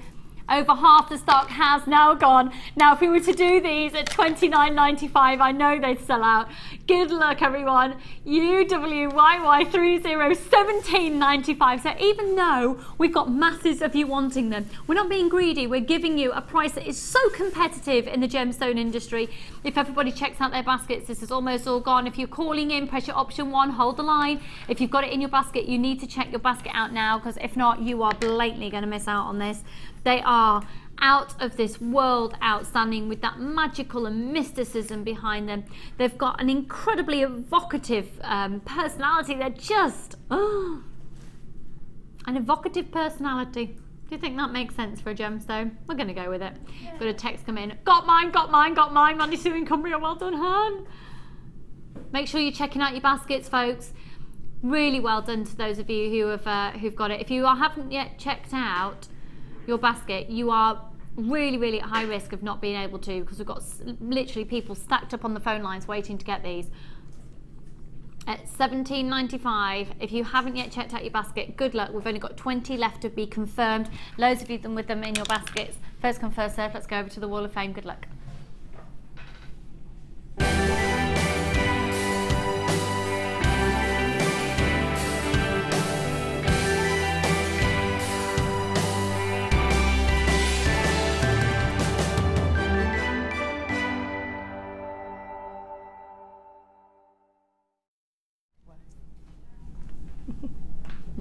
Over half the stock has now gone. Now, if we were to do these at $29.95, I know they'd sell out. Good luck, everyone. UWYY30 17.95. So even though we've got masses of you wanting them, we're not being greedy. We're giving you a price that is so competitive in the gemstone industry. If everybody checks out their baskets, this is almost all gone. If you're calling in, press your option 1, hold the line. If you've got it in your basket, you need to check your basket out now, because if not, you are blatantly going to miss out on this. They are out of this world outstanding, with that magical and mysticism behind them. They've got an incredibly evocative personality. They're just, an evocative personality. Do you think that makes sense for a gemstone? We're going to go with it. Yeah. Got a text come in. Got mine. Mandy Sue in Cumbria. Well done, Han. Make sure you're checking out your baskets, folks. Really well done to those of you who have who've got it. If you haven't yet checked out your basket, you are really at high risk of not being able to, because we've got literally people stacked up on the phone lines waiting to get these at $17.95. If you haven't yet checked out your basket, good luck. We've only got 20 left to be confirmed. Loads of you with them in your baskets. First come, first serve. Let's go over to the Wall of Fame. Good luck.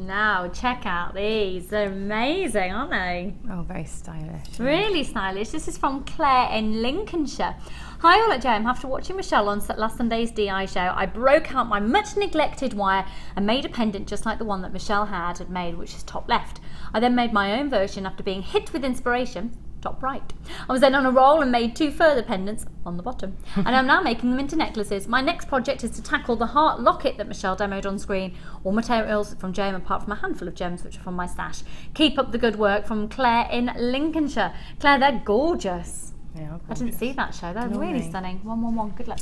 Now, check out these. They're amazing, aren't they? Oh, very stylish. Really stylish. This is from Claire in Lincolnshire. Hi all at JM. After watching Michelle on last Sunday's DI show, I broke out my much neglected wire and made a pendant just like the one that Michelle had made, which is top left. I then made my own version after being hit with inspiration, top right. I was then on a roll and made 2 further pendants on the bottom, and I'm now making them into necklaces. My next project is to tackle the heart locket that Michelle demoed on screen. All materials from JM apart from a handful of gems which are from my stash. Keep up the good work, from Claire in Lincolnshire. Claire, they're gorgeous. Yeah, I didn't see that show. They're really stunning. 111. Good luck.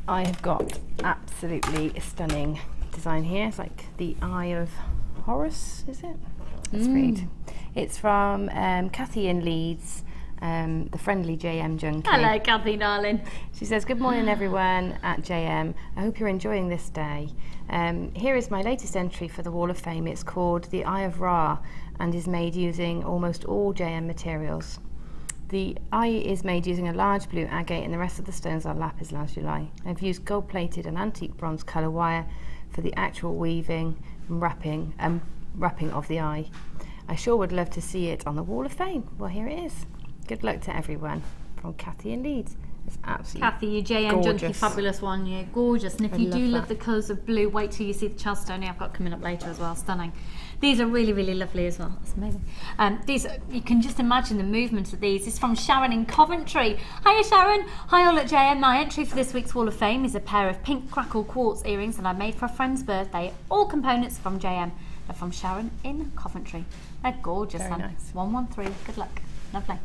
I have got absolutely stunning design here. It's like the Eye of Horus, is it? Let's read. It's from Kathy in Leeds, the friendly JM junkie. Hello, Kathy, darling. She says, good morning everyone at JM. I hope you're enjoying this day. Here is my latest entry for the Wall of Fame. It's called the Eye of Ra and is made using almost all JM materials. The eye is made using a large blue agate and the rest of the stones are lapis lazuli. I've used gold-plated and antique bronze colour wire for the actual weaving and wrapping of the eye. I sure would love to see it on the Wall of Fame. Well, here it is. Good luck to everyone. From Kathy in Leeds. It's absolutely Kathy, you JM junkie, fabulous one. You're gorgeous. And if you do love the colours of blue, wait till you see the Chalstone I've got coming up later as well. Stunning. These are really, really lovely as well. That's amazing. These, you can just imagine the movement of these. It's from Sharon in Coventry. Hiya, Sharon. Hi, all at JM. My entry for this week's Wall of Fame is a pair of pink crackle quartz earrings that I made for a friend's birthday. All components from JM. They're from Sharon in Coventry. They're gorgeous. Very nice. 113. Good luck. Lovely.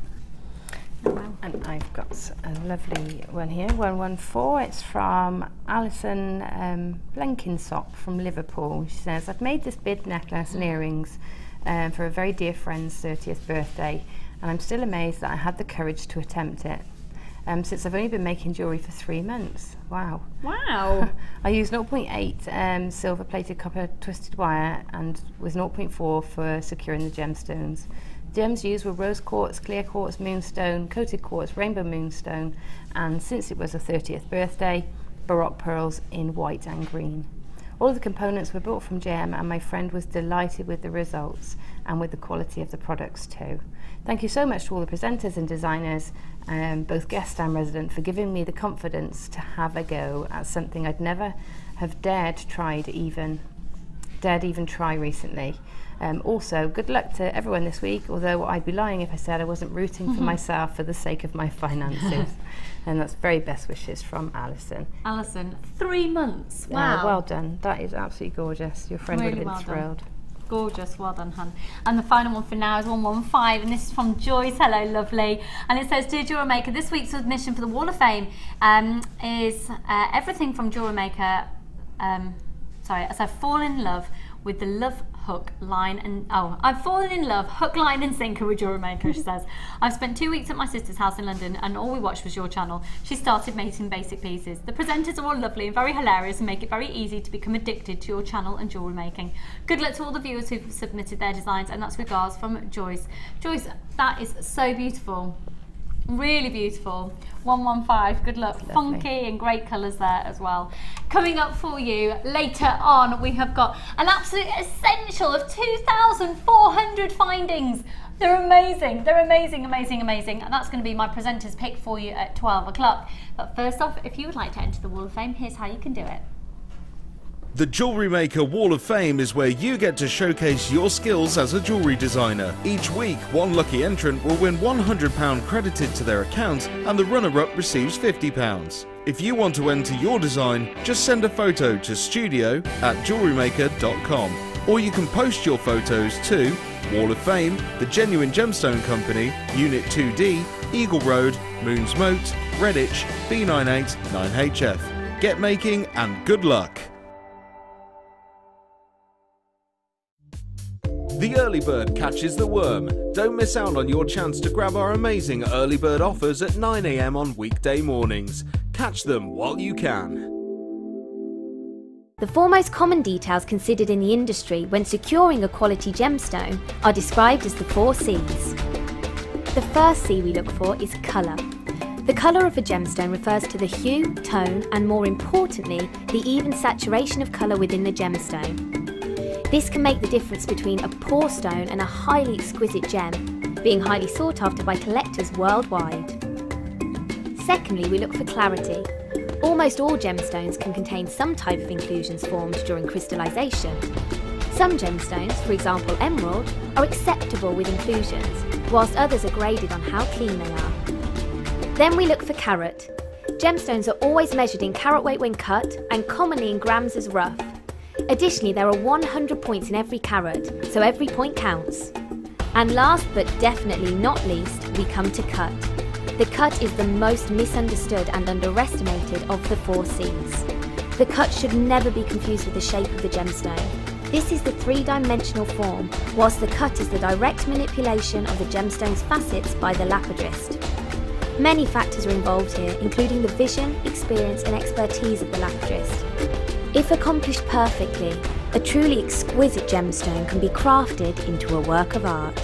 And I've got a lovely one here, 114. It's from Alison Blenkinsop from Liverpool. She says, I've made this bead necklace and earrings for a very dear friend's 30th birthday, and I'm still amazed that I had the courage to attempt it. Since I've only been making jewellery for 3 months. Wow. Wow. I used 0.8 silver plated copper twisted wire and with 0.4 for securing the gemstones. Gems used were rose quartz, clear quartz, moonstone, coated quartz, rainbow moonstone, and since it was a 30th birthday, baroque pearls in white and green. All of the components were bought from JM and my friend was delighted with the results and with the quality of the products too. Thank you so much to all the presenters and designers, both guest and resident, for giving me the confidence to have a go at something I'd never have dared even try recently. Also, good luck to everyone this week, although I'd be lying if I said I wasn't rooting for myself for the sake of my finances. And that's very best wishes from Alison. Alison, 3 months. Wow. Yeah, well done. That is absolutely gorgeous. Your friend Really would have been well thrilled. done. Gorgeous, well done, hun. And the final one for now is 115, and this is from Joyce. Hello, lovely. And it says, Dear Jewellery Maker, this week's submission for the Wall of Fame is everything from Jewellery Maker. As I've fallen in love with the love hook, line and I've fallen in love hook, line and sinker with Jewellery Maker, she says. I've spent 2 weeks at my sister's house in London and all we watched was your channel. She started making basic pieces. The presenters are all lovely and very hilarious and make it very easy to become addicted to your channel and jewellery making. Good luck to all the viewers who've submitted their designs, and that's regards from Joyce. Joyce, that is so beautiful. Really beautiful. 115, good luck. Lovely. Funky and great colours there as well. Coming up for you later on, we have got an absolute essential of 2,400 findings. They're amazing. They're amazing, amazing, amazing. And that's going to be my presenter's pick for you at 12 o'clock. But first off, if you would like to enter the Wall of Fame, here's how you can do it. The Jewellery Maker Wall of Fame is where you get to showcase your skills as a jewellery designer. Each week, one lucky entrant will win £100 credited to their account and the runner-up receives £50. If you want to enter your design, just send a photo to studio@jewellerymaker.com, or you can post your photos to Wall of Fame, The Genuine Gemstone Company, Unit 2D, Eagle Road, Moons Moat, Redditch, B98 9HF. Get making and good luck! The early bird catches the worm. Don't miss out on your chance to grab our amazing early bird offers at 9 AM on weekday mornings. Catch them while you can. The 4 most common details considered in the industry when securing a quality gemstone are described as the 4 C's. The first C we look for is colour. The colour of a gemstone refers to the hue, tone, and more importantly, the even saturation of colour within the gemstone. This can make the difference between a poor stone and a highly exquisite gem, being highly sought after by collectors worldwide. Secondly, we look for clarity. Almost all gemstones can contain some type of inclusions formed during crystallization. Some gemstones, for example emerald, are acceptable with inclusions, whilst others are graded on how clean they are. Then we look for carat. Gemstones are always measured in carat weight when cut and commonly in grams as rough. Additionally, there are 100 points in every carat, so every point counts. And last but definitely not least, we come to cut. The cut is the most misunderstood and underestimated of the 4 C's. The cut should never be confused with the shape of the gemstone. This is the 3-dimensional form, whilst the cut is the direct manipulation of the gemstone's facets by the lapidrist. Many factors are involved here, including the vision, experience and expertise of the lapidrist. If accomplished perfectly, a truly exquisite gemstone can be crafted into a work of art.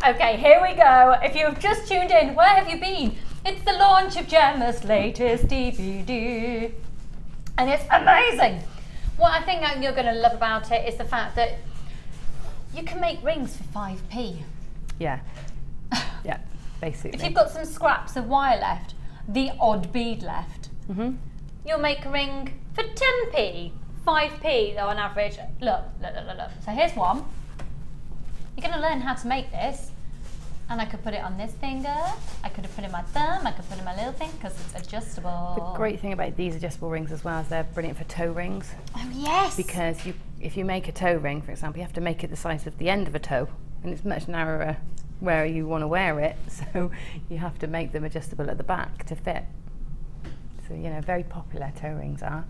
Okay, here we go. If you've just tuned in, where have you been? It's the launch of Gemma's latest DVD. And it's amazing. What I think you're going to love about it is the fact that you can make rings for 5p. Yeah. Yeah, basically. If you've got some scraps of wire left, the odd bead left, you'll make a ring for 10p, 5p though on average. Look. So here's one. You're going to learn how to make this. And I could put it on this finger, I could have put it in my thumb, I could put it in my little finger because it's adjustable. The great thing about these adjustable rings as well is they're brilliant for toe rings. Oh yes! Because if you make a toe ring, for example, you have to make it the size of the end of a toe, and it's much narrower where you want to wear it, so you have to make them adjustable at the back to fit. So, you know, very popular toe rings are.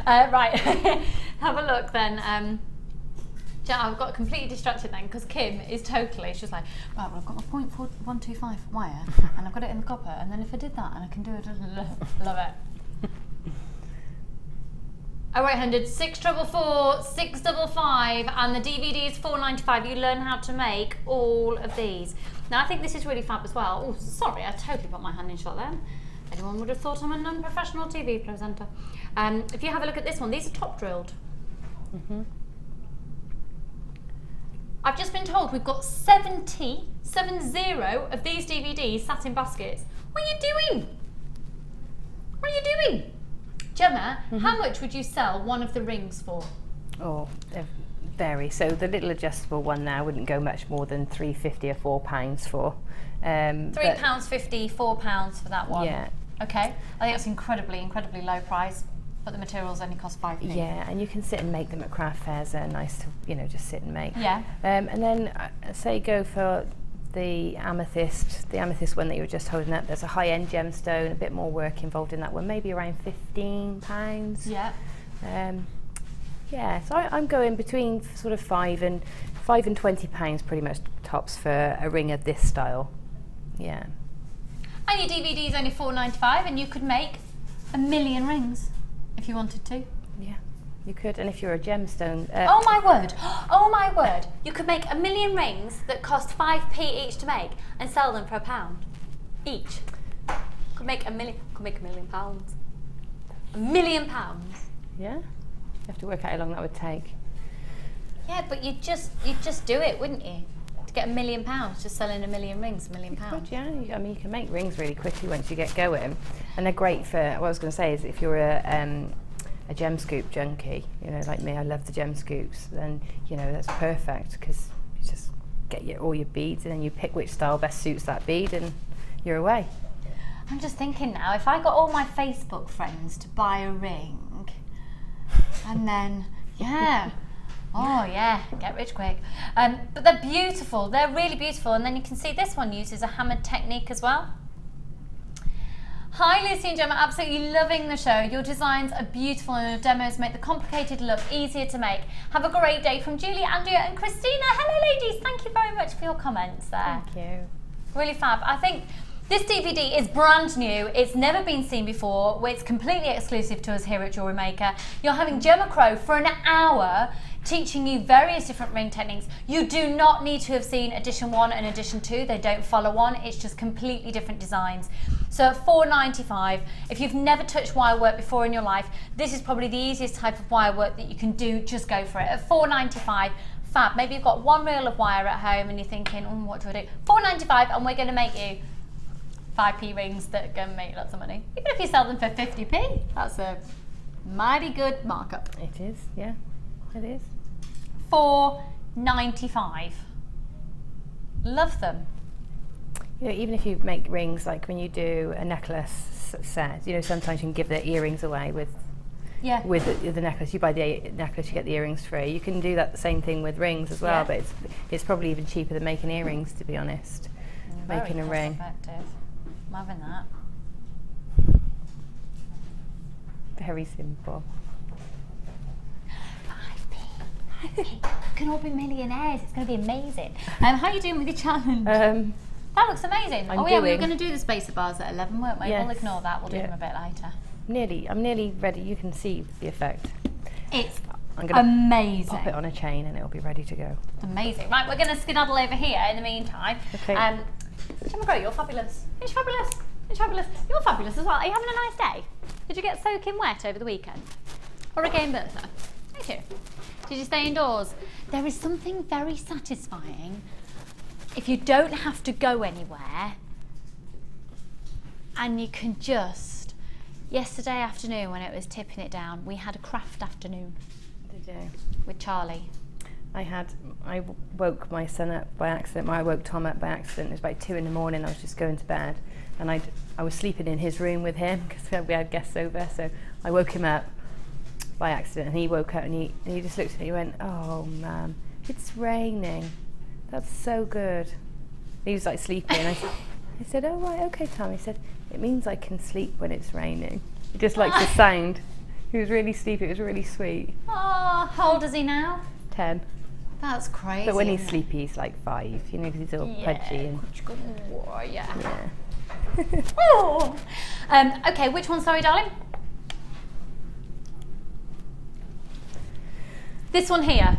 Right, have a look then. I've got completely distracted then because Kim is totally, she's like, right, well I've got my 0.125 wire and I've got it in the copper, and then if I did that and I can do it, love it. 0800 644 655 and the DVD is £4.95. You learn how to make all of these. Now I think this is really fab as well. Oh, sorry, I totally put my hand in shot there. Anyone would have thought I'm a non-professional TV presenter. If you have a look at this one, these are top drilled. I've just been told we've got 70 of these DVDs sat in baskets. What are you doing? What are you doing? Gemma, how much would you sell one of the rings for? Oh, they vary. So the little adjustable one now wouldn't go much more than £3.50 or £4 for. £3.50, £4 for that one. Yeah. Okay, I think that's incredibly low price, but the materials only cost 5p. Yeah, and you can sit and make them at craft fairs. They're nice to, you know, just sit and make. Yeah. And then say go for the amethyst one that you were just holding up. There's a high-end gemstone, a bit more work involved in that one, maybe around £15. Yeah. Yeah, so I'm going between sort of £5 and £20 pretty much tops for a ring of this style. Yeah. And your DVD is only £4.95 and you could make 1 million rings if you wanted to. Yeah, you could. And if you're a gemstone... oh my word! Oh my word! You could make 1 million rings that cost 5p each to make and sell them for £1 each. Could make £1 million pounds. £1 million. Yeah? You have to work out how long that would take. Yeah, but you'd just do it, wouldn't you? To get £1 million, just selling 1 million rings, £1 million. Yeah, I mean, you can make rings really quickly once you get going, and they're great for. What I was going to say is, if you're a gem scoop junkie, you know, like me, I love the gem scoops. Then you know that's perfect because you just get all your beads, and then you pick which style best suits that bead, and you're away. I'm just thinking now, if I got all my Facebook friends to buy a ring, and then yeah. Oh yeah, get rich quick. But they're beautiful, they're really beautiful, and then you can see this one uses a hammered technique as well. Hi Lucy and Gemma, absolutely loving the show. Your designs are beautiful and your demos make the complicated look easier to make. Have a great day from Julie, Andrea and Christina. Hello ladies, thank you very much for your comments there. Thank you. Really fab. I think this DVD is brand new. It's never been seen before. It's completely exclusive to us here at Jewellery Maker. You're having Gemma Crow for an hour teaching you various different ring techniques. You do not need to have seen edition 1 and edition 2. They don't follow on. It's just completely different designs. So at $4.95, if you've never touched wire work before in your life, this is probably the easiest type of wire work that you can do. Just go for it. At $4.95, fab. Maybe you've got one reel of wire at home and you're thinking, what do I do? $4.95 and we're going to make you 5p rings that are going to make lots of money. Even if you sell them for 50p, that's a mighty good markup. It is, yeah, it is. $4.95. Love them. You know, even if you make rings, like when you do a necklace set, you know, sometimes you can give the earrings away with the necklace. You buy the necklace, you get the earrings free. You can do that the same thing with rings as well, but it's probably even cheaper than making earrings, to be honest. Making a ring. Effective. I'm having that. Very simple. 5p. We can all be millionaires. It's going to be amazing. How are you doing with your challenge? That looks amazing. We were going to do the spacer bars at 11, weren't we? Yes. We'll ignore that. We'll do them a bit later. I'm nearly ready. You can see the effect. It's I'm gonna amazing. Pop it on a chain and it'll be ready to go. Amazing. Right, we're going to skedaddle over here in the meantime. Okay. Gemma Crow, you're fabulous. You're fabulous. You're fabulous. You're fabulous as well. Are you having a nice day? Did you get soaking wet over the weekend? Or again, Bertha? Thank you. Did you stay indoors? There is something very satisfying if you don't have to go anywhere and you can just... Yesterday afternoon when it was tipping it down, we had a craft afternoon. Did you? With Charlie. I woke my son up by accident. I woke Tom up by accident. It was about 2 in the morning. I was just going to bed, and I was sleeping in his room with him because we had guests over. So I woke him up by accident, and he woke up and he just looked at me. He went, "Oh, Mum, it's raining. That's so good." He was like sleeping. And I said, "Oh right, okay, Tom." He said, "It means I can sleep when it's raining." He just likes the sound. He was really sleepy. It was really sweet. Oh, how old is he now? 10. That's crazy. But when he's sleepy, he's like 5, you know, because he's all pudgy. And yeah. Oh. Okay, which one, sorry, darling? This one here.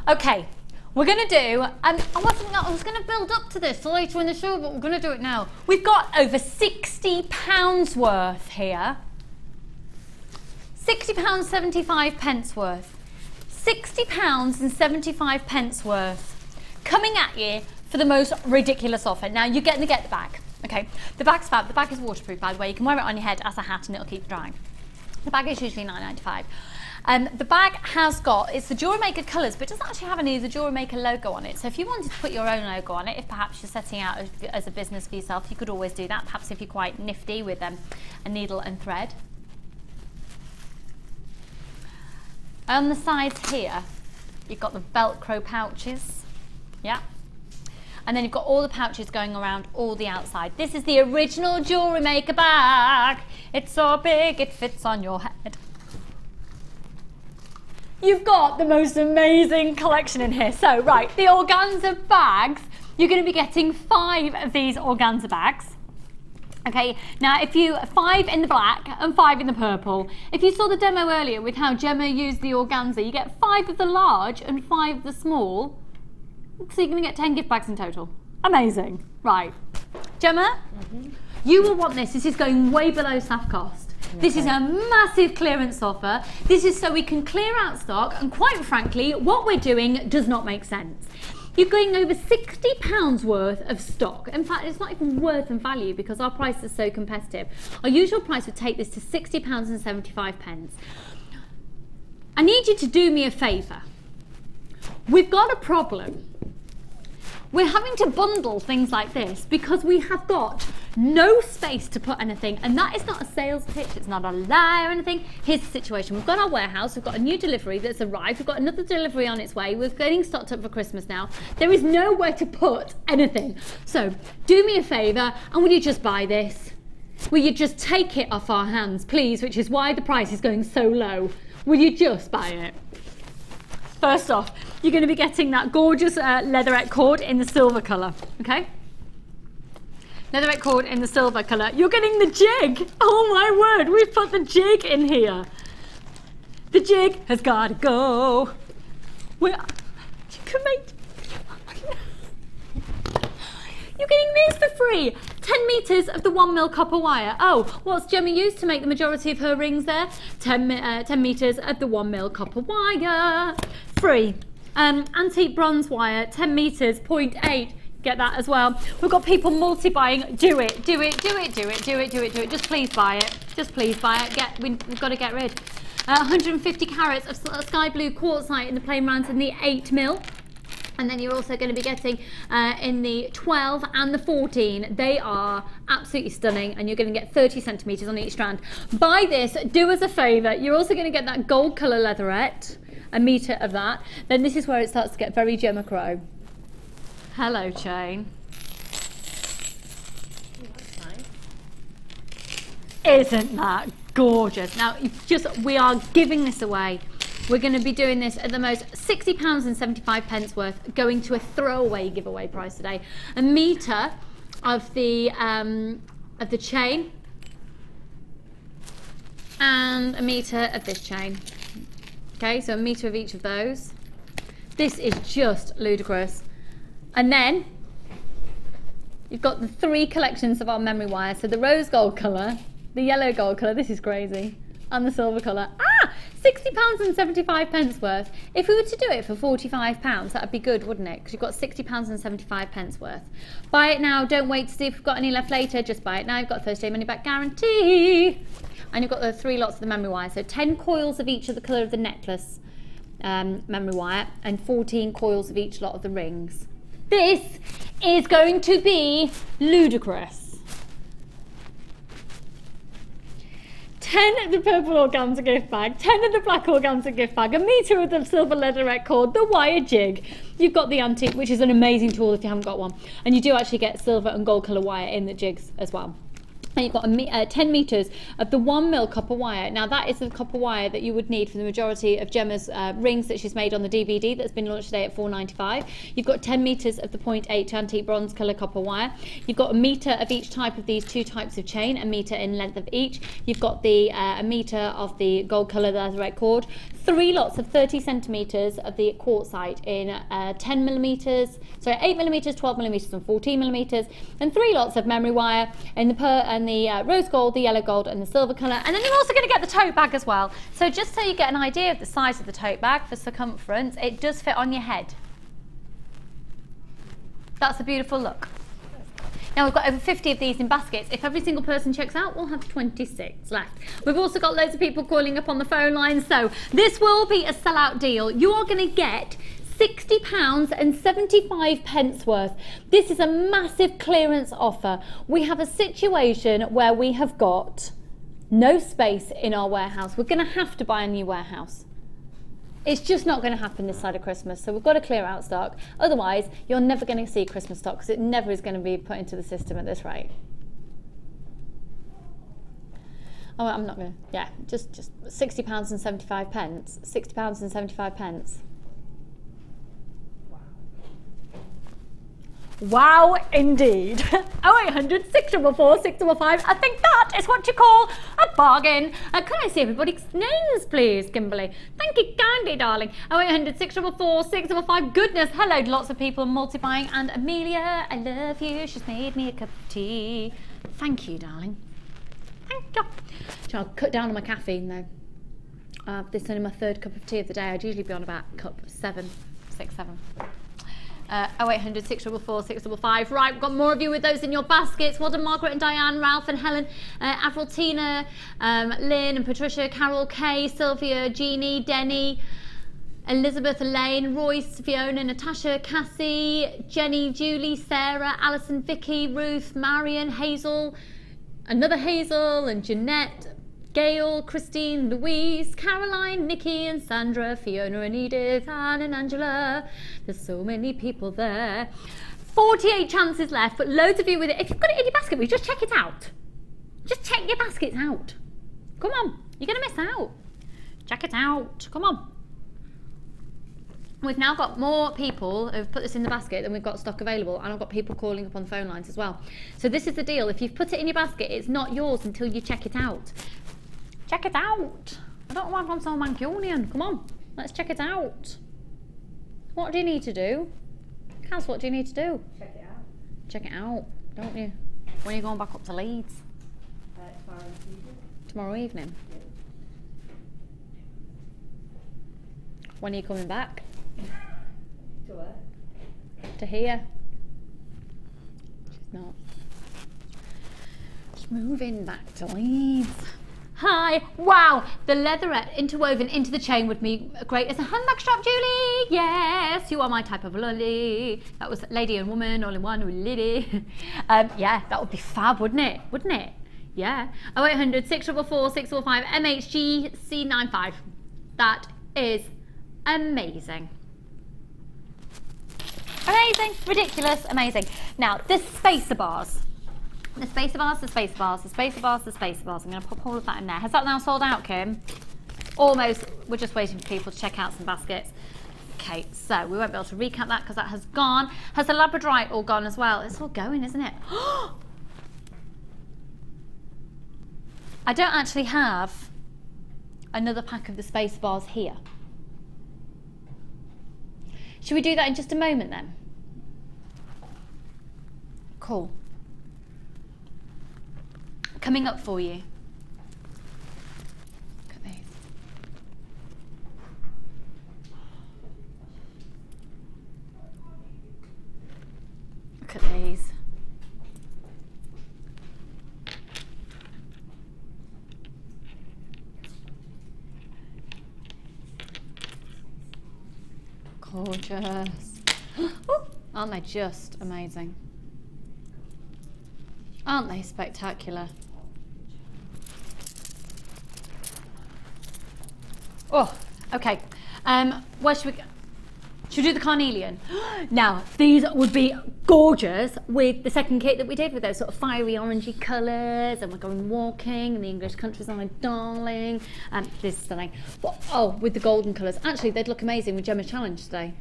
Okay, we're going to do, I was going to build up to this later in the show, but we're going to do it now. We've got over £60 worth here. £60, 75 pence worth. £60 and 75 pence worth coming at you for the most ridiculous offer. Now you're getting to get the bag, okay? The bag's fab. The bag is waterproof, by the way. You can wear it on your head as a hat and it'll keep drying. The bag is usually £9.95. The bag has got, it's the Jewellery Maker colours, but it doesn't actually have any of the Jewellery Maker logo on it. So if you wanted to put your own logo on it, if perhaps you're setting out as a business for yourself, you could always do that. Perhaps if you're quite nifty with a needle and thread. On the sides here, you've got the Velcro pouches, yeah, and then you've got all the pouches going around all the outside. This is the original Jewellery Maker bag. It's so big it fits on your head. You've got the most amazing collection in here. So, right, the organza bags, you're going to be getting 5 of these organza bags. Okay, now if you 5 in the black and 5 in the purple. If you saw the demo earlier with how Gemma used the organza, you get 5 of the large and 5 of the small. So you're going to get 10 gift bags in total. Amazing. Right. Gemma, you will want this. This is going way below staff cost. This is a massive clearance offer. This is so we can clear out stock, and quite frankly, what we're doing does not make sense. You're going over £60 worth of stock. In fact, it's not even worth in value because our price is so competitive. Our usual price would take this to £60 and 75 pence. I need you to do me a favour. We've got a problem. We're having to bundle things like this because we have got no space to put anything, and that is not a sales pitch, it's not a lie or anything. Here's the situation. We've got our warehouse, we've got a new delivery that's arrived, we've got another delivery on its way, we're getting stocked up for Christmas now. There is nowhere to put anything. So do me a favour, and will you just buy this? Will you just take it off our hands, please? Which is why the price is going so low. Will you just buy it? First off, you're going to be getting that gorgeous leatherette cord in the silver colour, okay? Leatherette cord in the silver colour. You're getting the jig. Oh my word, we've put the jig in here. The jig has got to go. You can make... You're getting this for free. 10 metres of the 1mm copper wire. Oh, what's Gemma used to make the majority of her rings there? 10 metres of the 1mm copper wire. Free. Antique bronze wire, 10 metres, 0.8. Get that as well. We've got people multi-buying. Do it, do it, do it, do it, do it, do it, do it. Just please buy it. Just please buy it. We've got to get rid. 150 carats of sky blue quartzite in the plain rounds in the 8mm. And then you're also going to be getting in the 12 and the 14. They are absolutely stunning, and you're going to get 30 centimetres on each strand. Buy this, do us a favour. You're also going to get that gold colour leatherette, a metre of that. Then this is where it starts to get very Gemma Crow. Hello, chain. Oh, that's nice. Isn't that gorgeous? Now, we are giving this away. We're going to be doing this at the most £60.75 worth, going to a throwaway giveaway price today. A metre of the chain and a metre of this chain. Okay, so a metre of each of those. This is just ludicrous. And then you've got the 3 collections of our memory wire. So the rose gold colour, the yellow gold colour, this is crazy, and the silver colour. £60.75 worth. If we were to do it for £45, that'd be good, wouldn't it? Because you've got £60.75 worth. Buy it now, don't wait to see if we've got any left later, just buy it now. You've got a 30-day money back guarantee. And you've got the 3 lots of the memory wire. So 10 coils of each of the colour of the necklace memory wire, and 14 coils of each lot of the rings. This is going to be ludicrous. 10 of the purple organza gift bag, 10 of the black organza gift bag, a metre of the silver leatherette cord, the wire jig. You've got the antique, which is an amazing tool if you haven't got one. And you do actually get silver and gold colour wire in the jigs as well. And you've got 10 metres of the 1mm copper wire. Now that is the copper wire that you would need for the majority of Gemma's rings that she's made on the DVD that's been launched today at £4.95. You've got 10 metres of the 0.8 antique bronze colour copper wire. You've got a metre of each type of these 2 types of chain, a metre in length of each. You've got the a metre of the gold colour leatherette cord. 3 lots of 30 centimetres of the quartzite in 10mm, sorry, 8mm, 12mm and 14mm, and 3 lots of memory wire in the rose gold, the yellow gold and the silver colour. And then you're also going to get the tote bag as well. So just so you get an idea of the size of the tote bag for circumference, it does fit on your head. That's a beautiful look. Now we've got over 50 of these in baskets. If every single person checks out, we'll have 26 left. We've also got loads of people calling up on the phone line, so this will be a sellout deal. You are going to get £60.75 worth. This is a massive clearance offer. We have a situation where we have got no space in our warehouse. We're going to have to buy a new warehouse. It's just not going to happen this side of Christmas, so we've got to clear out stock. Otherwise, you're never going to see Christmas stock because it never is going to be put into the system at this rate. Oh, I'm not going to, yeah, just £60.75. £60.75. Wow, indeed. 0800 644 655. I think that is what you call a bargain. Can I see everybody's names, please, Kimberly? Thank you kindly, darling. 0800 644 655. Goodness, hello, lots of people multiplying. And Amelia, I love you. She's made me a cup of tea. Thank you, darling. Thank you. So I'll cut down on my caffeine, though. This is only my 3rd cup of tea of the day. I'd usually be on about cup 7, 6, 7. 0800 644 655. Right, we've got more of you with those in your baskets. Well done, Margaret and Diane, Ralph and Helen, Avril, Tina, Lynn and Patricia, Carol, Kay, Sylvia, Jeannie, Denny, Elizabeth, Elaine, Royce, Fiona, Natasha, Cassie, Jenny, Julie, Sarah, Alison, Vicky, Ruth, Marion, Hazel, another Hazel, and Jeanette, Gail, Christine, Louise, Caroline, Nikki and Sandra, Fiona and Edith, Anne and Angela. There's so many people there. 48 chances left, but loads of you with it. If you've got it in your basket, just check it out. Just check your baskets out. Come on, you're going to miss out. Check it out. Come on. We've now got more people who've put this in the basket than we've got stock available, and I've got people calling up on the phone lines as well. So this is the deal. If you've put it in your basket, it's not yours until you check it out. Check it out. I don't want I'm so Mancunian. Come on, let's check it out. What do you need to do? Kaz, what do you need to do? Check it out. Check it out, don't you? When are you going back up to Leeds? Tomorrow evening. Tomorrow evening? Yeah. When are you coming back? To work. To here? She's not. She's moving back to Leeds. Hi! Wow! The leatherette interwoven into the chain would be great as a handbag strap, Julie! Yes! You are my type of lolly. That was lady and woman all in one, lady. Yeah, that would be fab, wouldn't it? Wouldn't it? Yeah. 0800 644 645 MHG C95. That is amazing. Amazing, ridiculous, amazing. Now, this spacer bars. The spacer bars, the spacer bars, the spacer bars, the spacer bars. I'm going to pop all of that in there. Has that now sold out, Kim? Almost. We're just waiting for people to check out some baskets. Okay, so we won't be able to recap that because that has gone. Has the Labradorite all gone as well? It's all going, isn't it? I don't actually have another pack of the spacer bars here. Should we do that in just a moment then? Cool. Coming up for you. Look at these. Look at these. Gorgeous. Ooh, aren't they just amazing? Aren't they spectacular? Oh, okay. Where should we go? Should we do the Carnelian? Now, these would be gorgeous with the second kit that we did with those sort of fiery orangey colours, and we're going walking in the English countryside, darling. This is stunning. But, oh, with the golden colours. Actually, they'd look amazing with Gemma's challenge today.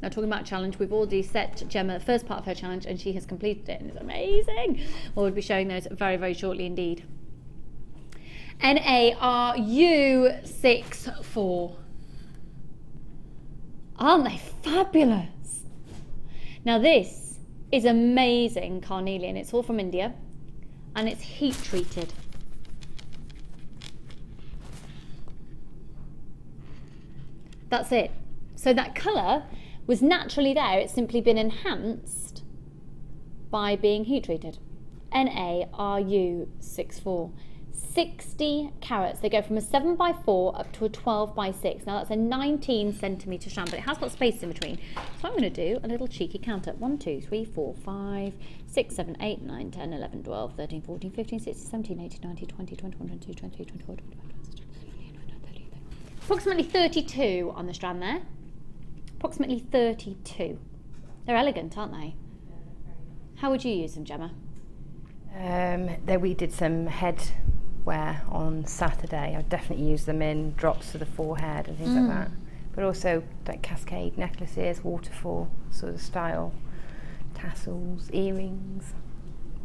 Now, talking about challenge, we've already set Gemma the first part of her challenge, and she has completed it, and it's amazing. We'll be showing those very, very shortly indeed. NARU64. Aren't they fabulous? Now this is amazing Carnelian. It's all from India and it's heat treated. That's it. So that colour was naturally there. It's simply been enhanced by being heat treated. NARU64. 60 carats. They go from a 7x4 up to a 12x6. Now that's a 19cm strand, but it has got space in between. So I'm going to do a little cheeky count up. 1, 2, 3, 4, 5, 6, 7, 8, 9, 10, 11, 12, 13, 14, 15, 16, 17, 18, 19, 20, 21, 22, 23, 24, 25, 26, 27, 28, 29, 30. Approximately 32 on the strand there. Approximately 32. They're elegant, aren't they? How would you use them, Gemma? There we did some head wear on Saturday. I definitely use them in drops to the forehead and things like that, but also like cascade necklaces, waterfall sort of style, tassels, earrings,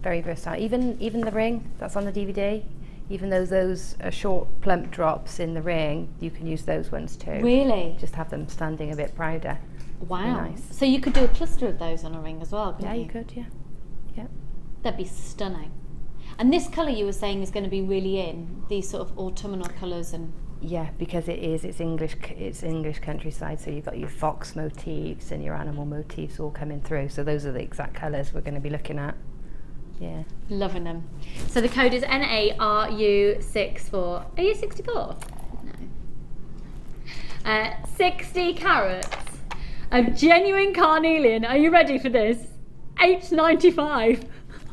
very versatile. Even the ring that's on the DVD, even though those are short plump drops in the ring, you can use those ones too. Really? Just have them standing a bit prouder. Wow. Nice. So you could do a cluster of those on a ring as well, couldn't Yeah, you could, yeah. Yeah. That'd be stunning. And this colour you were saying is going to be really in, these sort of autumnal colours and... Yeah, because it's English countryside, so you've got your fox motifs and your animal motifs all coming through, so those are the exact colours we're going to be looking at. Yeah. Loving them. So the code is NARU64. Are you 64? No. 60 carats of genuine Carnelian. Are you ready for this? $8.95.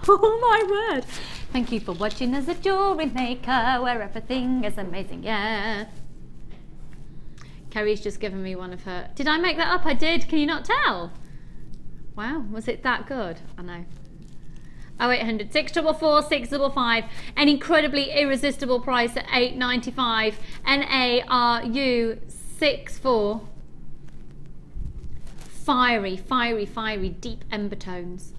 Oh my word. Thank you for watching as a jewellery maker, where everything is amazing, yeah. Kerry's just given me one of her... Did I make that up? I did. Can you not tell? Wow, was it that good? I know. 0800 644 655. An incredibly irresistible price at £8.95. NARU 64. Fiery, fiery, fiery, deep ember tones.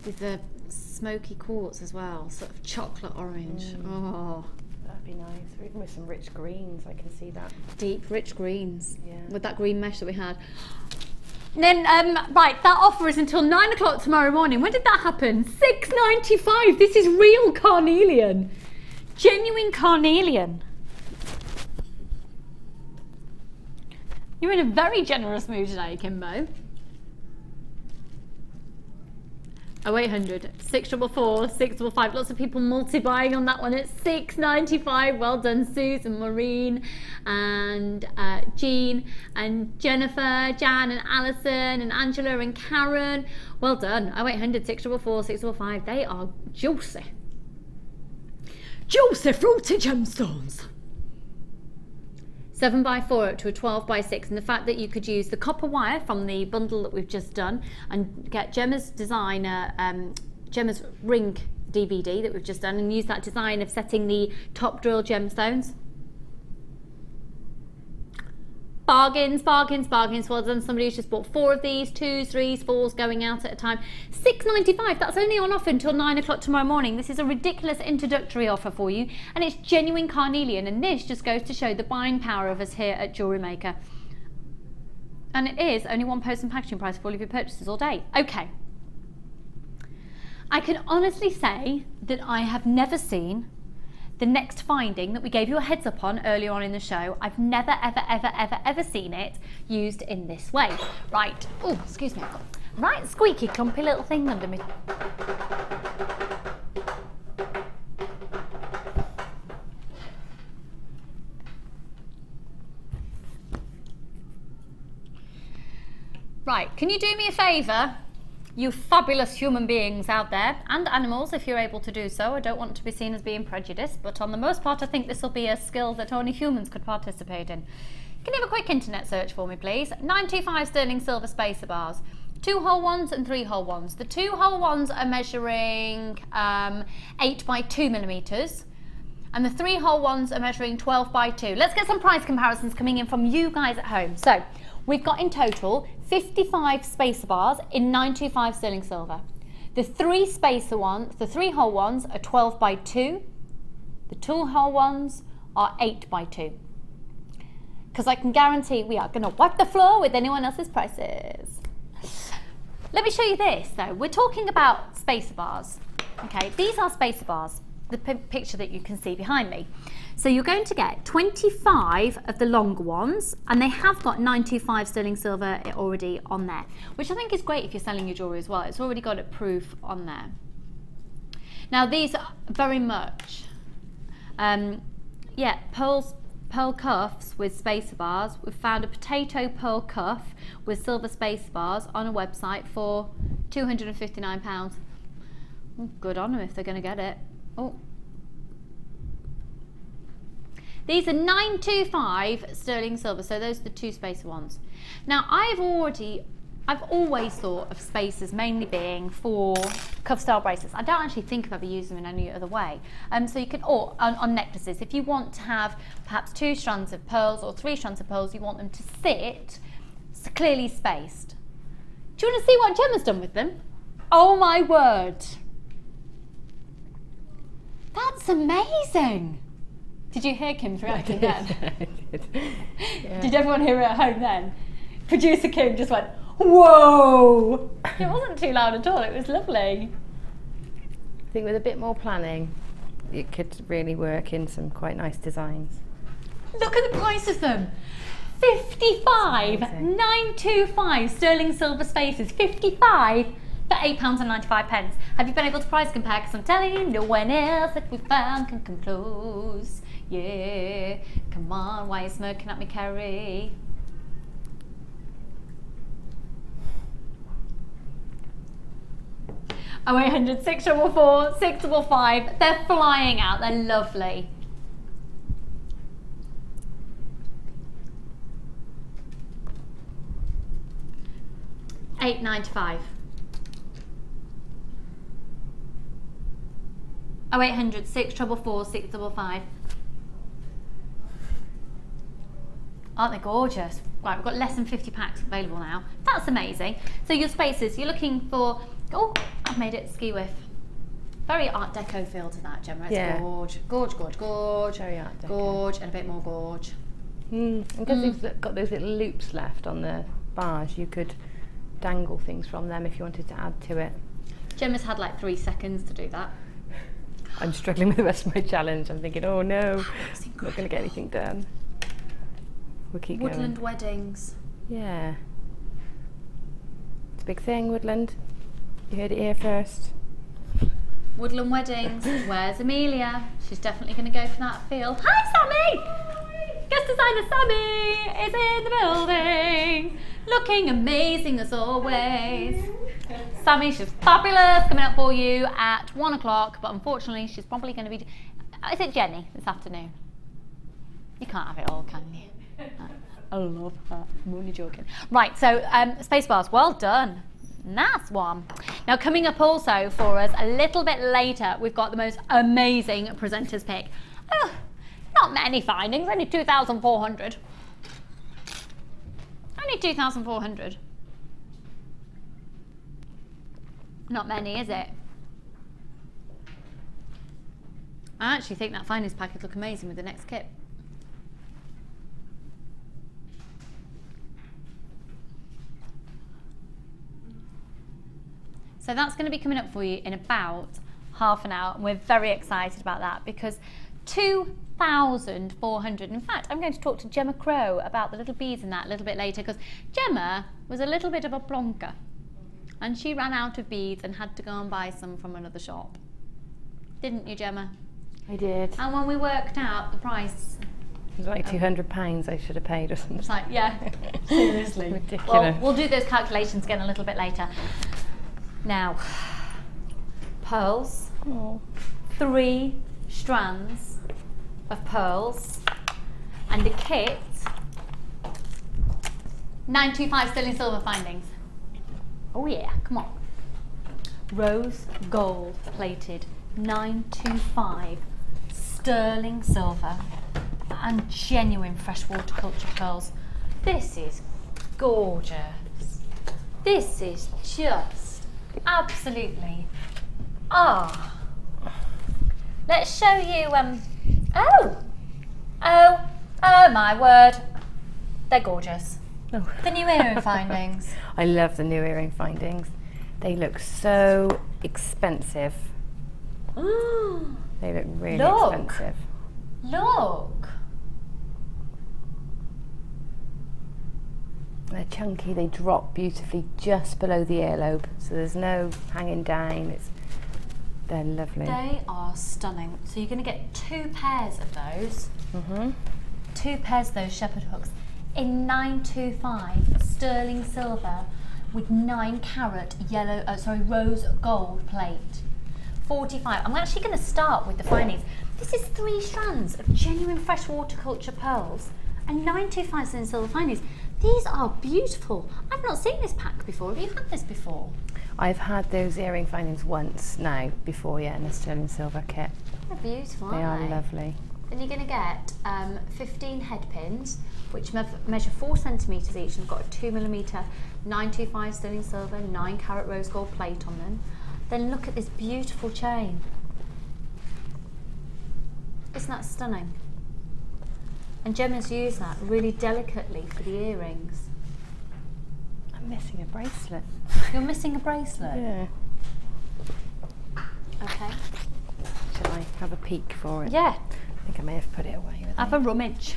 With the smoky quartz as well, sort of chocolate orange. Oh, that'd be nice. Or even with some rich greens, I can see that. Deep, rich greens. Yeah. With that green mesh that we had. Then, right, that offer is until 9 o'clock tomorrow morning. When did that happen? £6.95. This is real carnelian. Genuine carnelian. You're in a very generous mood today, Kimbo. 0800 644 655. Lots of people multi-buying on that one at £6.95. Well done, Susan, Maureen, and Jean, and Jennifer, Jan, and Alison, and Angela, and Karen. Well done. 0800 644 655. They are juicy. Juicy fruity gemstones. 7x4 up to a 12x6, and the fact that you could use the copper wire from the bundle that we've just done and get Gemma's designer, Gemma's ring DVD that we've just done, and use that design of setting the top drill gemstones. Bargains, bargains, bargains. Well done, somebody who's just bought 4 of these, 2s, 3s, 4s going out at a time. £6.95, that's only on offer until 9 o'clock tomorrow morning. This is a ridiculous introductory offer for you, and it's genuine carnelian, and this just goes to show the buying power of us here at Jewellery Maker. And it is only £1 post and packaging price for all of your purchases all day. Okay. I can honestly say that I have never seen the next finding that we gave you a heads up on earlier on in the show. I've never, ever, ever, ever, ever seen it used in this way. Right, oh, excuse me, I've got right squeaky, clumpy little thing under me. Right, can you do me a favour? You fabulous human beings out there, and animals if you're able to do so. I don't want to be seen as being prejudiced, but on the most part I think this will be a skill that only humans could participate in. Can you have a quick internet search for me, please? 925 sterling silver spacer bars. 2-hole ones and 3-hole ones. The 2-hole ones are measuring 8x2mm, and the 3-hole ones are measuring 12x2. Let's get some price comparisons coming in from you guys at home. So we've got in total 55 spacer bars in 925 sterling silver. The 3-hole ones are 12x2. The 2-hole ones are 8x2. Because I can guarantee we are going to wipe the floor with anyone else's prices. Let me show you this though. We're talking about spacer bars. Okay, these are spacer bars, the picture that you can see behind me. So you're going to get 25 of the longer ones, and they have got 925 sterling silver already on there, which I think is great if you're selling your jewellery as well. It's already got a proof on there. Now these are very much, yeah, pearl cuffs with spacer bars. We've found a potato pearl cuff with silver spacer bars on a website for £259. Good on them if they're going to get it. Oh. These are 925 sterling silver, so those are the 2 spacer ones. Now I've always thought of spacers mainly being for cuff style bracelets. I don't actually think of ever using them in any other way. So you can, or on necklaces, if you want to have perhaps 2 strands of pearls or 3 strands of pearls, you want them to sit clearly spaced. Do you want to see what Gemma's done with them? Oh my word. That's amazing. Did you hear Kim's reaction then? I did. Yeah. Did everyone hear it at home then? Producer Kim just went, whoa! It wasn't too loud at all, it was lovely. I think with a bit more planning, it could really work in some quite nice designs. Look at the price of them. 55, 925 sterling silver spacers, 55 for £8.95. Have you been able to price compare? Because I'm telling you, no one else that we found can come close. Yeah, come on, why are you smirking at me, Kerry? Oh, 0800 644 655. They're flying out. They're lovely. 895. 0800 644 655. Aren't they gorgeous? Right, we've got less than 50 packs available now. That's amazing. So your spaces, you're looking for, oh, I've made it ski whiff. Very Art Deco feel to that, Gemma. It's gorge, gorge, gorge, gorge. Very Art Deco. Gorge and a bit more gorge. And because they've got those little loops left on the bars, you could dangle things from them if you wanted to add to it. Gemma's had like 3 seconds to do that. I'm struggling with the rest of my challenge. I'm thinking, oh no, I'm not going to get anything done. We'll keep Woodland going. weddings. Yeah. It's a big thing, Woodland. You heard it here first. Woodland weddings. Where's Amelia? She's definitely going to go for that feel. Hi, Sammy! Guest designer Sammy is in the building. Looking amazing as always. Sammy, she's fabulous. Coming up for you at 1 o'clock, but unfortunately she's probably going to be... Is it Jenny this afternoon? You can't have it all, can you? I love her. I'm only joking. Right, so space bars, well done. Nice one. Now coming up also for us a little bit later, we've got the most amazing presenters pick. Oh, not many findings, only 2,400. Only 2,400. Not many, is it? I actually think that findings pack would look amazing with the next kit. So that's going to be coming up for you in about half an hour, and we're very excited about that because 2,400. In fact, I'm going to talk to Gemma Crow about the little beads and that a little bit later, because Gemma was a little bit of a plonker and she ran out of beads and had to go and buy some from another shop. Didn't you, Gemma? I did. And when we worked out the price, it was like £200 I should have paid or something. It's like, yeah, seriously. Ridiculous. Well, we'll do those calculations again a little bit later. Now, pearls, 3 strands of pearls, and a kit, 925 sterling silver findings. Oh yeah, come on. Rose gold plated, 925 sterling silver, and genuine freshwater culture pearls. This is gorgeous. This is just absolutely, let's show you, oh my word, they're gorgeous. Oh. The new earring findings. I love the new earring findings. They look so expensive. They look really expensive. Look. They're chunky, they drop beautifully just below the earlobe, so there's no hanging down. They're lovely. They are stunning. So you're going to get 2 pairs of those. 2 pairs of those shepherd hooks in 925 sterling silver with 9 carat rose gold plate. 45. I'm actually going to start with the findings. This is 3 strands of genuine freshwater culture pearls and 925 sterling silver findings. These are beautiful. I've not seen this pack before. Have you had this before? I've had those earring findings once now, before, yeah, in a sterling silver kit. They're beautiful, They aren't are they? lovely. Then you're going to get 15 head pins, which measure 4 centimetres each and have got a 2mm 925 sterling silver, 9 carat rose gold plate on them. Then look at this beautiful chain. Isn't that stunning? And Gemma's used that really delicately for the earrings. I'm missing a bracelet. You're missing a bracelet? Yeah. Okay. Shall I have a peek for it? Yeah. I think I may have put it away with Have a rummage.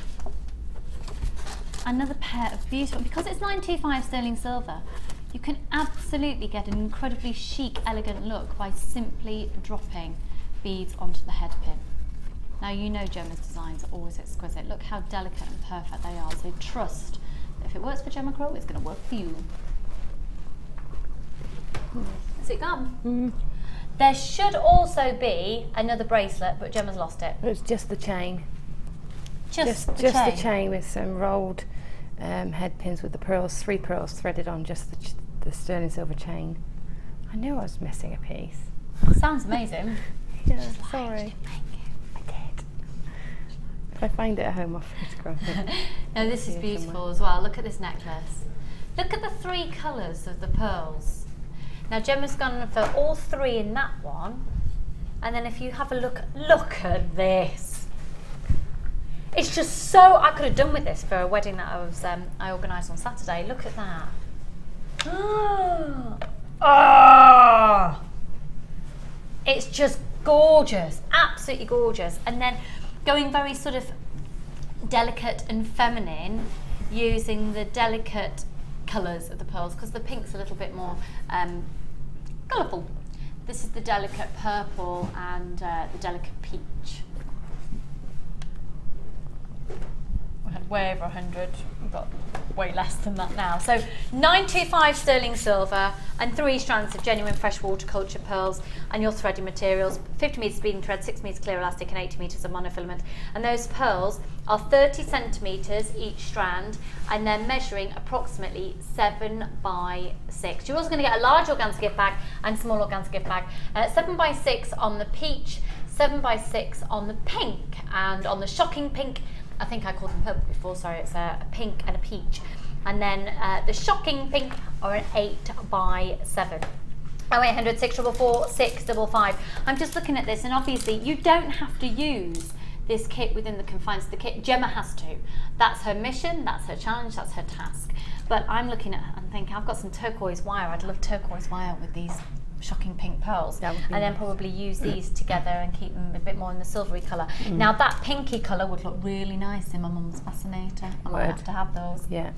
Another pair of beautiful, because it's 925 sterling silver, you can absolutely get an incredibly chic, elegant look by simply dropping beads onto the head pin. Now you know Gemma's designs are always exquisite. Look how delicate and perfect they are. So trust that if it works for Gemma Crow, it's going to work for you. Has it gone? There should also be another bracelet, but Gemma's lost it. It's just the chain. Just the chain with some rolled head pins with the pearls, 3 pearls threaded on just the sterling silver chain. I knew I was missing a piece. Sounds amazing. Yeah, sorry. I did. If I find it at home, I'll photograph it. No, this is beautiful as well. Look at this necklace. Look at the 3 colours of the pearls. Now Gemma's gone for all 3 in that one. And then if you have a look at this. It's just so, I could have done with this for a wedding that I organised on Saturday. Look at that. Oh, it's just gorgeous, absolutely gorgeous. And then going very sort of delicate and feminine, using the delicate colours of the pearls, because the pink's a little bit more colourful. This is the delicate purple and the delicate peach. We had way over 100, we've got way less than that now. So 925 sterling silver and 3 strands of genuine freshwater culture pearls, and your threading materials, 50 metres beading thread, 6 metres clear elastic and 80 metres of monofilament. And those pearls are 30 centimetres each strand, and they're measuring approximately 7 by 6. You're also going to get a large organza gift bag and small organza gift bag. 7 by 6 on the peach, 7 by 6 on the pink, and on the shocking pink, I think I called them purple before, sorry, it's a pink and a peach. And then the shocking pink are an 8 by 7. 0800 644 655. I'm just looking at this, and obviously you don't have to use this kit within the confines of the kit. Gemma has to. That's her mission, that's her challenge, that's her task. But I'm looking at and thinking, I've got some turquoise wire. I'd love turquoise wire with these shocking pink pearls, and then probably use these together and keep them a bit more in the silvery colour. Now that pinky colour would look really nice in my mum's fascinator. I might have to have those. Yeah.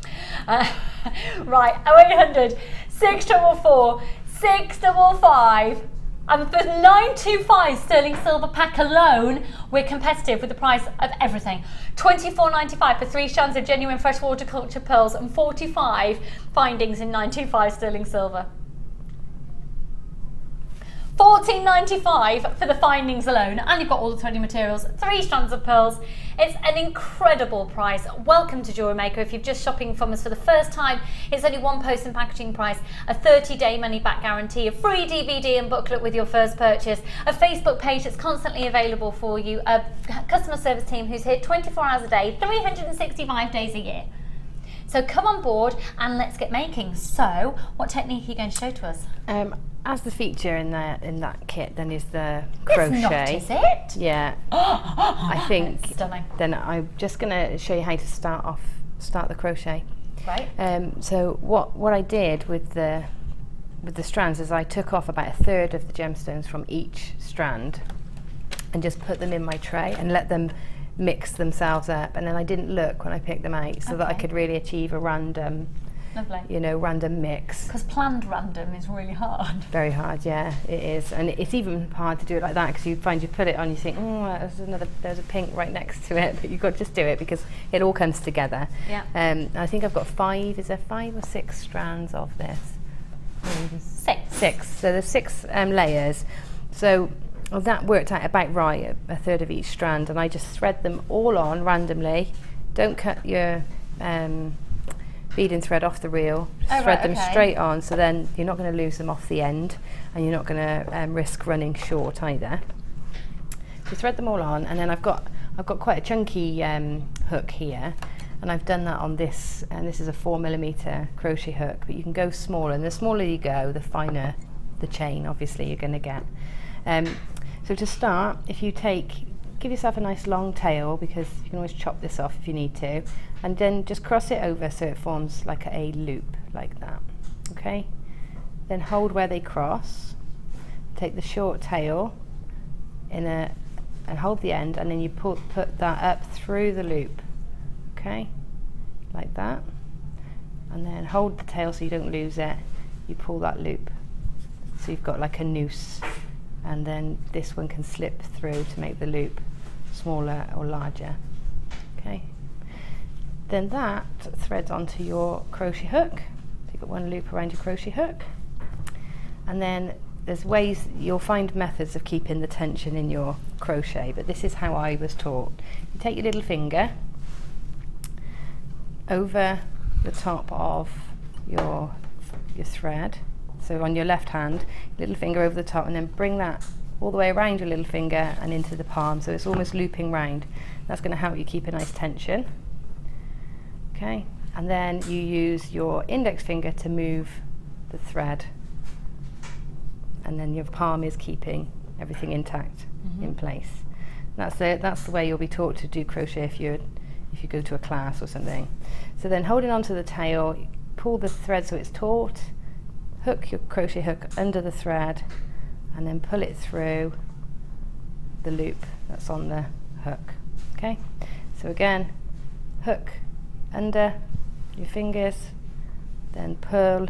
Right, 0800 644 655. And for 925 sterling silver pack alone, we're competitive with the price of everything. $24.95 for 3 strands of genuine freshwater culture pearls and 45 findings in 925 sterling silver. $14.95 for the findings alone, and you've got all the threading materials, 3 strands of pearls. It's an incredible price. Welcome to Jewellery Maker. If you're just shopping from us for the first time, it's only 1 post and packaging price, a 30-day money-back guarantee, a free DVD and booklet with your first purchase, a Facebook page that's constantly available for you, a customer service team who's here 24 hours a day, 365 days a year. So come on board and let's get making. So, what technique are you going to show to us? As the feature in that kit, then is the crochet. It's not, is it? Yeah. I think. Stunning. Then I'm just going to show you how to start the crochet. Right. So what I did with the strands is I took off about 1/3 of the gemstones from each strand, and just put them in my tray and let them mix themselves up. And then I didn't look when I picked them out, so that I could really achieve a random. Lovely. Random mix. Because planned random is really hard. Very hard, yeah, it is. And it's even hard to do it like that, because you find you put it on, you think, oh, there's a pink right next to it, but you've got to just do it because it all comes together. Yeah. I think I've got 5, is there 5 or 6 strands of this? 6. So there's 6 layers. So that worked out about right, 1/3 of each strand, and I just thread them all on randomly. Don't cut your beading thread off the reel, just thread them straight on, so then you're not going to lose them off the end, and you're not going to risk running short either. So thread them all on, and then I've got quite a chunky hook here, and I've done that on this, and this is a 4mm crochet hook, but you can go smaller, and the smaller you go, the finer the chain obviously you're going to get. So to start, if you give yourself a nice long tail, because you can always chop this off if you need to, and then just cross it over so it forms like a loop like that. Okay, then hold where they cross, take the short tail and hold the end, and then you put that up through the loop, okay, like that, and then hold the tail so you don't lose it. You pull that loop so you've got like a noose, and then this one can slip through to make the loop smaller or larger. Okay, then that threads onto your crochet hook. So you've got one loop around your crochet hook, and then there's ways, you'll find methods of keeping the tension in your crochet, but this is how I was taught. You take your little finger over the top of your your thread. So on your left hand, little finger over the top, and then bring that all the way around your little finger and into the palm, so it's almost looping round. That's going to help you keep a nice tension. Okay, and then you use your index finger to move the thread, and then your palm is keeping everything intact in place. That's the way you'll be taught to do crochet if you go to a class or something. So then, holding onto the tail, pull the thread so it's taut, hook your crochet hook under the thread, and then pull it through the loop that's on the hook. Okay, so again, hook under your fingers, then pull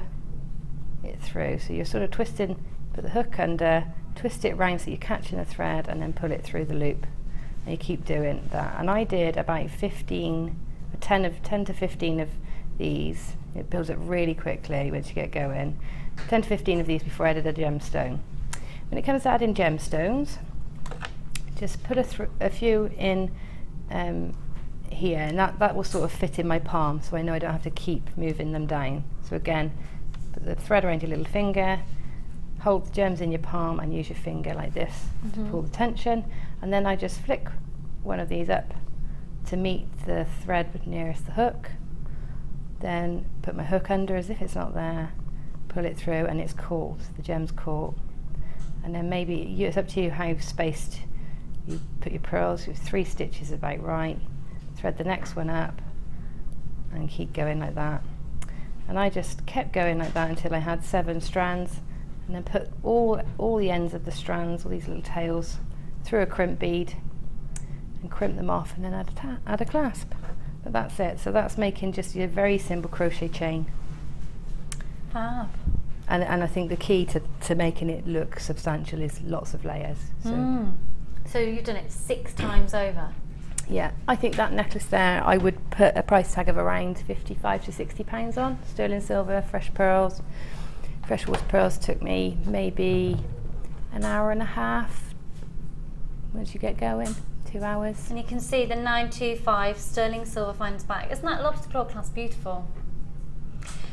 it through. So you're sort of twisting, put the hook under, twist it round so you're catching the thread, and then pull it through the loop. And you keep doing that. And I did about 10 to 15 of these. It builds up really quickly once you get going. 10 to 15 of these before I added a gemstone. When it comes to adding gemstones, just put a few in here, and that will sort of fit in my palm, so I know I don't have to keep moving them down. So again, put the thread around your little finger, hold the gems in your palm, and use your finger like this to pull the tension, and then I just flick one of these up to meet the thread nearest the hook, then put my hook under as if it's not there, pull it through, and it's caught, the gem's caught. And then maybe it's up to you how spaced you put your pearls. With 3 stitches about right. Thread the next one up and keep going like that. And I just kept going like that until I had 7 strands, and then put all the ends of the strands, all these little tails, through a crimp bead and crimp them off, and then add a clasp. But that's it. So that's making just your very simple crochet chain. Fab. And I think the key to making it look substantial is lots of layers. So. So you've done it 6 times over? Yeah, I think that necklace there, I would put a price tag of around £55 to £60 on. Sterling silver, fresh pearls. Freshwater pearls took me maybe an hour and a half once you get going, 2 hours. And you can see the 925 sterling silver finds back. Isn't that lobster claw clasp beautiful?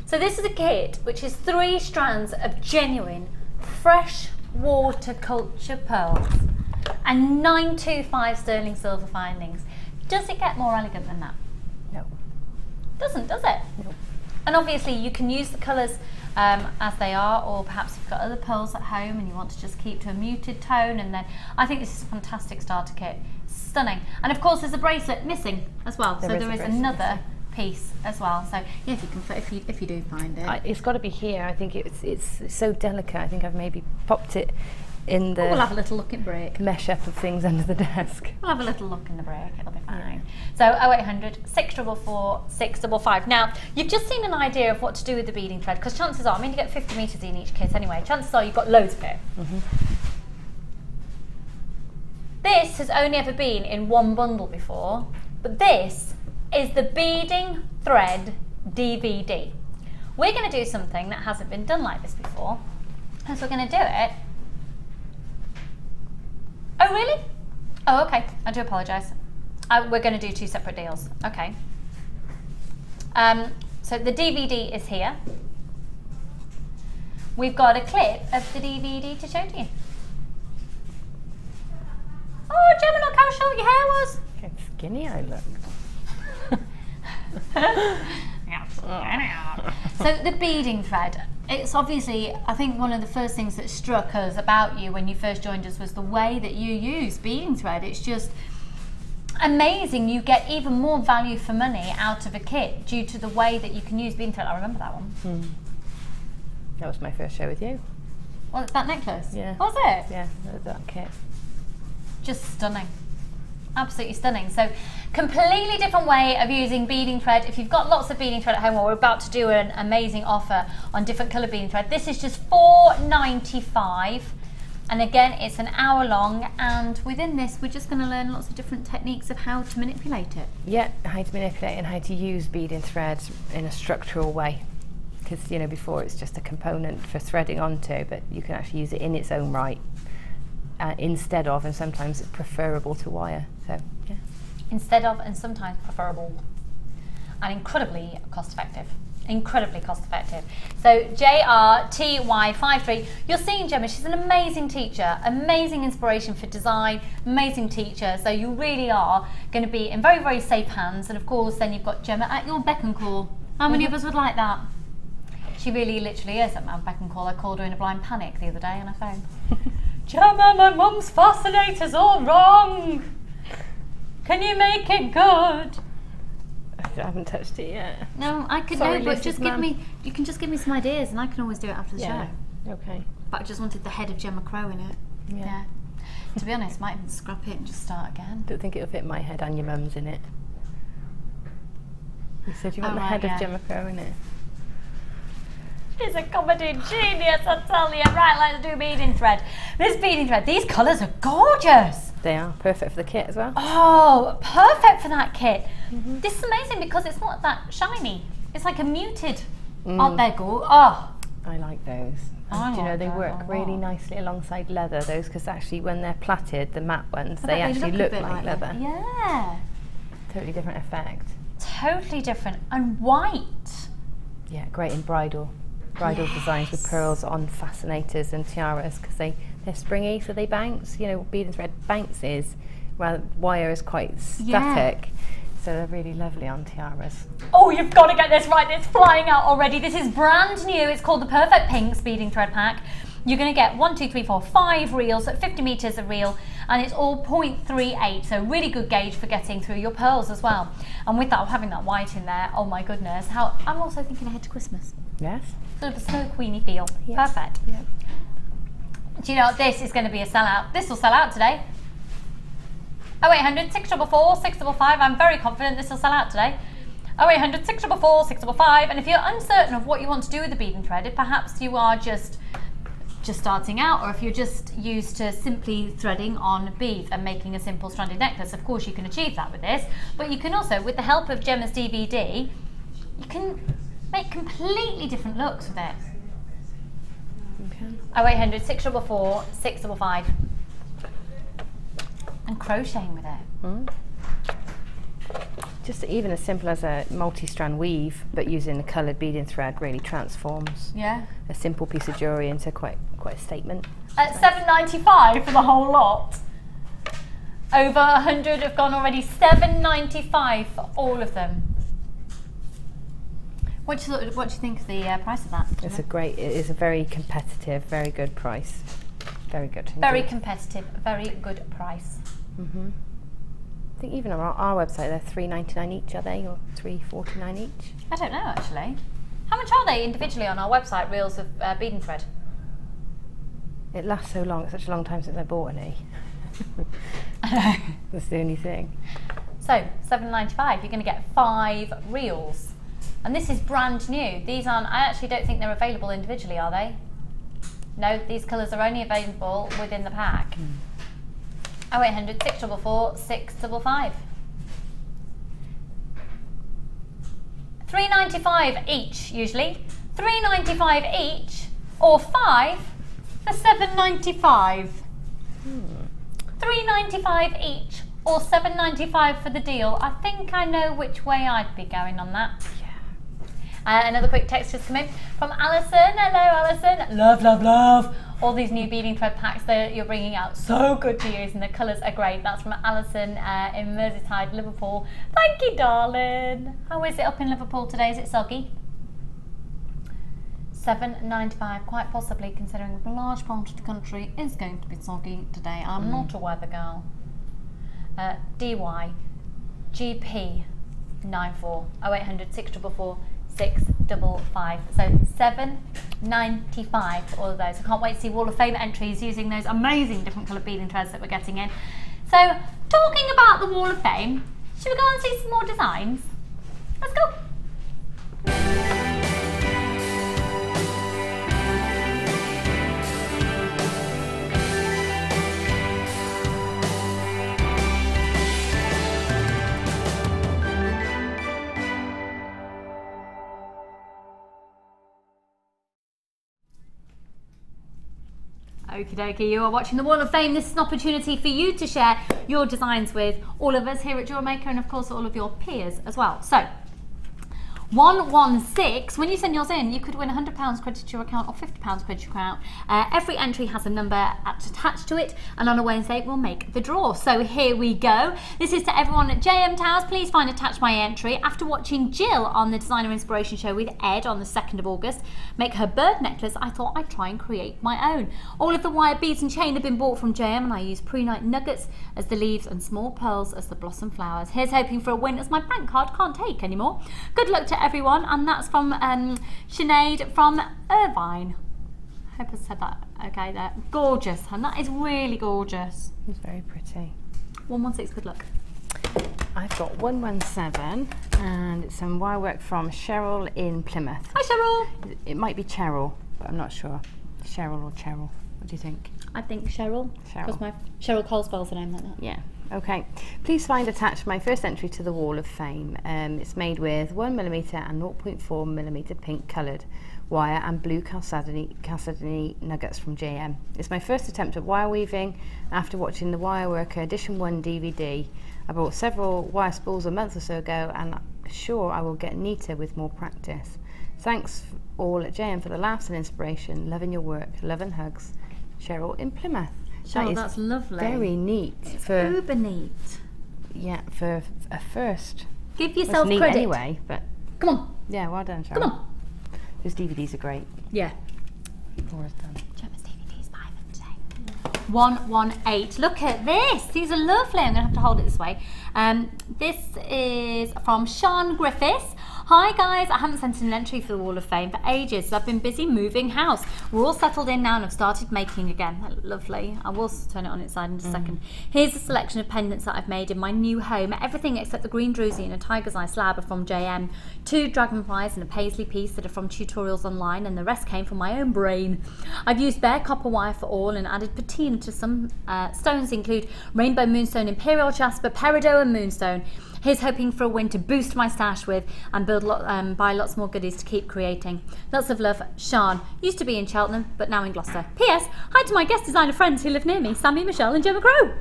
So this is a kit which is 3 strands of genuine fresh water culture pearls and 925 sterling silver findings. Does it get more elegant than that? No. Doesn't, does it? No. And obviously you can use the colours as they are, or perhaps you've got other pearls at home and you want to just keep to a muted tone, and then I think this is a fantastic starter kit. Stunning. And of course there's a bracelet missing as well, so there is another piece as well. So yeah, if you do find it, it's got to be here. I think it's so delicate. I think I've maybe popped it in the. We'll have a little look in break. Mesh up of things under the desk. We'll have a little look in the break. It'll be fine. So 0800 644 655. Now you've just seen an idea of what to do with the beading thread, because chances are, I mean, you get 50 metres in each kit anyway. Chances are you've got loads of it. This has only ever been in one bundle before, but this is the beading thread DVD. We're going to do something that hasn't been done like this before, and so we're going to do it. Oh really? Oh okay, I do apologise. We're going to do 2 separate deals. Okay. So the DVD is here. We've got a clip of the DVD to show to you. Oh Gemma, look how short your hair was. How skinny I look. So the beading thread, it's obviously, I think one of the first things that struck us about you when you first joined us was the way that you use beading thread. It's just amazing. You get even more value for money out of a kit due to the way that you can use beading thread. I remember that one. That was my first show with you. Well, that necklace? Yeah. Was it? Yeah, that kit. Just stunning. Absolutely stunning. So completely different way of using beading thread. If you've got lots of beading thread at home, or we're about to do an amazing offer on different colour beading thread, this is just $4.95, and again it's an hour long, and within this we're just going to learn lots of different techniques of how to manipulate it. Yeah, how to manipulate and how to use beading threads in a structural way, because you know, before it's just a component for threading onto, but you can actually use it in its own right. Instead of, and sometimes it's preferable to wire. So yeah. Instead of, and sometimes preferable, and incredibly cost effective. Incredibly cost effective. So JRTY53, you're seeing Gemma, she's an amazing teacher, amazing inspiration for design, amazing teacher. So you really are going to be in very, very safe hands. And of course, then you've got Gemma at your beck and call. How many of us would like that? She really literally is at my beck and call. I called her in a blind panic the other day on her phone. Gemma, my mum's fascinator's all wrong. Can you make it good? I haven't touched it yet. No, I could Sorry, know, but Mrs. just give me, you can just give me some ideas and I can always do it after the show. Okay. But I just wanted the head of Gemma Crow in it. Yeah. To be honest, might even scrap it and just start again. Don't think it'll fit my head and your mum's in it. You said you want the head of Gemma Crow in it. She's a comedy genius, I tell you. Right, let's do beading thread. This beading thread, these colours are gorgeous. They are perfect for the kit as well. Oh, perfect for that kit. This is amazing because it's not that shiny. It's like a muted. Aren't they good? Oh, I like those. And do you know, they work really nicely alongside leather, those, because actually when they're plaited, the matte ones, they actually look like leather. Yeah. Totally different effect. Totally different. And white. Yeah, great in bridal designs with pearls on fascinators and tiaras, because they're springy, so they bounce. You know, bead and thread bounces, while wire is quite static. So they're really lovely on tiaras. Oh, you've got to get this right. It's flying out already. This is brand new. It's called the Perfect Pinks Beading Thread Pack. You're going to get 5 reels at 50 metres a reel, and it's all 0.38, so really good gauge for getting through your pearls as well. And with that, having that white in there, oh my goodness. I'm also thinking ahead to Christmas. Yes. Sort of a Snow Queenie feel. Yes. Perfect. Yep. Do you know what? This is going to be a sellout. This will sell out today. 0800 644 655. I'm very confident this will sell out today. 0800 644 655. And if you're uncertain of what you want to do with the bead and thread, if perhaps you are just starting out, or if you're just used to simply threading on beads and making a simple stranded necklace, of course you can achieve that with this. But you can also, with the help of Gemma's DVD, you can make completely different looks with it. Okay. 0800 644 655. And crocheting with it. Just even as simple as a multi-strand weave, but using a coloured beading thread really transforms a simple piece of jewellery into quite a statement. At $7.95 for the whole lot. Over 100 have gone already. $7.95 for all of them. What do you think of the price of that? It is a very competitive, very good price. Very good. Very competitive, very good price. I think even on our website they're $3.99 each, are they, or $3.49 each? I don't know actually. How much are they individually on our website, reels of bead and thread? It lasts so long. It's such a long time since I bought any. That's the only thing. So $7.95. You're going to get 5 reels, and this is brand new. These aren't. I actually don't think they're available individually, are they? No, these colours are only available within the pack. 0800 644 655. $3.95 each, usually. $3.95 each, or 5 for $7.95. $3.95 each, or $7.95 for the deal. I think I know which way I'd be going on that. Another quick text just come in from Alison. Hello, Alison. Love, love, love. All these new beading thread packs that you're bringing out, so good to use, and the colours are great. That's from Alison in Merseyside, Liverpool. Thank you, darling. How is it up in Liverpool today? Is it soggy? $7.95, quite possibly, considering a large part of the country is going to be soggy today. I'm not a weather girl. DY GP 94 0800 644 655. So $7.95 for all of those. I can't wait to see Wall of Fame entries using those amazing different coloured beading threads that we're getting in. So, talking about the Wall of Fame, should we go and see some more designs? Let's go. Okie dokie, you are watching the Wall of Fame. This is an opportunity for you to share your designs with all of us here at Jewellery Maker, and of course all of your peers as well. So, 116. When you send yours in, you could win £100 credited to your account or £50 credited to your account. Every entry has a number attached to it, and on a Wednesday we'll make the draw. So here we go. This is to everyone at JM Towers. Please find attached my entry. After watching Jill on the Designer Inspiration Show with Ed on the 2nd of August make her bird necklace, I thought I'd try and create my own. All of the wire, beads and chain have been bought from JM, and I use pre-night nuggets as the leaves and small pearls as the blossom flowers. Here's hoping for a win, as my bank card can't take anymore. Good luck to everyone, and that's from Sinead from Irvine. I hope I said that okay there. Gorgeous, and that is really gorgeous. It's very pretty. 116, good luck. I've got 117, and it's some wire work from Cheryl in Plymouth. Hi Cheryl. It might be Cheryl, but I'm not sure. Cheryl or Cheryl. What do you think? I think Cheryl. Because my Cheryl Cole spells her name like that. Yeah. Okay. Please find attached my first entry to the Wall of Fame. It's made with 1mm and 0.4mm pink coloured wire and blue Chalcedony nuggets from JM. It's my first attempt at wire weaving. After watching the Wire Worker Edition 1 DVD, I bought several wire spools a month or so ago, and I'm sure I will get neater with more practice. Thanks all at JM for the laughs and inspiration. Loving your work. Love and hugs. Cheryl in Plymouth. Cheryl, that's lovely. Very neat. It's uber neat. Yeah, for a first. Give yourself neat credit. Anyway, but come on. Yeah, well done, Cheryl. Come on. Those DVDs are great. Yeah. Laura's done. Gemma's DVDs buy them today. 118. Look at this. These are lovely. I'm going to have to hold it this way. This is from Sean Griffiths. Hi guys, I haven't sent an entry for the Wall of Fame for ages, so I've been busy moving house. We're all settled in now and have started making again. Lovely. I will turn it on its side in a second. Here's a selection of pendants that I've made in my new home. Everything except the green druzy and a tiger's eye slab are from JM. 2 dragonflies and a paisley piece that are from tutorials online, and the rest came from my own brain. I've used bare copper wire for all and added patina to some stones, include rainbow moonstone, imperial jasper, peridot and moonstone. Here's hoping for a win to boost my stash with and buy lots more goodies to keep creating. Lots of love, Sean. Used to be in Cheltenham, but now in Gloucester. P.S. Hi to my guest designer friends who live near me, Sammy, Michelle and Gemma Crow.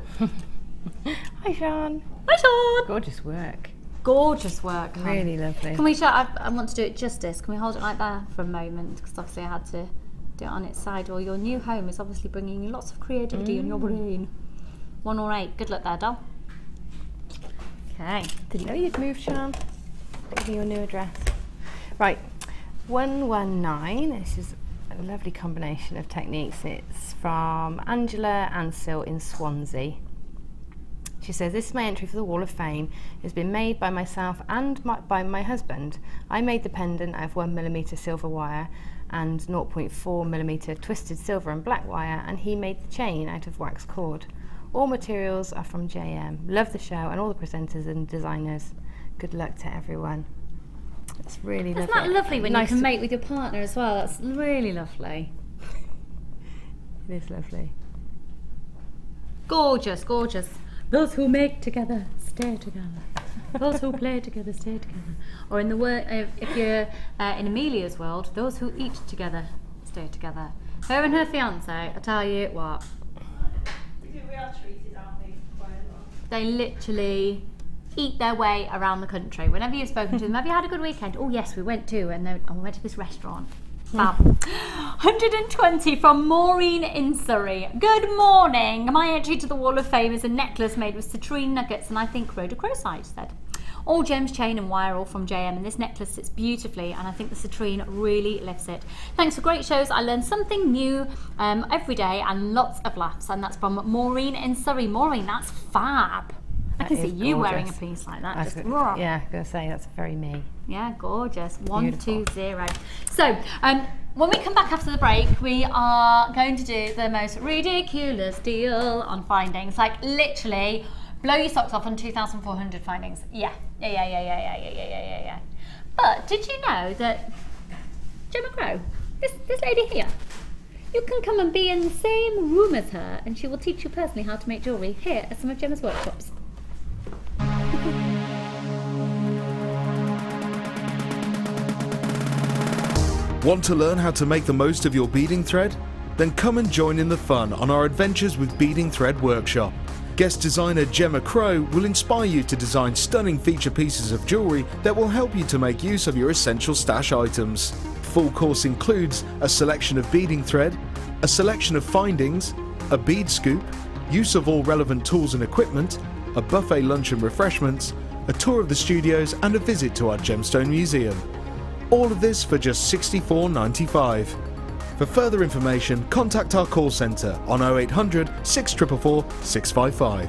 Hi, Sean. Hi, Sean. Gorgeous work. Gorgeous work. Really lovely. Can we show? I want to do it justice. Can we hold it like that for a moment? Because obviously I had to do it on its side. Well, your new home is obviously bringing you lots of creativity in your brain. 108. Good luck there, doll. Okay. Didn't know you'd moved, Sean. Give me your new address. Right, 119. This is a lovely combination of techniques. It's from Angela Ansell in Swansea. She says, this is my entry for the Wall of Fame. It's been made by myself and by my husband. I made the pendant out of 1mm silver wire and 0.4mm twisted silver and black wire, and he made the chain out of wax cord. All materials are from JM. Love the show and all the presenters and designers. Good luck to everyone. It's really lovely. Isn't that lovely when you can make with your partner as well? That's really lovely. It is lovely. Gorgeous, gorgeous. Those who make together, stay together. Those who play together, stay together. Or in the word, if you're in Amelia's world, those who eat together, stay together. Her and her fiance, I tell you what. We are treated, aren't we? Quite a lot. They literally eat their way around the country. Whenever you've spoken to them, have you had a good weekend? Oh yes, we went to, and we went to this restaurant. Fab. 120 from Maureen in Surrey. Good morning. My entry to the Wall of Fame is a necklace made with citrine nuggets and I think rhodochrosite, said. All gems, chain and wire, all from JM, and this necklace sits beautifully and I think the citrine really lifts it. Thanks for great shows. I learn something new every day and lots of laughs, and that's from Maureen in Surrey. Maureen, that's fab. I can see you wearing a piece like that. Just, yeah, I was going to say, that's very me. Yeah, gorgeous. 120. So, when we come back after the break, we are going to do the most ridiculous deal on findings. Like, literally, blow your socks off on 2,400 findings. Yeah. But did you know that Gemma Crow, this lady here, you can come and be in the same room as her and she will teach you personally how to make jewellery here at some of Gemma's workshops. Want to learn how to make the most of your beading thread? Then come and join in the fun on our Adventures with Beading Thread workshop. Guest designer Gemma will inspire you to design stunning feature pieces of jewellery that will help you to make use of your essential stash items. Full course includes a selection of beading thread, a selection of findings, a bead scoop, use of all relevant tools and equipment, a buffet lunch and refreshments, a tour of the studios and a visit to our Gemstone Museum. All of this for just $64.95. For further information, contact our call centre on 0800 644 655.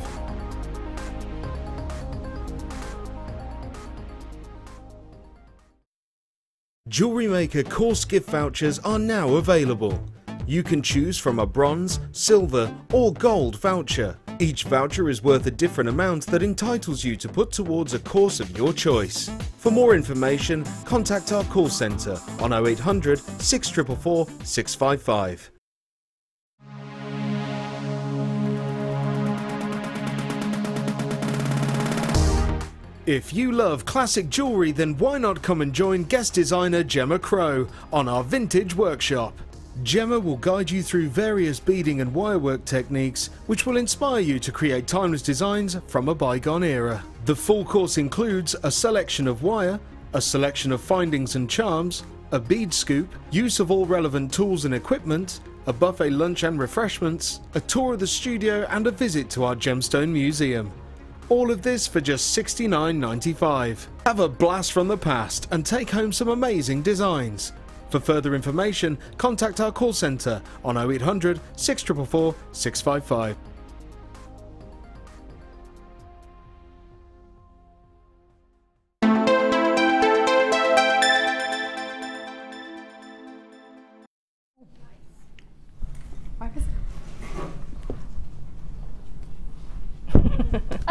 Jewellery Maker course gift vouchers are now available. You can choose from a bronze, silver or gold voucher. Each voucher is worth a different amount that entitles you to put towards a course of your choice. For more information, contact our call centre on 0800 644 655. If you love classic jewellery, then why not come and join guest designer Gemma on our vintage workshop. Gemma will guide you through various beading and wirework techniques which will inspire you to create timeless designs from a bygone era. The full course includes a selection of wire, a selection of findings and charms, a bead scoop, use of all relevant tools and equipment, a buffet lunch and refreshments, a tour of the studio and a visit to our Gemstone Museum. All of this for just $69.95. Have a blast from the past and take home some amazing designs. For further information, contact our call centre on 0800 644 655.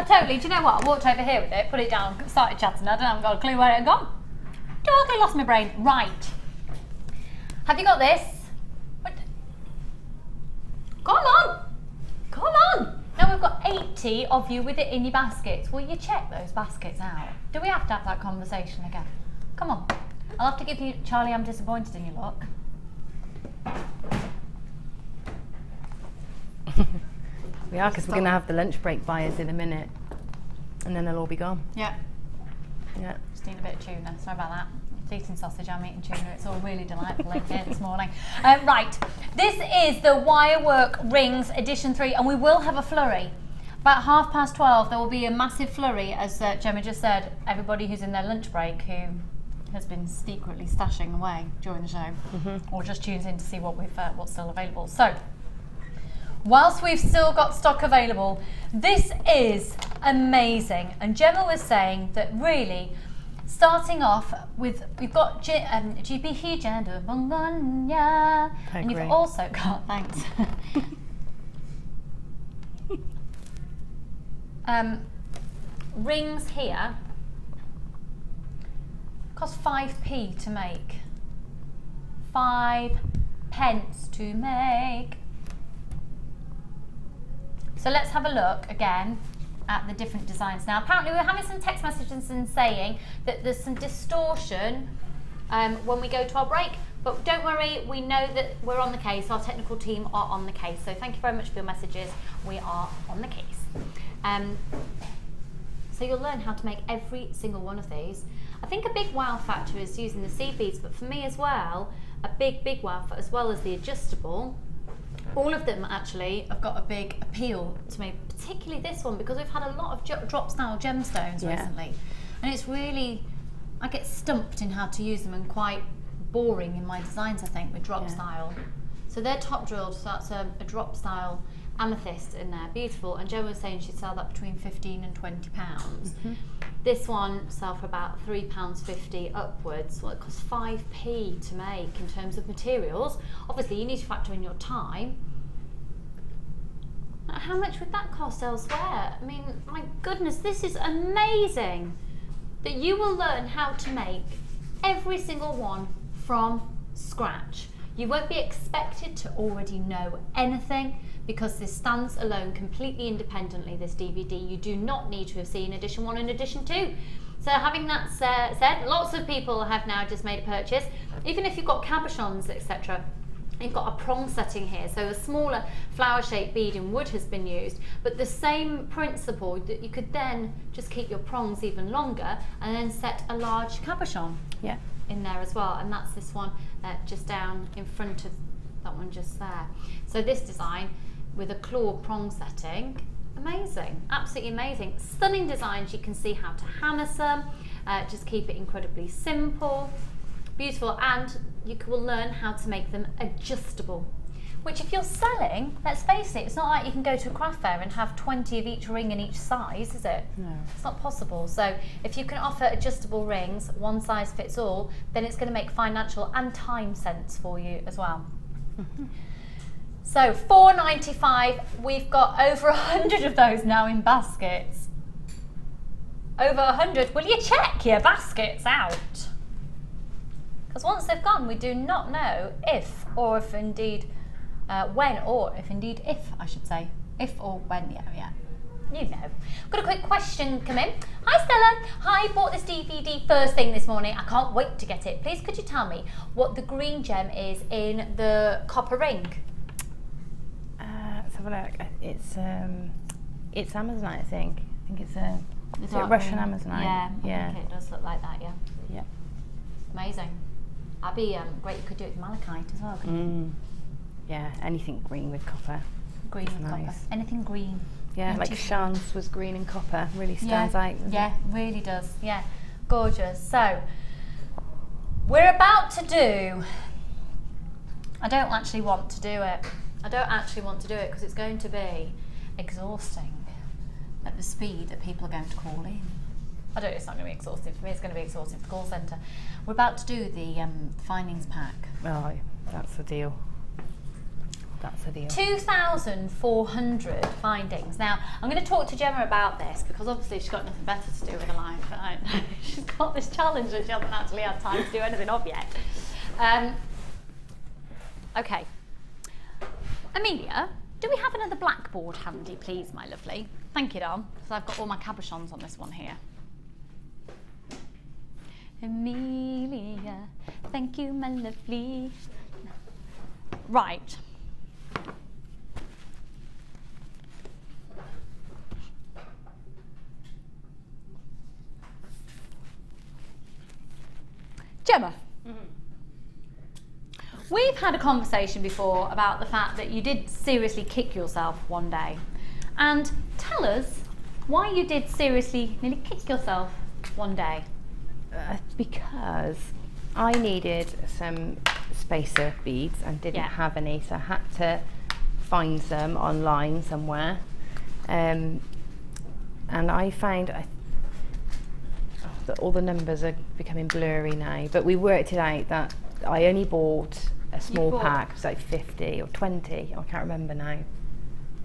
Totally, do you know what? I walked over here with it, put it down, started chatting, I haven't got a clue where it had gone. Totally lost my brain. Right. Have you got this? What? Come on! Come on! Now we've got 80 of you with it in your baskets. Will you check those baskets out? Do we have to have that conversation again? Come on. I'll have to give you... Charlie, I'm disappointed in your look. We are, because we're going to have the lunch break buyers in a minute. And then they'll all be gone. Yeah. Yeah. Just eating a bit of tuna. Sorry about that. It's eating sausage, I'm eating tuna. It's all really delightful in here this morning. Right. This is the Wirework Rings Edition 3, and we will have a flurry. About 12:30, there will be a massive flurry, as Gemma just said. Everybody who's in their lunch break who has been secretly stashing away during the show, or just tunes in to see what what's still available. So, whilst we've still got stock available, this is amazing. And Gemma was saying that really, starting off with, we've got GP gender, and you've also got, thanks. Rings here cost 5p to make. 5 pence to make. So let's have a look again at the different designs. Now apparently we're having some text messages and saying that there's some distortion when we go to our break, but don't worry, we know that we're on the case. Our technical team are on the case. So thank you very much for your messages. We are on the case. So you'll learn how to make every single one of these. I think a big wow factor is using the seed beads, but for me as well, a big wow factor, as well as the adjustable. All of them actually have got a big appeal to me, particularly this one, because we've had a lot of drop style gemstones recently, and it's really, I get stumped in how to use them and quite boring in my designs, I think, with drop style. So they're top drilled, so that's a drop style amethyst in there, beautiful. And Jo was saying she'd sell that between £15 and £20. This one sell for about £3.50 upwards. Well, it costs 5p to make in terms of materials. Obviously you need to factor in your time. How much would that cost elsewhere? I mean, my goodness, this is amazing that you will learn how to make every single one from scratch. You won't be expected to already know anything, because this stands alone completely independently, this DVD. You do not need to have seen edition 1 and edition 2. So having that said, lots of people have now just made a purchase. Even if you've got cabochons, etc., You've got a prong setting here, so a smaller flower-shaped bead in wood has been used, but the same principle that you could then just keep your prongs even longer and then set a large cabochon in there as well, and that's this one just down in front of that one just there. So this design with a claw prong setting, amazing, absolutely amazing. Stunning designs. You can see how to hammer some, just keep it incredibly simple. Beautiful, and you will learn how to make them adjustable, which if you're selling, let's face it, it's not like you can go to a craft fair and have 20 of each ring in each size, is it? No. It's not possible. So if you can offer adjustable rings, one size fits all, then it's going to make financial and time sense for you as well. So $4.95, we've got over 100 of those now in baskets. Over 100. Will you check your baskets out? Because once they've gone, we do not know if, or if indeed when, or if indeed if, I should say. If or when, yeah. You know. Got a quick question come in. Hi Stella. Hi, bought this DVD first thing this morning. I can't wait to get it. Please could you tell me what the green gem is in the copper ring? Let's have a look. It's Amazonite, I think. I think it's a Russian Amazonite. Yeah, I think it does look like that, yeah. Yeah. Amazing. That'd be great. You could do it with malachite as well, couldn't you? Yeah, anything green with copper. Green with copper. Anything green. Yeah, like Shan's was green and copper. Really stands out. Yeah, really does. Yeah, gorgeous. So, we're about to do... I don't actually want to do it. I don't actually want to do it because it's going to be exhausting at the speed that people are going to call in. I don't know, it's not going to be exhausting for me, it's going to be exhausting for the call centre. We're about to do the findings pack. Oh, that's a deal. That's a deal. 2,400 findings. Now, I'm going to talk to Gemma about this because obviously she's got nothing better to do with her life. Right? She's got this challenge that she hasn't actually had time to do anything of yet. Okay. Amelia, do we have another blackboard handy, please, my lovely? Thank you, Dom, because I've got all my cabochons on this one here. Amelia, thank you, my lovely. Right. Gemma. We've had a conversation before about the fact that you did seriously kick yourself one day. And tell us why you did seriously nearly kick yourself one day. Because I needed some spacer beads and didn't have any, so I had to find some online somewhere. And I found that all the numbers are becoming blurry now, but we worked it out that I only bought a small pack. It was like 50 or 20, I can't remember now.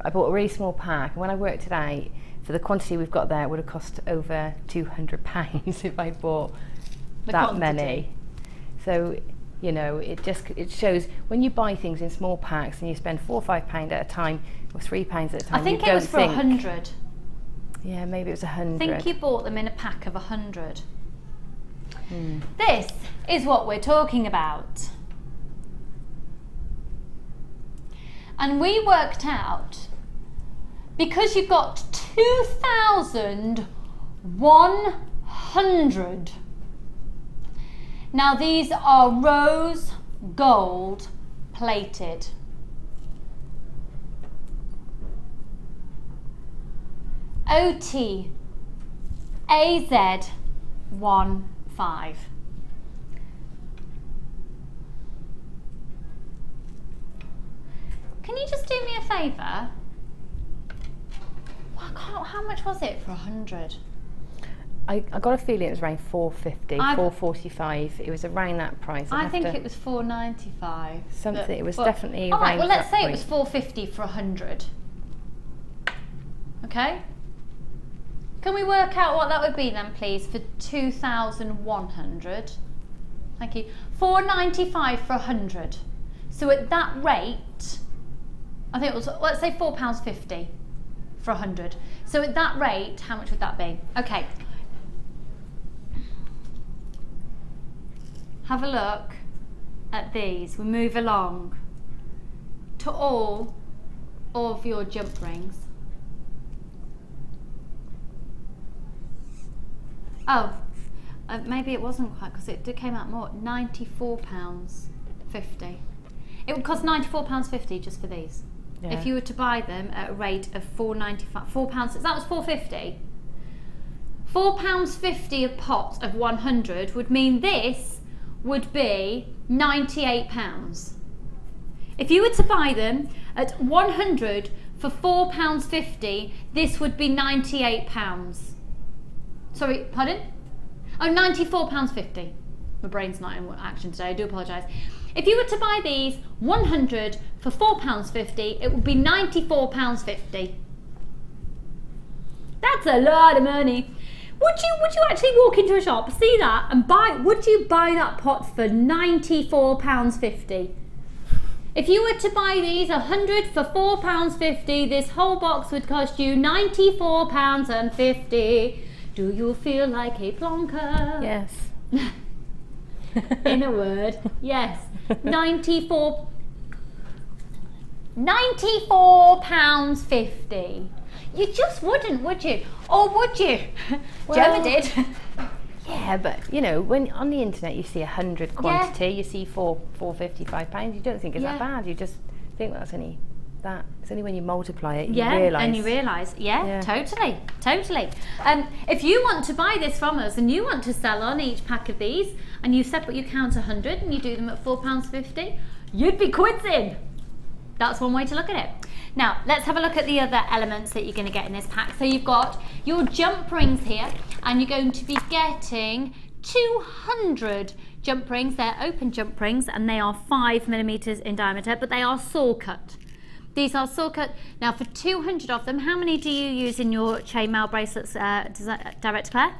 I bought a really small pack, and when I worked it out, for the quantity we've got there, it would have cost over £200 if I bought that many. So, you know, it shows when you buy things in small packs and you spend £4 or £5 at a time, or £3 at a time. I think it was for 100. Yeah, maybe it was 100. I think you bought them in a pack of 100. This is what we're talking about. And we worked out, because you've got 2,100. Now these are rose gold plated. OT AZ 15. Can you just do me a favour? How much was it for 100? I got a feeling it was around 450, 445. It was around that price. I think it was 495. Something. It was definitely. All right. Well, let's say it was 450 for 100. Okay. Can we work out what that would be then, please, for 2,100? Thank you. 495 for 100. So at that rate, I think it was, let's say £4.50 for 100. So at that rate, how much would that be? Okay. Have a look at these. We move along. to all of your jump rings. Oh, maybe it wasn't quite, because it came out more. £94.50. It would cost £94.50 just for these. Yeah. If you were to buy them at a rate of £4.95, £4, that was £4.50. £4.50 a pot of 100 would mean this would be £98. If you were to buy them at 100 for £4.50, this would be £98. Sorry, pardon? Oh, £94.50. My brain's not in action today, I do apologise. If you were to buy these 100 for £4.50, it would be £94.50. That's a lot of money. Would you actually walk into a shop, see that, and would you buy that pot for £94.50? If you were to buy these 100 for £4.50, this whole box would cost you £94.50. Do you feel like a plonker? Yes. In a word, yes. £94.50. You just wouldn't, would you? Or would you? Gemma did. Yeah, but you know, when on the internet you see 100 quantity, you see £4.55, you don't think it's that bad. You just think, well, that's only that. It's only when you multiply it you realise. And you realise, totally. If you want to buy this from us and you want to sell on each pack of these, and you count 100 and you do them at £4.50, you'd be quidsing. That's one way to look at it. Now, let's have a look at the other elements that you're going to get in this pack. So you've got your jump rings here, and you're going to be getting 200 jump rings. They're open jump rings, and they are 5mm in diameter, but they are saw cut. These are saw cut. Now, for 200 of them, how many do you use in your chainmail bracelets, Direct Claire?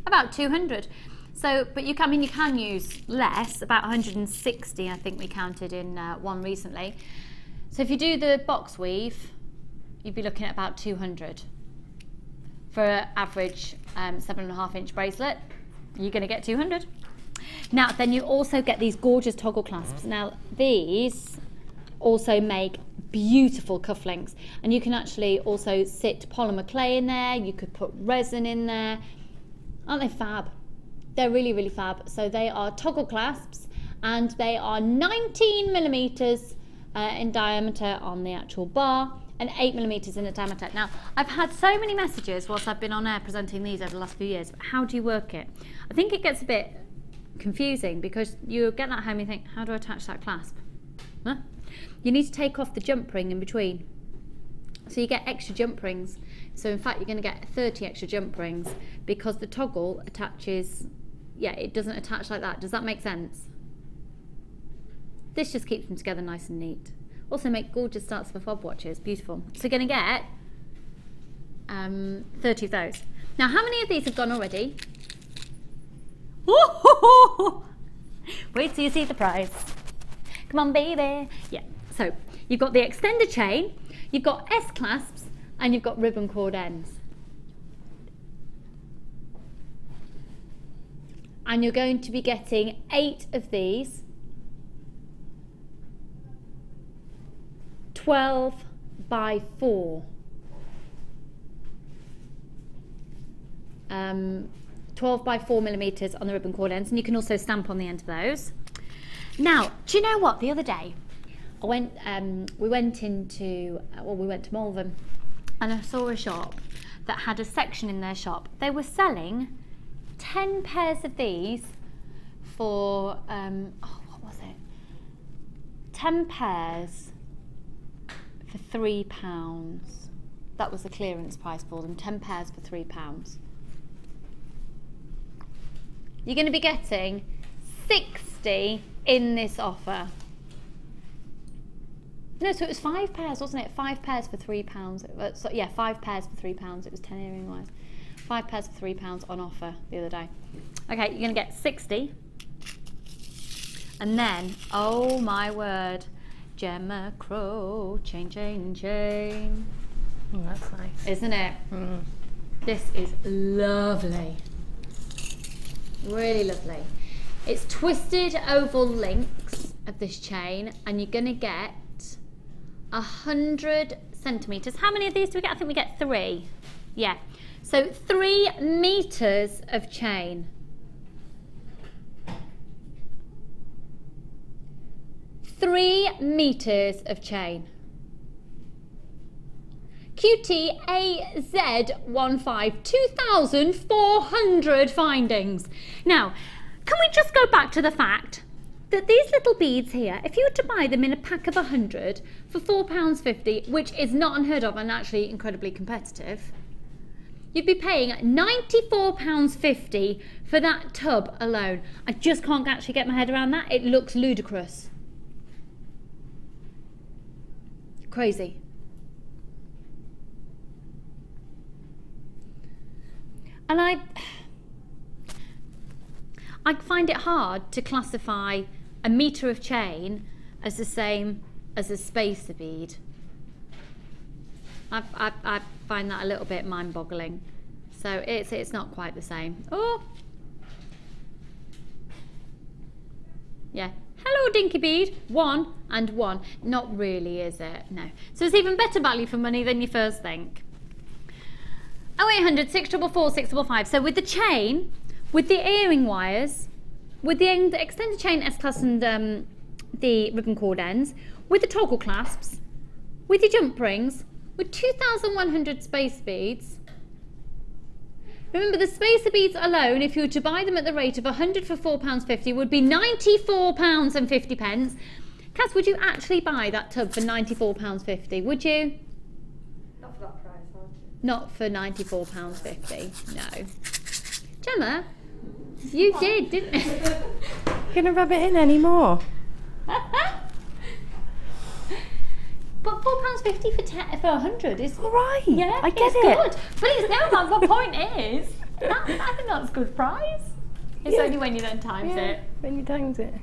About 200. So, but you can use less, about 160, I think we counted in one recently. So if you do the box weave, you'd be looking at about 200. For an average 7.5 inch bracelet, you're going to get 200. Now, then you also get these gorgeous toggle clasps. Now, these also make beautiful cufflinks, and you can actually also sit polymer clay in there. You could put resin in there. Aren't they fab? They're really, really fab. So they are toggle clasps, and they are 19mm in diameter on the actual bar, and 8mm in the diameter. Now, I've had so many messages whilst I've been on air presenting these over the last few years. How do you work it? I think it gets a bit confusing, because you get that home and you think, how do I attach that clasp? Huh? You need to take off the jump ring in between. So you get extra jump rings. So in fact, you're going to get 30 extra jump rings, because the toggle attaches, it doesn't attach like that. Does that make sense? This just keeps them together nice and neat. Also make gorgeous starts for fob watches. Beautiful. So you're going to get 30 of those. Now, how many of these have gone already? Wait till you see the price. Come on, baby. Yeah. So you've got the extender chain, you've got S clasps, and you've got ribbon cord ends. And you're going to be getting 8 of these, 12 by 4. 12 by 4mm on the ribbon cord ends, and you can also stamp on the end of those. Now, do you know what? The other day, we went to Malvern, and I saw a shop that had a section in their shop. They were selling 10 pairs of these for, what was it? 10 pairs for £3. That was the clearance price for them, 10 pairs for £3. You're going to be getting 60 in this offer. No, so it was 5 pairs, wasn't it? 5 pairs for £3. So, yeah, 5 pairs for £3. It was 10 earring wise. 5 pairs for £3 on offer the other day. Okay, you're going to get 60. And then, oh my word, Gemma Crow, chain. Oh, that's nice. Isn't it? Mm. This is lovely. Really lovely. It's twisted oval links, of this chain, and you're going to get 100 centimetres. How many of these do we get? I think we get 3. Yeah. So 3 meters of chain. 3 meters of chain. QTAZ15, 2,400 findings. Now, can we just go back to the fact that these little beads here, if you were to buy them in a pack of 100 for £4.50, which is not unheard of and actually incredibly competitive, you'd be paying £94.50 for that tub alone. I just can't actually get my head around that. It looks ludicrous. Crazy. And I find it hard to classify a metre of chain as the same as a spacer bead. I find that a little bit mind-boggling. So it's not quite the same. Oh, yeah. Hello, dinky bead. 1 and 1. Not really, is it? No. So it's even better value for money than you first think. 0800 644 655. So with the chain, with the earring wires, with the extended chain S-class and the ribbon cord ends, with the toggle clasps, with your jump rings, with 2,100 space beads. Remember, the spacer beads alone, if you were to buy them at the rate of 100 for £4.50, would be £94.50. Cass, would you actually buy that tub for £94.50? Would you? Not for that price, aren't you? Not for £94.50, no. Gemma, you did, didn't you? Gonna rub it in anymore? But £4.50 for 100 is all right. Yeah, I get it's it. good. Please, no, the point is, I think that's a good price. It's only when you then times it. When you times it.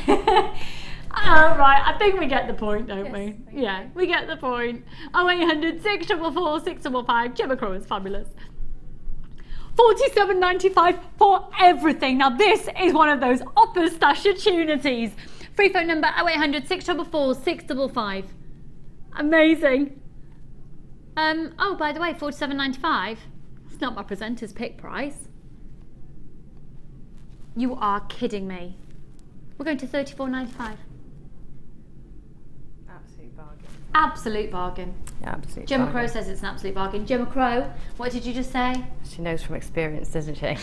Right, I think we get the point, don't we? Yeah, we get the point. 0800 644 655. Gemma Crow is fabulous. £47.95 for everything. Now this is one of those upper stash opportunities. Free phone number 0800 644 655. Amazing. Oh, by the way, £47.95. It's not my presenter's pick price. You are kidding me. We're going to £34.95. Absolute bargain. Absolute bargain. Absolute Gemma bargain. Crow says it's an absolute bargain. Gemma Crow, what did you just say? She knows from experience, doesn't she?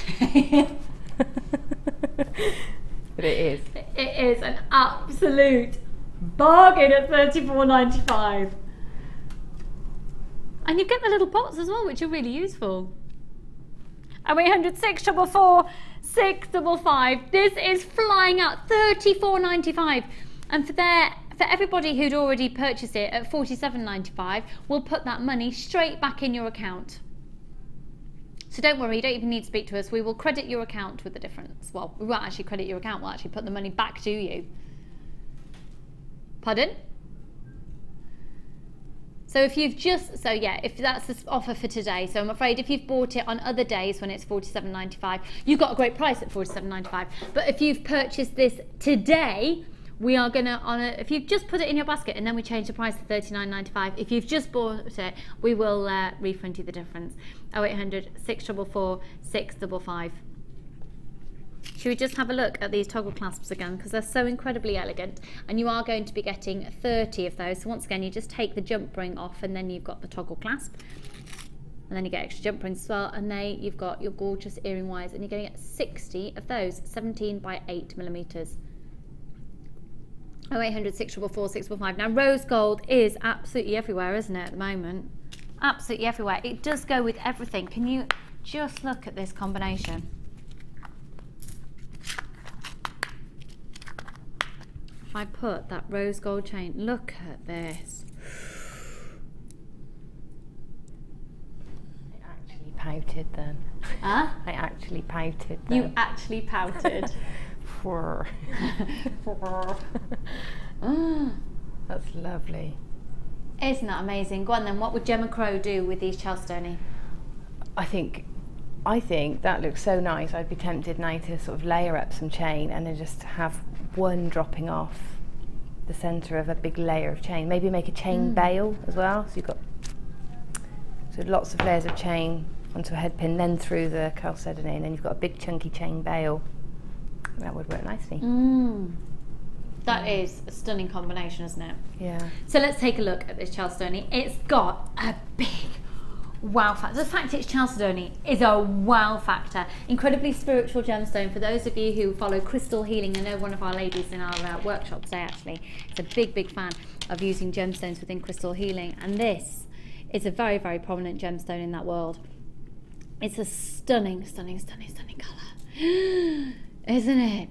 But it is. It is an absolute bargain at £34.95. And you get the little pots as well, which are really useful. 0800 644 655. This is flying out £34.95. And for everybody who'd already purchased it at £47.95, we'll put that money straight back in your account. So don't worry, you don't even need to speak to us. We will credit your account with the difference. Well, we won't actually credit your account, we'll actually put the money back to you. Pardon? So if you've just, if that's the offer for today, so I'm afraid if you've bought it on other days when it's £47.95, you've got a great price at £47.95. But if you've purchased this today, we are going to honour, if you've just put it in your basket and then we change the price to £39.95, if you've just bought it, we will refund you the difference. 0800 644 655. Should we just have a look at these toggle clasps again, because they're so incredibly elegant, and you are going to be getting 30 of those. So once again, you just take the jump ring off and then you've got the toggle clasp, and then you get extra jump rings as well, and you've got your gorgeous earring wires, and you're going to get 60 of those, 17 by 8mm. 0800 644 655. Now rose gold is absolutely everywhere, isn't it, at the moment? Absolutely everywhere. It does go with everything. Can you just look at this combination? If I put that rose gold chain, look at this. I actually pouted then. Huh? I actually pouted then. You actually pouted. That's lovely. Isn't that amazing? Go on then, what would Gemma Crow do with these Charlestoney? I think that looks so nice. I'd be tempted now to sort of layer up some chain and then just have one dropping off the centre of a big layer of chain. Maybe make a chain bail as well. So you've got lots of layers of chain onto a head pin, then through the chalcedony, and then you've got a big chunky chain bail. That would work nicely. That is a stunning combination, isn't it? Yeah. So let's take a look at this chalcedony. It's got a big wow factor. The fact it's chalcedony is a wow factor. Incredibly spiritual gemstone. For those of you who follow crystal healing, I know one of our ladies in our workshop today actually is a big fan of using gemstones within crystal healing, and this is a very, very prominent gemstone in that world. It's a stunning colour, isn't it?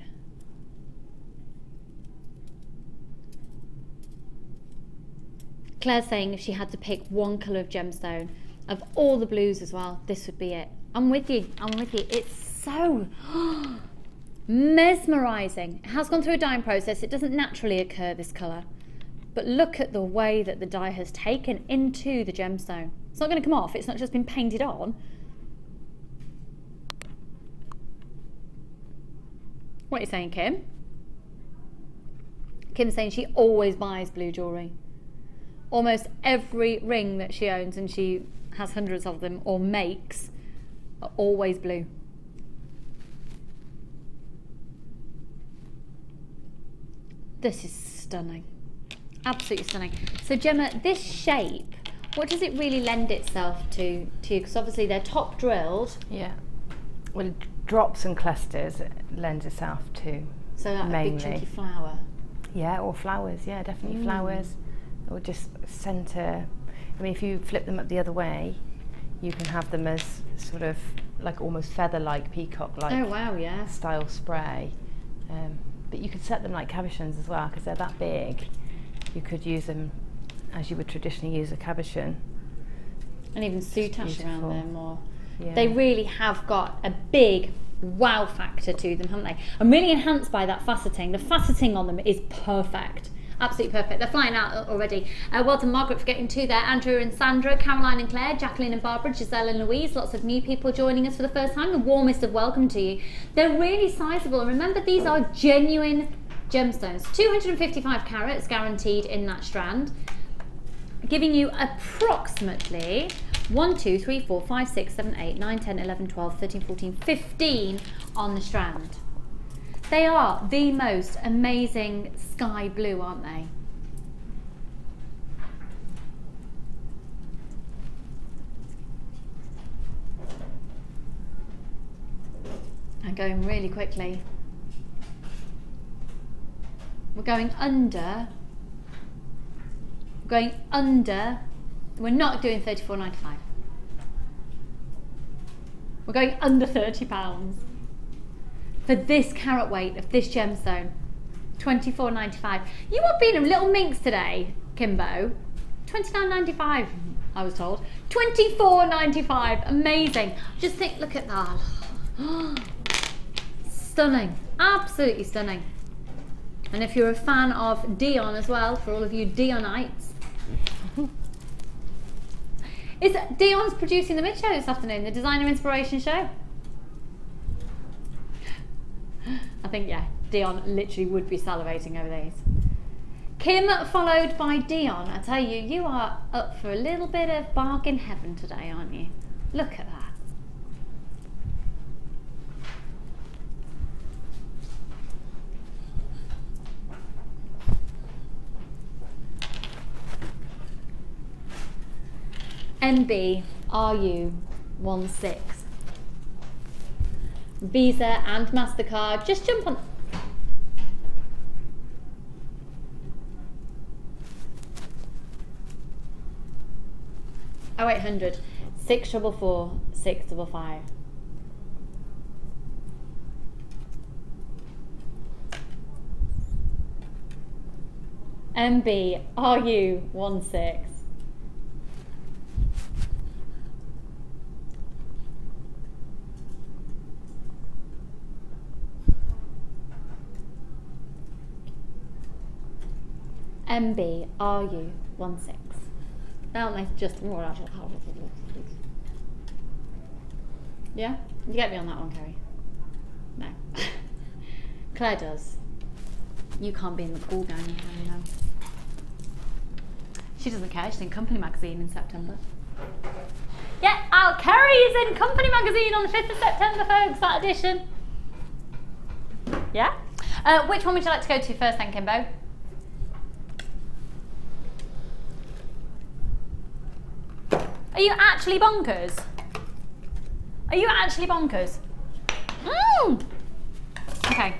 Claire's saying if she had to pick one colour of gemstone, of all the blues as well, this would be it. I'm with you. It's so mesmerising. It has gone through a dyeing process. It doesn't naturally occur, this colour. But look at the way that the dye has taken into the gemstone. It's not going to come off. It's not just been painted on. What are you saying, Kim? Kim's saying she always buys blue jewellery. Almost every ring that she owns, and she has hundreds of them, or makes, are always blue. This is stunning. Absolutely stunning. So Gemma, this shape, what does it really lend itself to? Because obviously they're top drilled. Yeah. Well, drops and clusters it lends itself to. So that mainly. A big chunky flower. Yeah, or flowers. Yeah, definitely flowers. Or just centre. I mean, if you flip them up the other way, you can have them as sort of like almost feather-like, peacock-like. Oh wow, yeah. Style spray. But you could set them like cabochons as well, because they're that big. You could use them as you would traditionally use a cabochon. And even soutache around them, or yeah. They really have got a big wow factor to them, haven't they? I'm really enhanced by that faceting. The faceting on them is perfect. Absolutely perfect. They're flying out already. Well done, Margaret, for getting two there. Andrew and Sandra, Caroline and Claire, Jacqueline and Barbara, Giselle and Louise. Lots of new people joining us for the first time. The warmest of welcome to you. They're really sizable. And remember, these are genuine gemstones. 255 carats guaranteed in that strand, giving you approximately 1, 2, 3, 4, 5, 6, 7, 8, 9, 10, 11, 12, 13, 14, 15 on the strand. They are the most amazing sky blue, aren't they? I'm going really quickly. We're going under. We're going under. We're not doing $34.95. We're going under £30. For this carat weight of this gemstone, $24.95. You are being a little minx today, Kimbo. $29.95, I was told. $24.95, amazing. Just think, look at that. Stunning, absolutely stunning. And if you're a fan of Dion as well, for all of you Dionites, Dion's producing the mid show this afternoon, the Designer Inspiration Show. I think, yeah, Dion literally would be salivating over these. Kim followed by Dion. I tell you, you are up for a little bit of bargain heaven today, aren't you? Look at that. MB RU16. Visa and MasterCard. Just jump on. Oh, 0800 644 655. MB RU16. MB RU16. Now let's just yeah? You get me on that one, Kerry? No. Claire does. You can't be in the ball gown, can you know? She doesn't care, she's in Company magazine in September. Yeah, Kerry is in Company magazine on the 5th of September, folks, that edition. Yeah? Which one would you like to go to first then, Kimbo? Are you actually bonkers? Are you actually bonkers? Okay.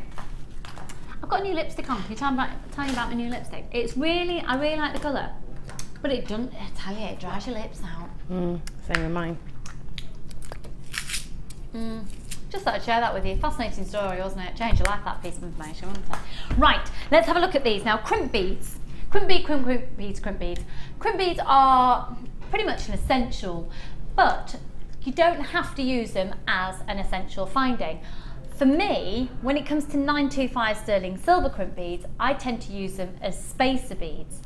I've got a new lipstick on. Can you tell me about my new lipstick? It's really, I really like the colour. But it doesn't, I tell you, it dries your lips out. Same with mine. Just thought I'd share that with you. Fascinating story, wasn't it? Changed your life, that piece of information, wasn't it? Right, let's have a look at these now. Crimp beads. Crimp beads. Crimp beads are pretty much an essential, but you don't have to use them as an essential finding. For me, when it comes to 925 sterling silver crimp beads, I tend to use them as spacer beads.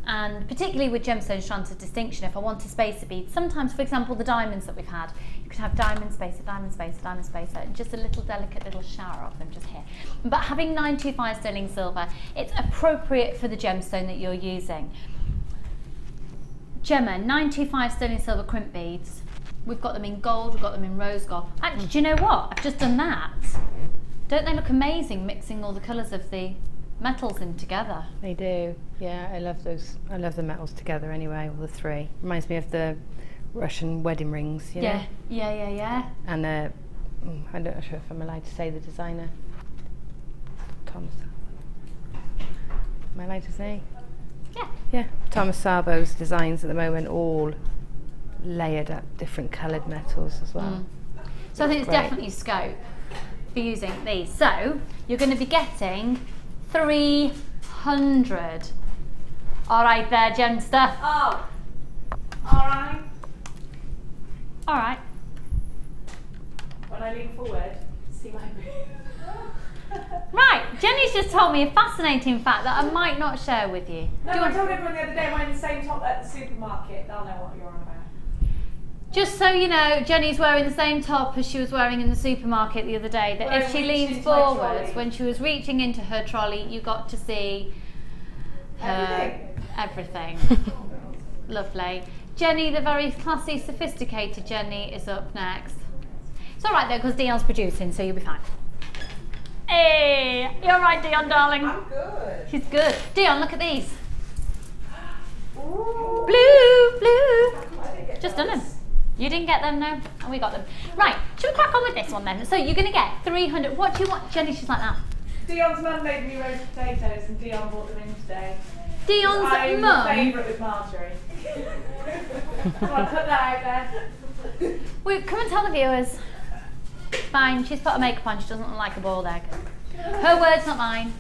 And particularly with gemstone strands of distinction, if I want a spacer bead, sometimes, for example, the diamonds that we've had, you could have diamond spacer, diamond spacer, diamond spacer, and just a little delicate little shower of them just here. But having 925 sterling silver, it's appropriate for the gemstone that you're using. Gemma, 925 sterling silver crimp beads. We've got them in gold, we've got them in rose gold. Actually, do you know what? I've just done that. Don't they look amazing, mixing all the colours of the metals in together? They do. Yeah, I love those. I love the metals together anyway, all the three. Reminds me of the Russian wedding rings, you know? Yeah. And I'm not sure if I'm allowed to say the designer. Thomas. Am I allowed to say? Yeah. Thomas Sabo's designs at the moment, all layered up, different coloured metals as well. So I think it's definitely scope for using these. So you're going to be getting 300. All right there, Gemster. Oh, all right. All right. When I lean forward, see my boob. Right, Jenny's just told me a fascinating fact that I might not share with you. No, I told everyone the other day I'm wearing the same top at the supermarket. They'll know what you're on about. Just so you know, Jenny's wearing the same top as she was wearing in the supermarket the other day. That if she leans forwards, when she was reaching into her trolley, you got to see her everything. Lovely. Jenny, the very classy, sophisticated Jenny, is up next. It's all right though, because Dion's producing, so you'll be fine. Hey, you're all right, Dion, darling. I'm good. She's good. Dion, look at these. Ooh. Blue. Just done them. You didn't get them, no? And we got them. Right, should we crack on with this one then? So you're going to get 300. What do you want? Jenny, she's like that. Dion's mum made me roast potatoes and Dion brought them in today. Dion's I'm mum? my favourite with Marjorie. Come on, put that out there. Come and tell the viewers. Fine, she's put her makeup on. She doesn't look like a boiled egg. Her words, not mine.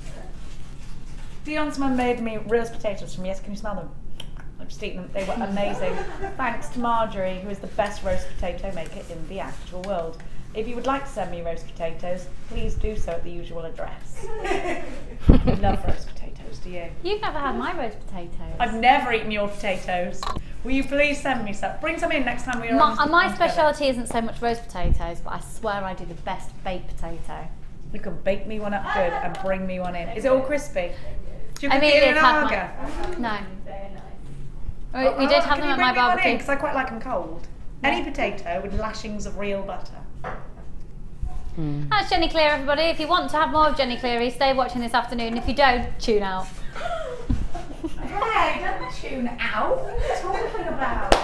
Dion's mum made me roast potatoes from yes. Can you smell them? I've just eaten them. They were amazing. Thanks to Marjorie, who is the best roast potato maker in the actual world. If you would like to send me roast potatoes, please do so at the usual address. I love roast potatoes, do you? You've never had my roast potatoes. I've never eaten your potatoes. Will you please send me some? Bring some in next time we are on. My speciality isn't so much roast potatoes, but I swear I do the best baked potato. You can bake me one up good and bring me one in. Is it all crispy? Do you I cook mean, it in it's an had Arga? No. We did have them at my barbecue. Because I quite like them cold. Any potato with lashings of real butter. That's Jenny Clear, everybody. If you want to have more of Jenny Cleary, stay watching this afternoon. If you don't, tune out. Hey, don't tune out. What are you talking about?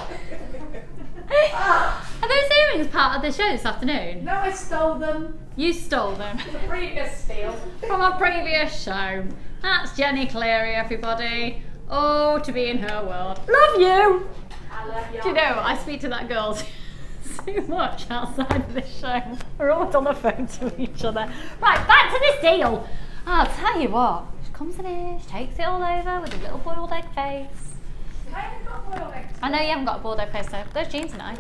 Are those earrings part of the show this afternoon? No, I stole them. You stole them. The previous steal. From a previous show. That's Jenny Cleary, everybody. Oh, to be in her world. Love you! I love you. Do you know, I speak to that girl so much outside of the show. We're always on the phone to each other. Right, back to this deal. I'll tell you what. She comes in here, she takes it all over with a little boiled egg face. I haven't got boiled eggs. I know you haven't got a boiled egg face though. Those jeans are nice.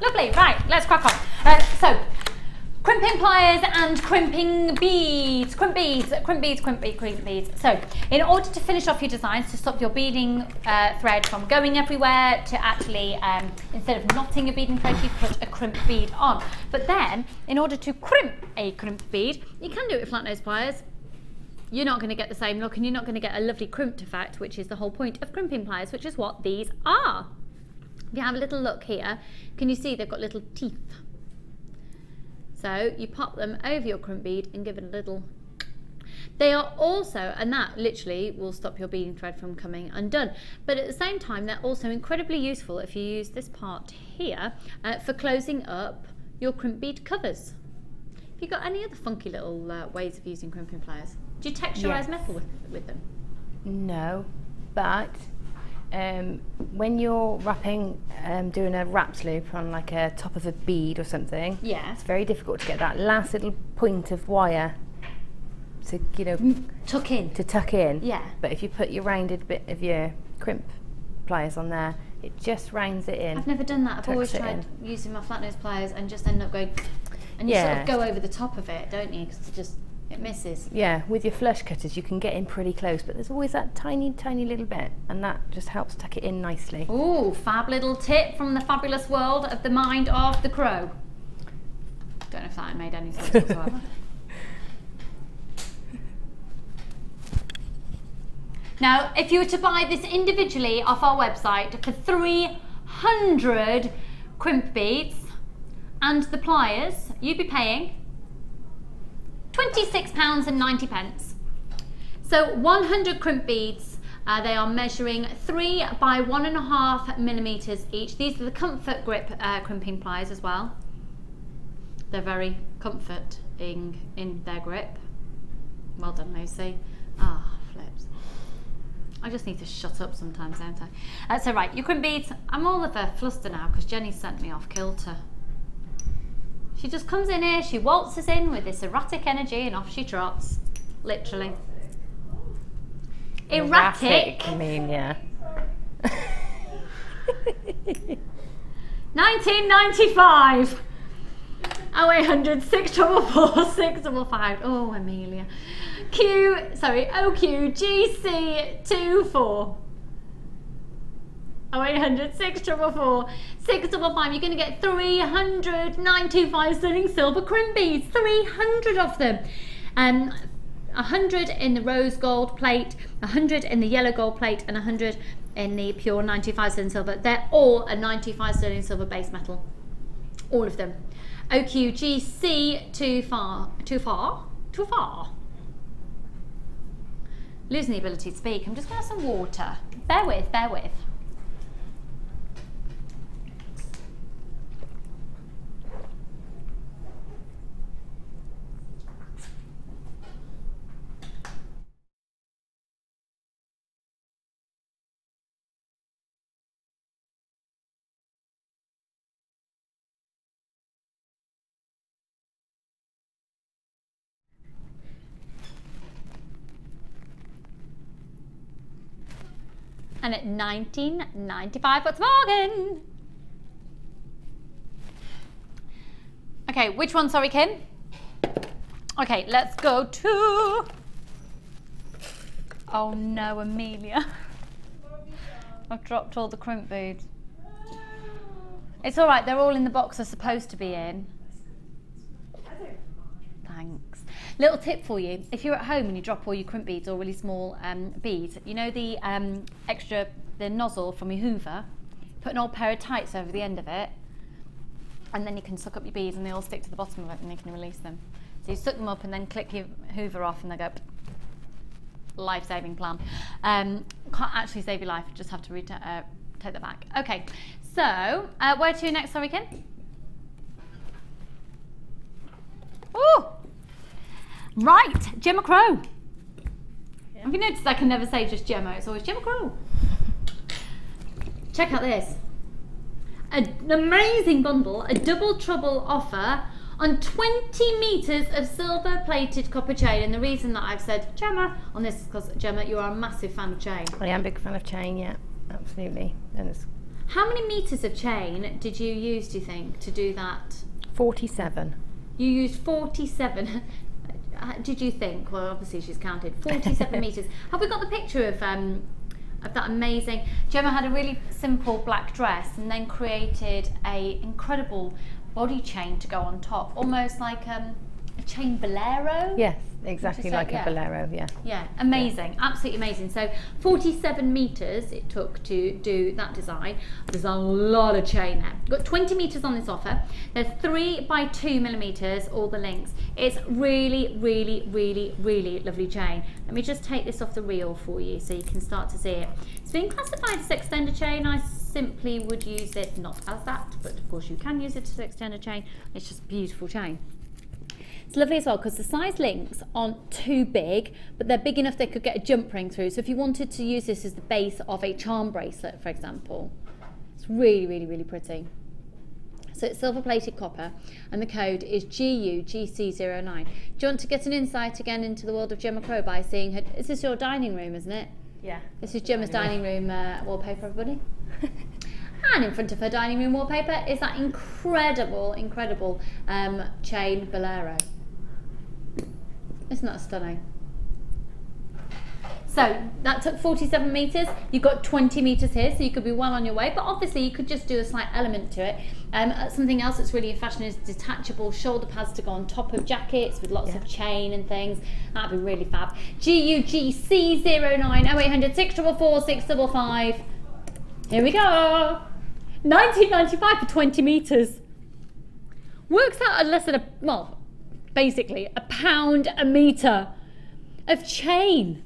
Lovely, right, let's crack on. So, Crimping pliers and crimping beads. Crimp beads. So, in order to finish off your designs, to stop your beading thread from going everywhere, to actually, instead of knotting a beading thread, you put a crimp bead on. But then, in order to crimp a crimp bead, you can do it with flat nose pliers. You're not going to get the same look, and you're not going to get a lovely crimped effect, which is the whole point of crimping pliers, which is what these are. If you have a little look here, can you see they've got little teeth? So you pop them over your crimp bead and give it a little. They are also, and that literally will stop your beading thread from coming undone. But at the same time, they're also incredibly useful if you use this part here for closing up your crimp bead covers. Have you got any other funky little ways of using crimping pliers? Do you texturise metal with them? No, but when you're wrapping, doing a wrapped loop on like a top of a bead or something, it's very difficult to get that last little point of wire to, you know, tuck in. Yeah. But if you put your rounded bit of your crimp pliers on there, it just rounds it in. I've never done that. I've always tried using my flat nose pliers and just end up going, and you sort of go over the top of it, don't you? Because it misses. Yeah, with your flush cutters you can get in pretty close, but there's always that tiny little bit, and that just helps tuck it in nicely. Ooh, fab little tip from the fabulous world of the mind of the crow. Don't know if that made any sense whatsoever. Now, if you were to buy this individually off our website for 300 crimp beads and the pliers, you'd be paying £26.90. So 100 crimp beads, they are measuring 3 by 1.5 millimeters each. These are the comfort grip crimping pliers as well. They're very comforting in their grip. Well done, Lucy. Flips. I just need to shut up sometimes, don't I? So right, your crimp beads, I'm all of a fluster now because Jenny sent me off kilter. She just comes in here, she waltzes in with this erratic energy and off she trots. Literally. Erratic? Amelia. 1995. 0800 644 655. Oh, Amelia. OQ GC24. 0800 644 655. You're going to get 300 925 sterling silver crimp beads. 300 of them. 100 in the rose gold plate, 100 in the yellow gold plate, and 100 in the pure 95 sterling silver. They're all a 95 sterling silver base metal. All of them. OQGC too far. Losing the ability to speak. I'm just going to have some water. Bear with. And at 19.95, what's bargain? Okay, which one, sorry, Kim? Okay, let's go to... Oh no, Amelia. I've dropped all the crimp beads. It's all right, they're all in the box they're supposed to be in. Thanks. Little tip for you, if you're at home and you drop all your crimp beads or really small beads, you know the the nozzle from your hoover, put an old pair of tights over the end of it, and then you can suck up your beads and they all stick to the bottom of it and you can release them. So you suck them up and then click your hoover off and they go, life-saving plan. Can't actually save your life, just have to take that back. Okay, so where to next, sorry, Ken? Ooh! Right, Gemma Crow. Yeah. Have you noticed I can never say just Gemma, it's always Gemma Crow. Check out this. An amazing bundle, a double trouble offer on 20 metres of silver plated copper chain. And the reason that I've said Gemma on this is because, Gemma, you are a massive fan of chain. I am a big fan of chain, yeah, absolutely. And it's... How many metres of chain did you use, do you think, to do that? 47. You used 47. Did you think? Well, obviously she's counted 47 meters. Have we got the picture of that amazing? Gemma had a really simple black dress and then created a incredible body chain to go on top, almost like a chain bolero. Yes, exactly like a bolero. Yeah. Yeah, amazing, absolutely amazing. So 47 meters it took to do that design. There's a lot of chain there. Got 20 meters on this offer. There's 3 by 2 millimeters, all the links. It's really, really, really, really lovely chain. Let me just take this off the reel for you so you can start to see it. It's been classified as extender chain. I simply would use it not as that, but of course you can use it as extender chain. It's just a beautiful chain. It's lovely as well because the size links aren't too big, but they're big enough they could get a jump ring through. So if you wanted to use this as the base of a charm bracelet, for example, it's really, really, really pretty. So it's silver plated copper and the code is GUGC09. Do you want to get an insight again into the world of Gemma Crow by seeing her? Is this your dining room, isn't it? Yeah. This is Gemma's dining room wallpaper, everybody. And in front of her dining room wallpaper is that incredible, incredible chain bolero. Isn't that stunning? So that took 47 meters. You've got 20 meters here, so you could be well on your way. But obviously, you could just do a slight element to it. Something else that's really in fashion is detachable shoulder pads to go on top of jackets with lots of chain and things. That'd be really fab. GUGC09 0800 644 655. Here we go. £19.95 for 20 meters. Works out at less than basically £1 a meter of chain,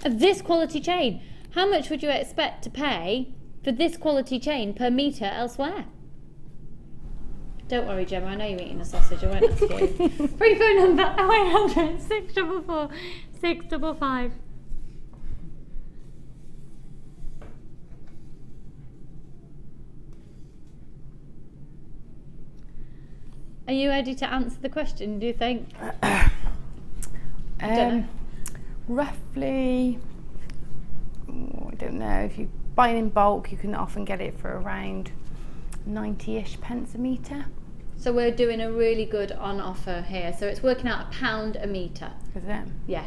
of this quality chain. How much would you expect to pay for this quality chain per meter elsewhere? Don't worry, Gemma, I know you're eating a sausage, I won't ask you. Free phone number 0800 644 655. Are you ready to answer the question, do you think? Roughly, I don't know, if you buy it in bulk you can often get it for around 90-ish pence a metre. So we're doing a really good on offer here, so it's working out £1 a metre. Is it? Yeah.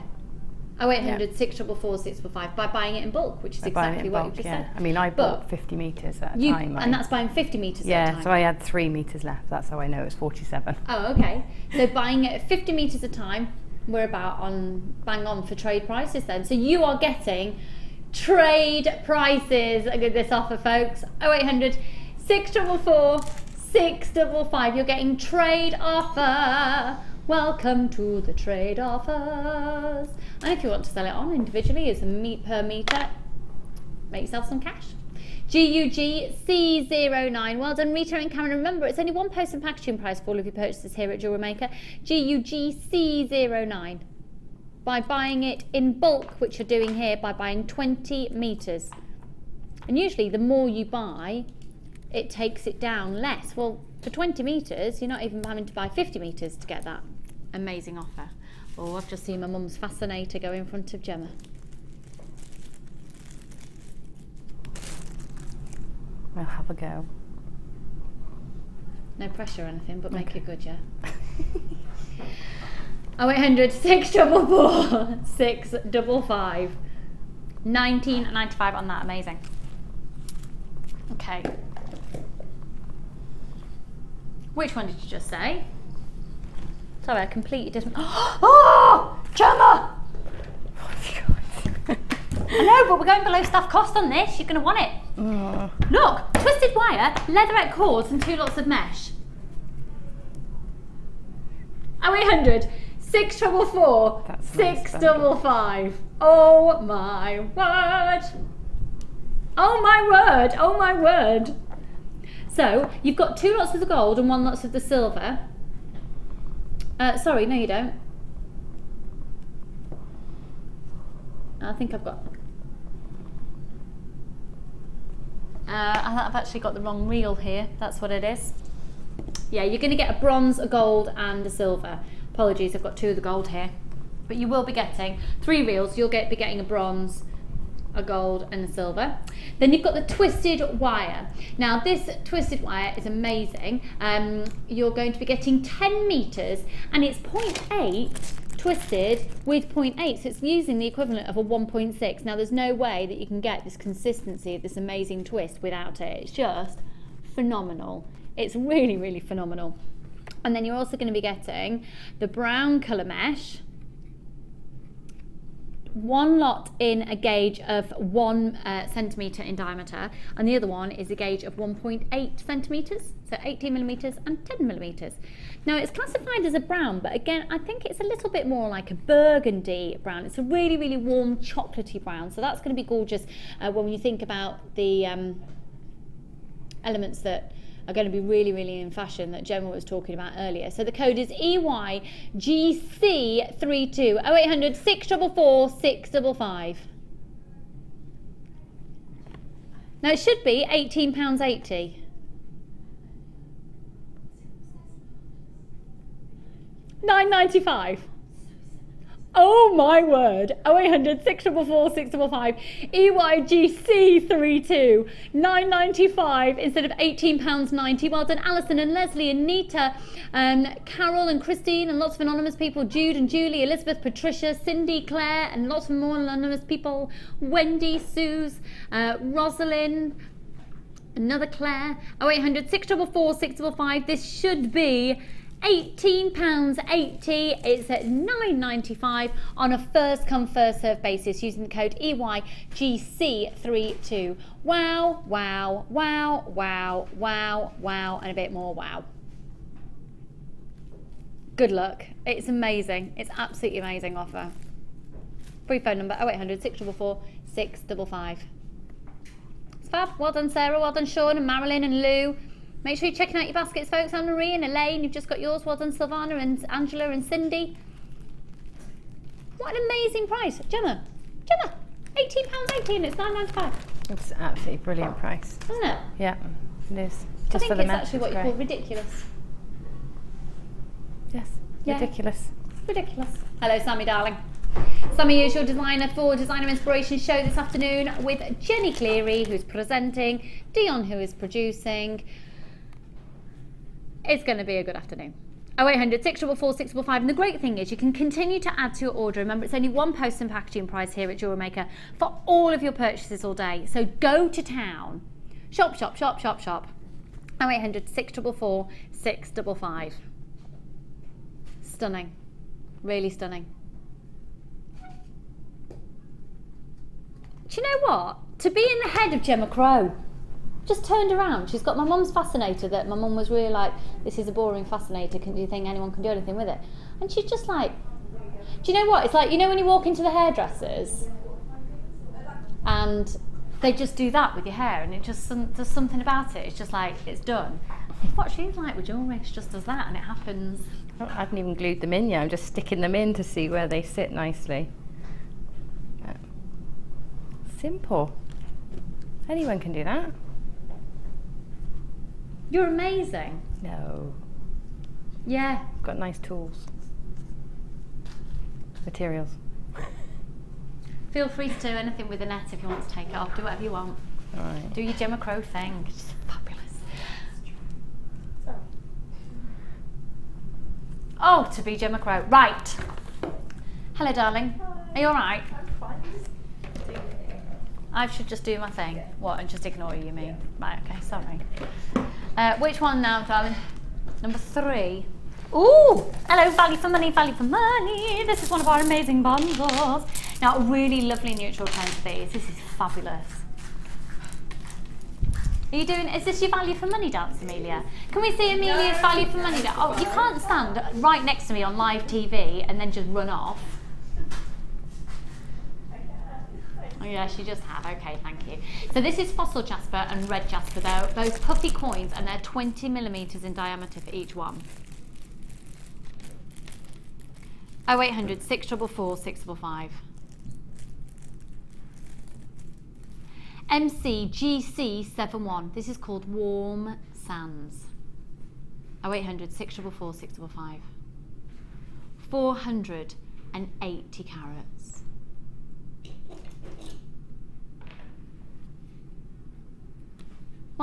0800 644 655 by buying it in bulk, which is exactly what you just said. I mean, I bought 50 metres at a time. And that's buying 50 metres at a time. Yeah, so I had 3 metres left, that's how I know it's 47. Oh, okay. So buying it at 50 metres a time, we're about bang on for trade prices then. So you are getting trade prices at this offer, folks. 0800 644 655. You're getting trade offer. Welcome to the trade offers. And if you want to sell it on individually as a per metre, make yourself some cash. GUGC09. Well done, Rita and Cameron. Remember, it's only one post and packaging price for all of your purchases here at Jewellery Maker. GUGC09. By buying it in bulk, which you're doing here, by buying 20 metres. And usually the more you buy, it takes it down less. Well, for 20 metres, you're not even having to buy 50 metres to get that amazing offer. Oh, I've just seen my mum's fascinator go in front of Gemma. We'll have a go. No pressure or anything, but make it good, yeah? 0800 644 655. £19.95 on that, amazing. Okay. Which one did you just say? Sorry, I completely didn't. Oh, Gemma! I know, but we're going below staff cost on this. You're going to want it. Look, twisted wire, leatherette cords, and 2 lots of mesh. 0800 644 655. Oh my word! Oh my word! Oh my word! So you've got 2 lots of the gold and 1 lot of the silver. Sorry, no you don't. I think I've got... I've actually got the wrong reel here. That's what it is. Yeah, you're going to get a bronze, a gold and a silver. Apologies, I've got 2 of the gold here. But you will be getting 3 reels. You'll be getting a bronze, a gold and a silver. Then you've got the twisted wire. Now this twisted wire is amazing. You're going to be getting 10 meters and it's 0.8 twisted with 0.8, so it's using the equivalent of a 1.6. Now there's no way that you can get this consistency of this amazing twist without it. It's just phenomenal. It's really, really phenomenal. And then you're also going to be getting the brown colour mesh, one lot in a gauge of 1 centimetre in diameter, and the other one is a gauge of 1.8 centimetres, so 18 millimetres and 10 millimetres. Now it's classified as a brown, but again I think it's a little bit more like a burgundy brown. It's a really, really warm chocolatey brown, so that's going to be gorgeous when you think about the elements that are going to be really, really in fashion that Gemma was talking about earlier. So the code is EYGC32 0800 644 655. Now it should be £18.80. £9.95. Oh my word, 0800 644 655, EYGC32, £9.95 instead of £18.90. Well done Alison and Leslie and Nita, Carol and Christine and lots of anonymous people, Jude and Julie, Elizabeth, Patricia, Cindy, Claire and lots of more anonymous people, Wendy, Suze, Rosalind, another Claire, 0800 644 655. This should be £18.80. It's at £9.95 on a first come first serve basis using the code EYGC32. Wow, wow, wow, wow, wow, wow, and a bit more wow. Good luck. It's amazing. It's absolutely amazing offer. Free phone number 0800 644 655. It's fab. Well done Sarah, well done Sean and Marilyn and Lou. Make sure you're checking out your baskets, folks. Anne-Marie and Elaine, you've just got yours. Well done, Sylvana and Angela and Cindy. What an amazing price. Gemma, £18.80 and it's £9.95. It's an absolutely brilliant price. Isn't it? Yeah, it is. I think it's actually what you call ridiculous. Yes, yeah. Ridiculous. Ridiculous. Hello, Sammy, darling. Sammy is your designer for Designer Inspiration show this afternoon with Jenny Cleary, who's presenting, Dion, who is producing. It's going to be a good afternoon. 0800 644 655. And the great thing is you can continue to add to your order. Remember, it's only one post and packaging price here at Jewellery Maker for all of your purchases all day. So go to town. Shop, shop, shop, shop, shop. 0800 644 655. Stunning. Really stunning. Do you know what? To be in the head of Gemma Crow. Just turned around. She's got my mum's fascinator that my mum was really like, this is a boring fascinator, do you think anyone can do anything with it? And she's just like, do you know what? It's like, you know when you walk into the hairdressers and they just do that with your hair and it just, there's something about it. It's just like, it's done. What she's like with jewellery, she just does that and it happens. I haven't even glued them in yet. I'm just sticking them in to see where they sit nicely. Simple. Anyone can do that. You're amazing. No. Yeah. Got nice tools. Materials. Feel free to do anything with the net if you want to take it off. Do whatever you want. All right. Do your Gemma Crow thing. It's fabulous. Oh, to be Gemma Crow. Right. Hello, darling. Are you all right? I should just do my thing. What, and just ignore you mean? Right, okay, sorry. Which one now, darling? Number 3. Ooh! Hello, value for money, value for money. This is one of our amazing bundles. Now, really lovely neutral tone for these. This is fabulous. Are you doing, is this your value for money dance, Amelia? Can we see Amelia's value for money dance? Oh, you can't stand right next to me on live TV and then just run off. Oh yes, you just have. Okay, thank you. So this is fossil jasper and red jasper. They're those puffy coins and they're 20 millimetres in diameter for each one. 0800 644 655. MCGC71. This is called Warm Sands. 0800 644 655. 480 carats.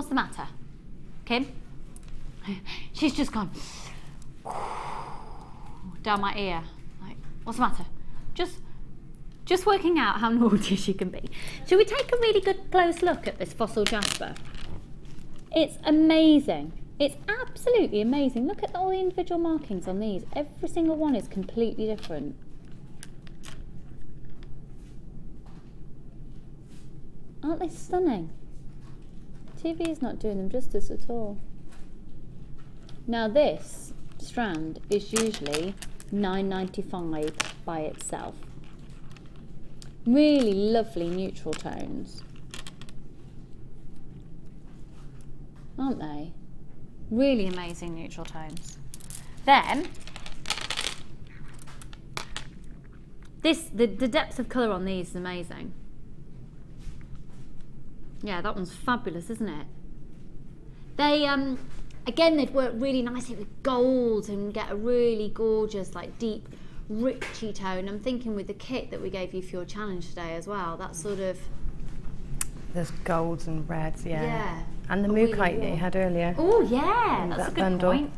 What's the matter? Kim? She's just gone down my ear. Like, what's the matter? Just working out how naughty she can be. Shall we take a really good close look at this fossil jasper? It's amazing. It's absolutely amazing. Look at all the individual markings on these. Every single one is completely different. Aren't they stunning? TV is not doing them justice at all. Now this strand is usually $9.95 by itself. Really lovely neutral tones, aren't they? Really amazing neutral tones. Then the depth of colour on these is amazing. Yeah, that one's fabulous, isn't it? They again, they'd work really nicely with gold and get a really gorgeous, like deep, richy tone. I'm thinking with the kit that we gave you for your challenge today as well. That sort of. There's golds and reds, yeah. Yeah. And the Mookite that you had earlier. Oh yeah, that's a good bundle. point.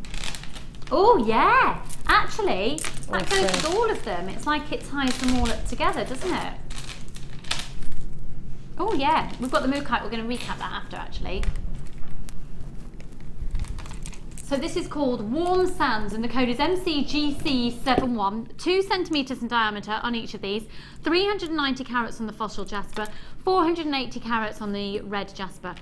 Oh yeah, actually, that goes with all of them. It's like it ties them all up together, doesn't it? Oh yeah, we've got the Mookite. We're going to recap that after, actually. So this is called Warm Sands, and the code is MCGC71, 2 centimetres in diameter on each of these, 390 carats on the fossil jasper, 480 carats on the red jasper.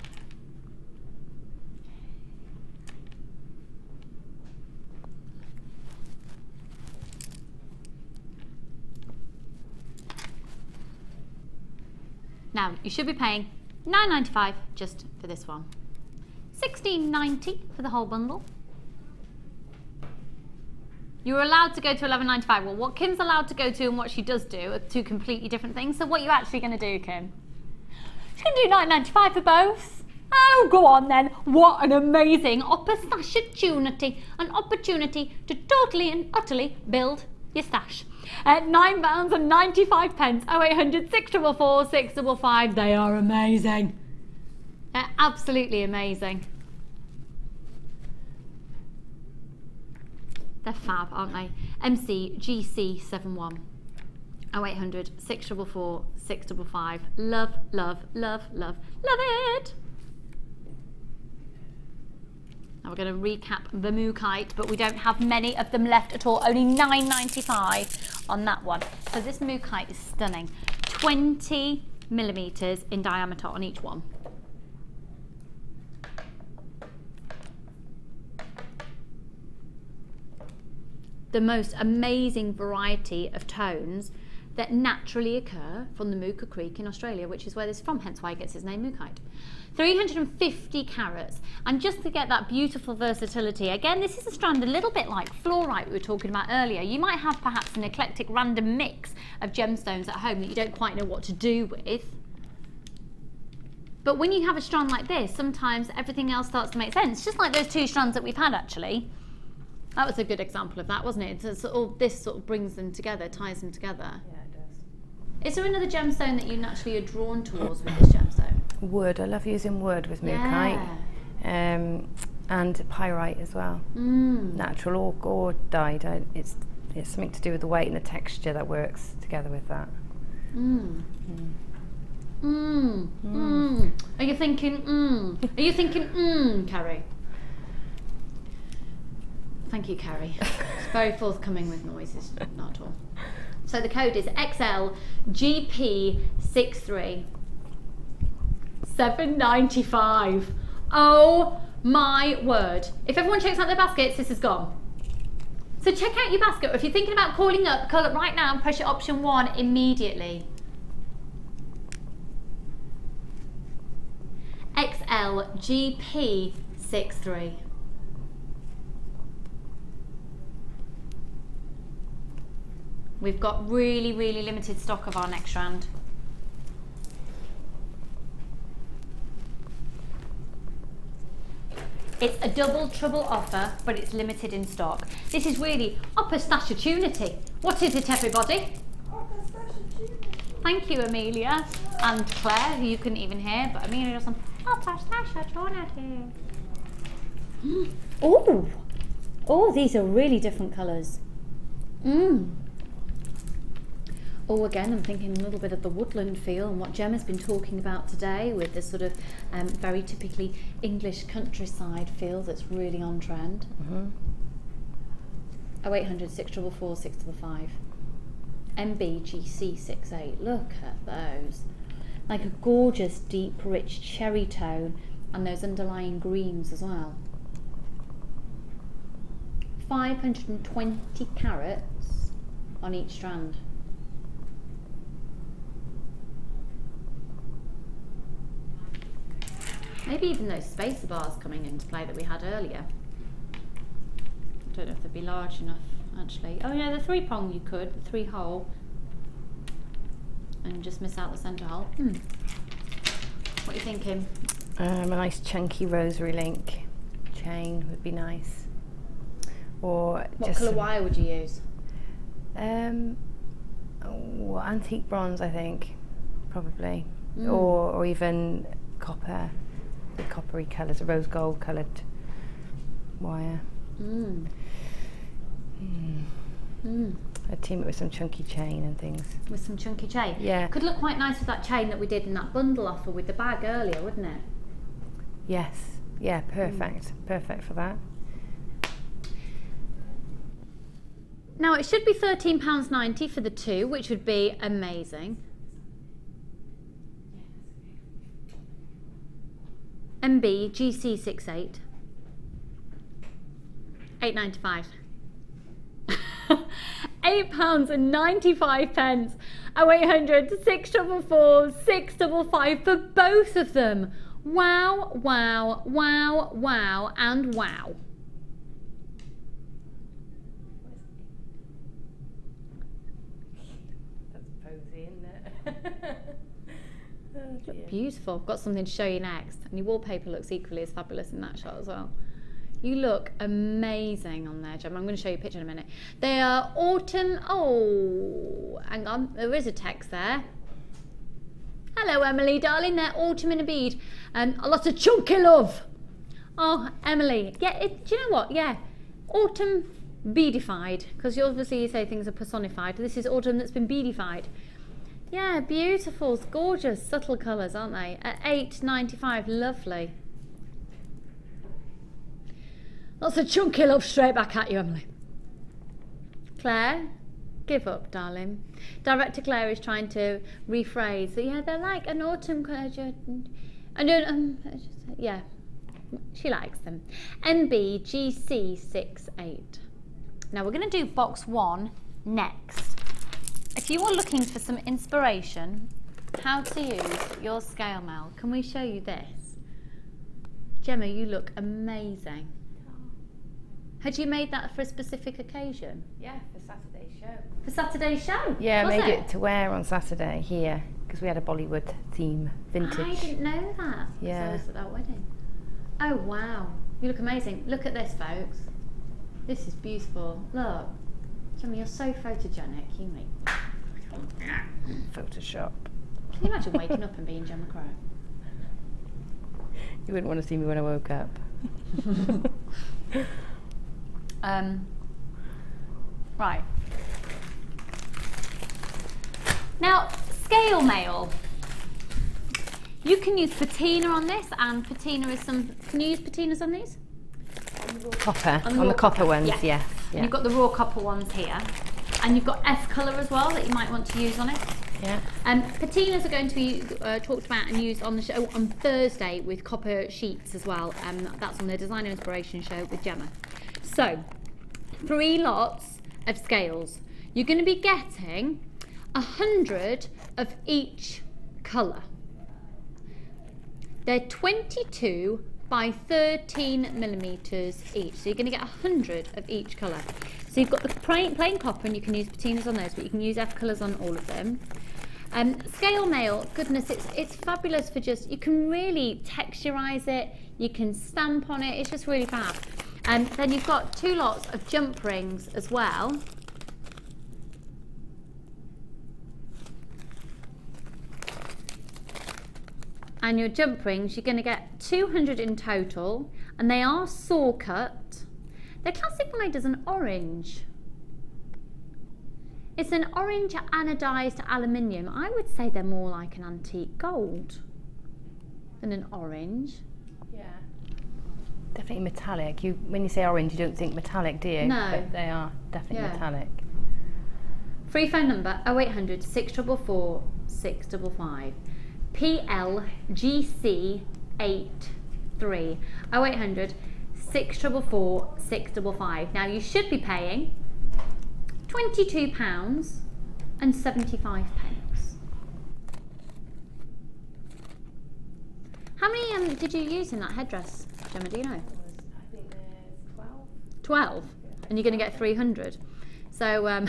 Now, you should be paying $9.95 just for this one. $16.90 for the whole bundle. You're allowed to go to $11.95. Well, what Kim's allowed to go to and what she does do are two completely different things. So what are you actually going to do, Kim? She's going to do $9.95 for both. Oh, go on then. What an amazing opportunity. An opportunity to totally and utterly build your stash. At £9.95. 0800 644 655. They are amazing. They're absolutely amazing. They're fab, aren't they? MCGC71. 0800 644 655. Love, love, love, love, love it. Now we're going to recap the Mookite, but we don't have many of them left at all. Only $9.95 on that one. So this Mookite is stunning. 20 millimetres in diameter on each one. The most amazing variety of tones that naturally occur from the Mooka Creek in Australia, which is where this is from, hence why it gets its name Mookite. 350 carats, and just to get that beautiful versatility, again, this is a strand a little bit like fluorite we were talking about earlier. You might have perhaps an eclectic random mix of gemstones at home that you don't quite know what to do with. But when you have a strand like this, sometimes everything else starts to make sense, just like those two strands that we've had actually. That was a good example of that, wasn't it? So all this sort of brings them together, ties them together. Yeah, it does. Is there another gemstone that you naturally are drawn towards with this gemstone? Wood. I love using wood with Mookite. Yeah. And pyrite as well. Natural or dyed. It's something to do with the weight and the texture that works together with that. Are you thinking Are you thinking Carrie? Thank you, Carrie. It's very forthcoming with noises, not at all. So the code is XLGP63. $7.95. Oh my word. If everyone checks out their baskets, this is gone. So check out your basket. If you're thinking about calling up, call up right now and press your option 1 immediately. XLGP63. We've got really, really limited stock of our next strand. It's a double trouble offer, but it's limited in stock. This is really opportunity. What is it, everybody? Thank you, Amelia and Claire, who you couldn't even hear, but Amelia doesn't. Oh, oh, these are really different colours. Oh, again, I'm thinking a little bit of the woodland feel and what Gemma's been talking about today with this sort of very typically English countryside feel that's really on trend. 0800 644 655. MBGC68. Look at those. Like a gorgeous, deep, rich cherry tone and those underlying greens as well. 520 carats on each strand. Maybe even those spacer bars coming into play that we had earlier. I don't know if they'd be large enough actually. Oh yeah, the 3-prong you could, the 3-hole. And just miss out the centre hole. What are you thinking? A nice chunky rosary link chain would be nice. Or what colour wire would you use? Antique bronze, I think, probably. Or even copper, the coppery colours, a rose gold coloured wire. I'd team it with some chunky chain and things. With some chunky chain? Yeah. Could look quite nice with that chain that we did in that bundle offer with the bag earlier, wouldn't it? Yes. Yeah, perfect. Perfect for that. Now it should be £13.90 for the 2, which would be amazing. MB GC68. £8.95. £8.95. 0800 644 655 for both of them. Wow, wow, wow, wow, and wow. That's posy, isn't it? Look beautiful. I've got something to show you next. And your wallpaper looks equally as fabulous in that shot as well. You look amazing on there, Gemma. I'm going to show you a picture in a minute. They are autumn. Oh, hang on. There is a text there. Hello, Emily, darling. They're autumn in a bead. And a lot of chunky love. Oh, Emily. Yeah, do you know what? Yeah. Autumn beadified. Because obviously you say things are personified. This is autumn that's been beadified. Yeah, beautiful. Gorgeous, subtle colours, aren't they? At £8.95. Lovely. Lots of chunky love straight back at you, Emily. Claire, give up, darling. Director Claire is trying to rephrase. So yeah, they're like an autumn. Yeah, she likes them. MBGC68. Now we're going to do box 1 next. If you are looking for some inspiration, how to use your scale mail, can we show you this? Gemma, you look amazing. Had you made that for a specific occasion? Yeah, for Saturday's show. For Saturday's show? Yeah, I made it to wear on Saturday here because we had a Bollywood theme, vintage. I didn't know that. Yeah. I was at that wedding. Oh wow, you look amazing. Look at this, folks. This is beautiful. Look, Gemma, you're so photogenic. You make Photoshop. Can you imagine waking up and being Gemma Crow? You wouldn't want to see me when I woke up. Right. Now, scale mail. You can use patina on this, and patina is some. Can you use patinas on these? Copper. On the copper ones, yeah. Yeah. And you've got the raw copper ones here, and you've got F colour as well that you might want to use on it. Yeah. Patinas are going to be talked about and used on the show on Thursday with copper sheets as well. That's on the Design and Inspiration show with Gemma. So, 3 lots of scales. You're going to be getting 100 of each colour. They're 22 by 13 millimetres each. So you're going to get 100 of each colour. So you've got the plain copper, and you can use patinas on those, but you can use F colours on all of them. Scale mail, goodness, it's fabulous for just, you can really texturise it, you can stamp on it, it's just really fab. And then you've got 2 lots of jump rings as well. and your jump rings, you're going to get 200 in total, and they are saw cut. They're classified as an orange. It's an orange anodized aluminium. I would say they're more like an antique gold than an orange. Yeah. Definitely metallic. When you say orange, you don't think metallic, do you? No. But they are definitely metallic. Free phone number 0800 644 655. PLGC83 0800 644 655. Now you should be paying £22.75. How many did you use in that headdress, Gemma? Do you know? I think there's 12. 12, and you're going to get 300. So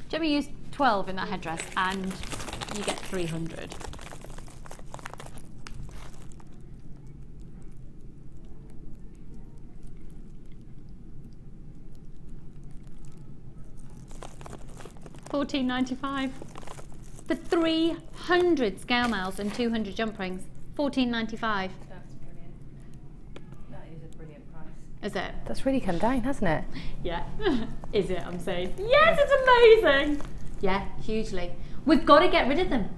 Gemma used 12 in that headdress, and you get 300. $14.95 for 300 scale mails and 200 jump rings. $14.95. That's brilliant. That is a brilliant price. Is it? That's really come down, hasn't it? Yeah. Is it? I'm saying. Yes, it's amazing. Yeah, hugely. We've got to get rid of them.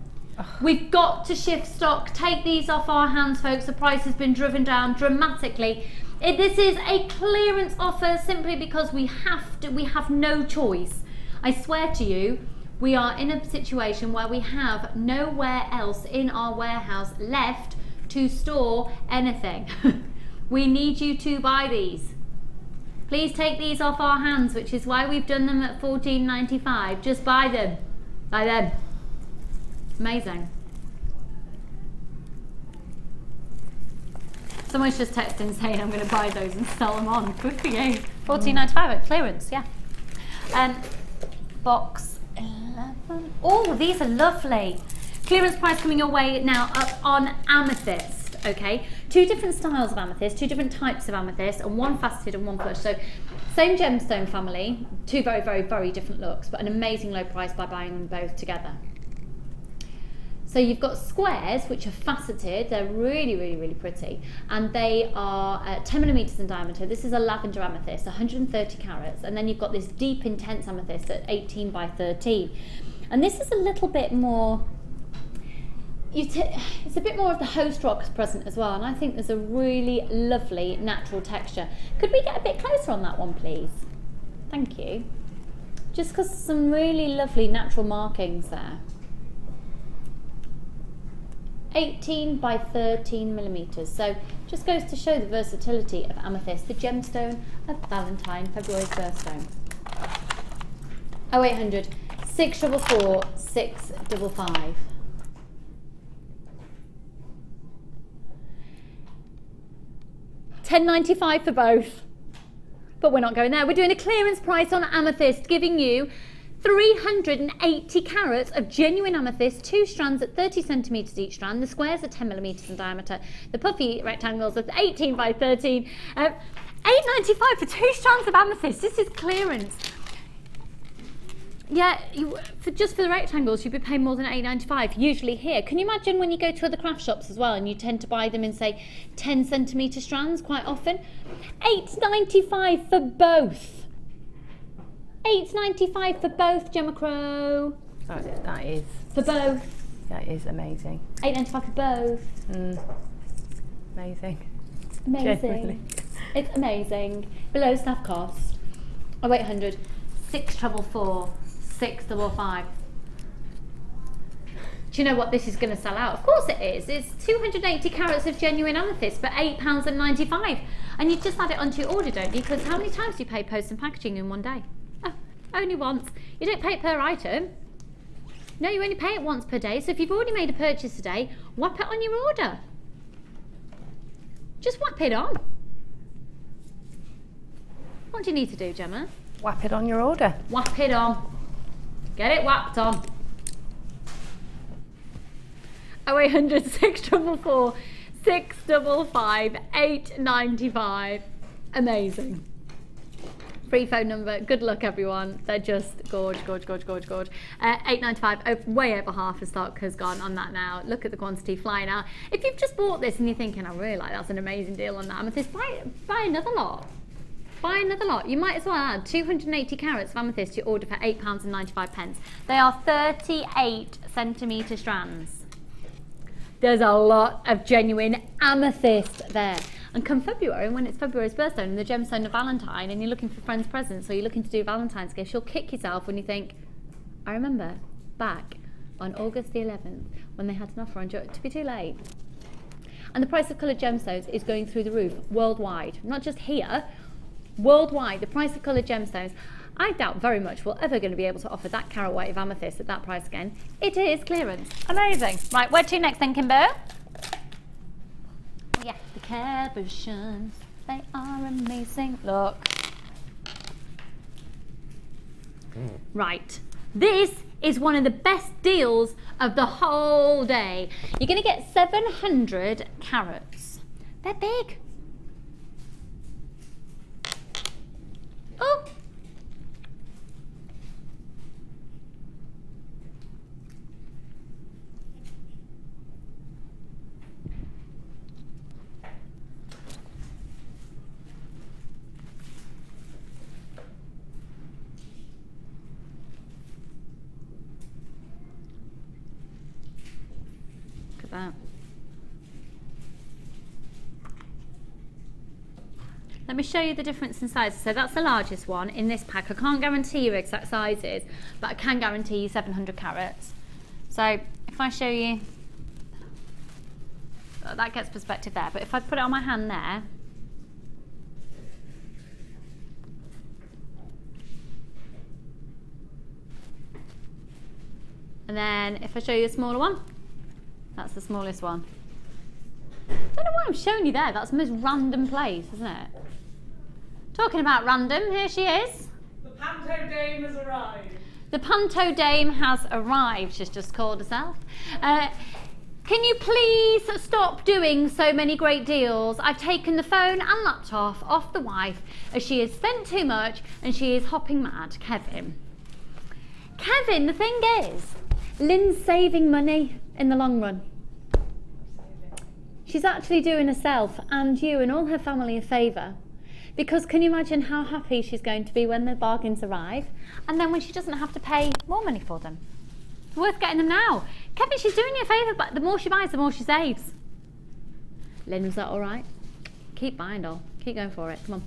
We've got to shift stock. Take these off our hands, folks. The price has been driven down dramatically. This is a clearance offer simply because we have to. We have no choice. I swear to you, we are in a situation where we have nowhere else in our warehouse left to store anything. We need you to buy these. Please take these off our hands, which is why we've done them at $14.95. Just buy them. Buy them. Amazing. Someone's just texting saying I'm going to buy those and sell them on. Good for you. $14.95 at clearance, yeah. Box 11. Oh, these are lovely. Clearance price coming your way now up on amethyst. Okay, 2 different styles of amethyst, 2 different types of amethyst, and 1 faceted and 1 flush. So same gemstone family, 2 very, very, very different looks, but an amazing low price by buying them both together. So you've got squares, which are faceted. They're really, really, really pretty, and they are 10 millimeters in diameter. This is a lavender amethyst, 130 carats, and then you've got this deep, intense amethyst at 18 by 13. And this is a little bit more. It's a bit more of the host rocks present as well, and I think there's a really lovely natural texture. Could we get a bit closer on that one, please? Thank you. Just because some really lovely natural markings there. 18 by 13 millimeters. So just goes to show the versatility of amethyst, the gemstone of Valentine, February's birthstone. 0800 644 655. $10.95 for both, but we're not going there. We're doing a clearance price on amethyst, giving you 380 carats of genuine amethyst, 2 strands at 30 centimeters each strand. The squares are 10 millimeters in diameter. The puffy rectangles are 18 by 13. $8.95 for 2 strands of amethyst. This is clearance. Yeah, just for the rectangles, you'd be paying more than $8.95 usually here. Can you imagine when you go to other craft shops as well and you tend to buy them in, say, 10 centimetre strands quite often? $8.95 for both. $8.95 for both, Gemma Crow. That is. For both. That is amazing. $8.95 for both. Amazing. Amazing. Genuinely. It's amazing. Below staff cost. 0800 644 655. Do you know what this is going to sell out? Of course it is. It's 280 carats of genuine amethyst for £8.95. And you just add it onto your order, don't you? Because how many times do you pay post and packaging in one day? Oh, only once. You don't pay it per item. No, you only pay it once per day. So if you've already made a purchase today, whap it on your order. Just whap it on. What do you need to do, Gemma? Whap it on your order. Whap it on. Get it whapped on. 0800 644 655 895. Amazing. free phone number. Good luck, everyone. They're just gorge. $8.95. Way over half the stock has gone on that now. Look at the quantity flying out. If you've just bought this and you're thinking, I really like that's an amazing deal on that amethyst, buy another lot. Buy another lot. You might as well add 280 carats of amethyst to your order for £8.95. They are 38 centimetre strands. There's a lot of genuine amethyst there. And come February, when it's February's birthday and the gemstone of Valentine, and you're looking for friends' presents, or you're looking to do Valentine's gifts, you'll kick yourself when you think, I remember back on August the 11th when they had an offer on to be too late. And the price of coloured gemstones is going through the roof worldwide, not just here, worldwide. The price of coloured gemstones, I doubt very much we're ever going to be able to offer that carat weight of amethyst at that price again. It is clearance. Amazing. Right, where to next then, Kimber? Yeah, the cabochons, they are amazing. Look. Right, this is one of the best deals of the whole day. You're going to get 700 carats. They're big. Oh. That. Let me show you the difference in sizes. So that's the largest one in this pack. I can't guarantee you exact sizes, but I can guarantee you 700 carats. So if I show you, that gets perspective there, but if I put it on my hand there, and then if I show you a smaller one, that's the smallest one. Don't know why I'm showing you there. That's the most random place, isn't it? Talking about random, here she is. The Panto Dame has arrived. The Panto Dame has arrived. She's just called herself. Can you please stop doing so many great deals? I've taken the phone and laptop off the wife as she has spent too much and she is hopping mad. Kevin, the thing is, Lynn's saving money in the long run. She's actually doing herself and you and all her family a favour, because can you imagine how happy she's going to be when the bargains arrive and then when she doesn't have to pay more money for them. It's worth getting them now. Kevin, she's doing you a favour, but the more she buys, the more she saves. Lynn, was that all right? Keep buying, doll. Keep going for it. Come on.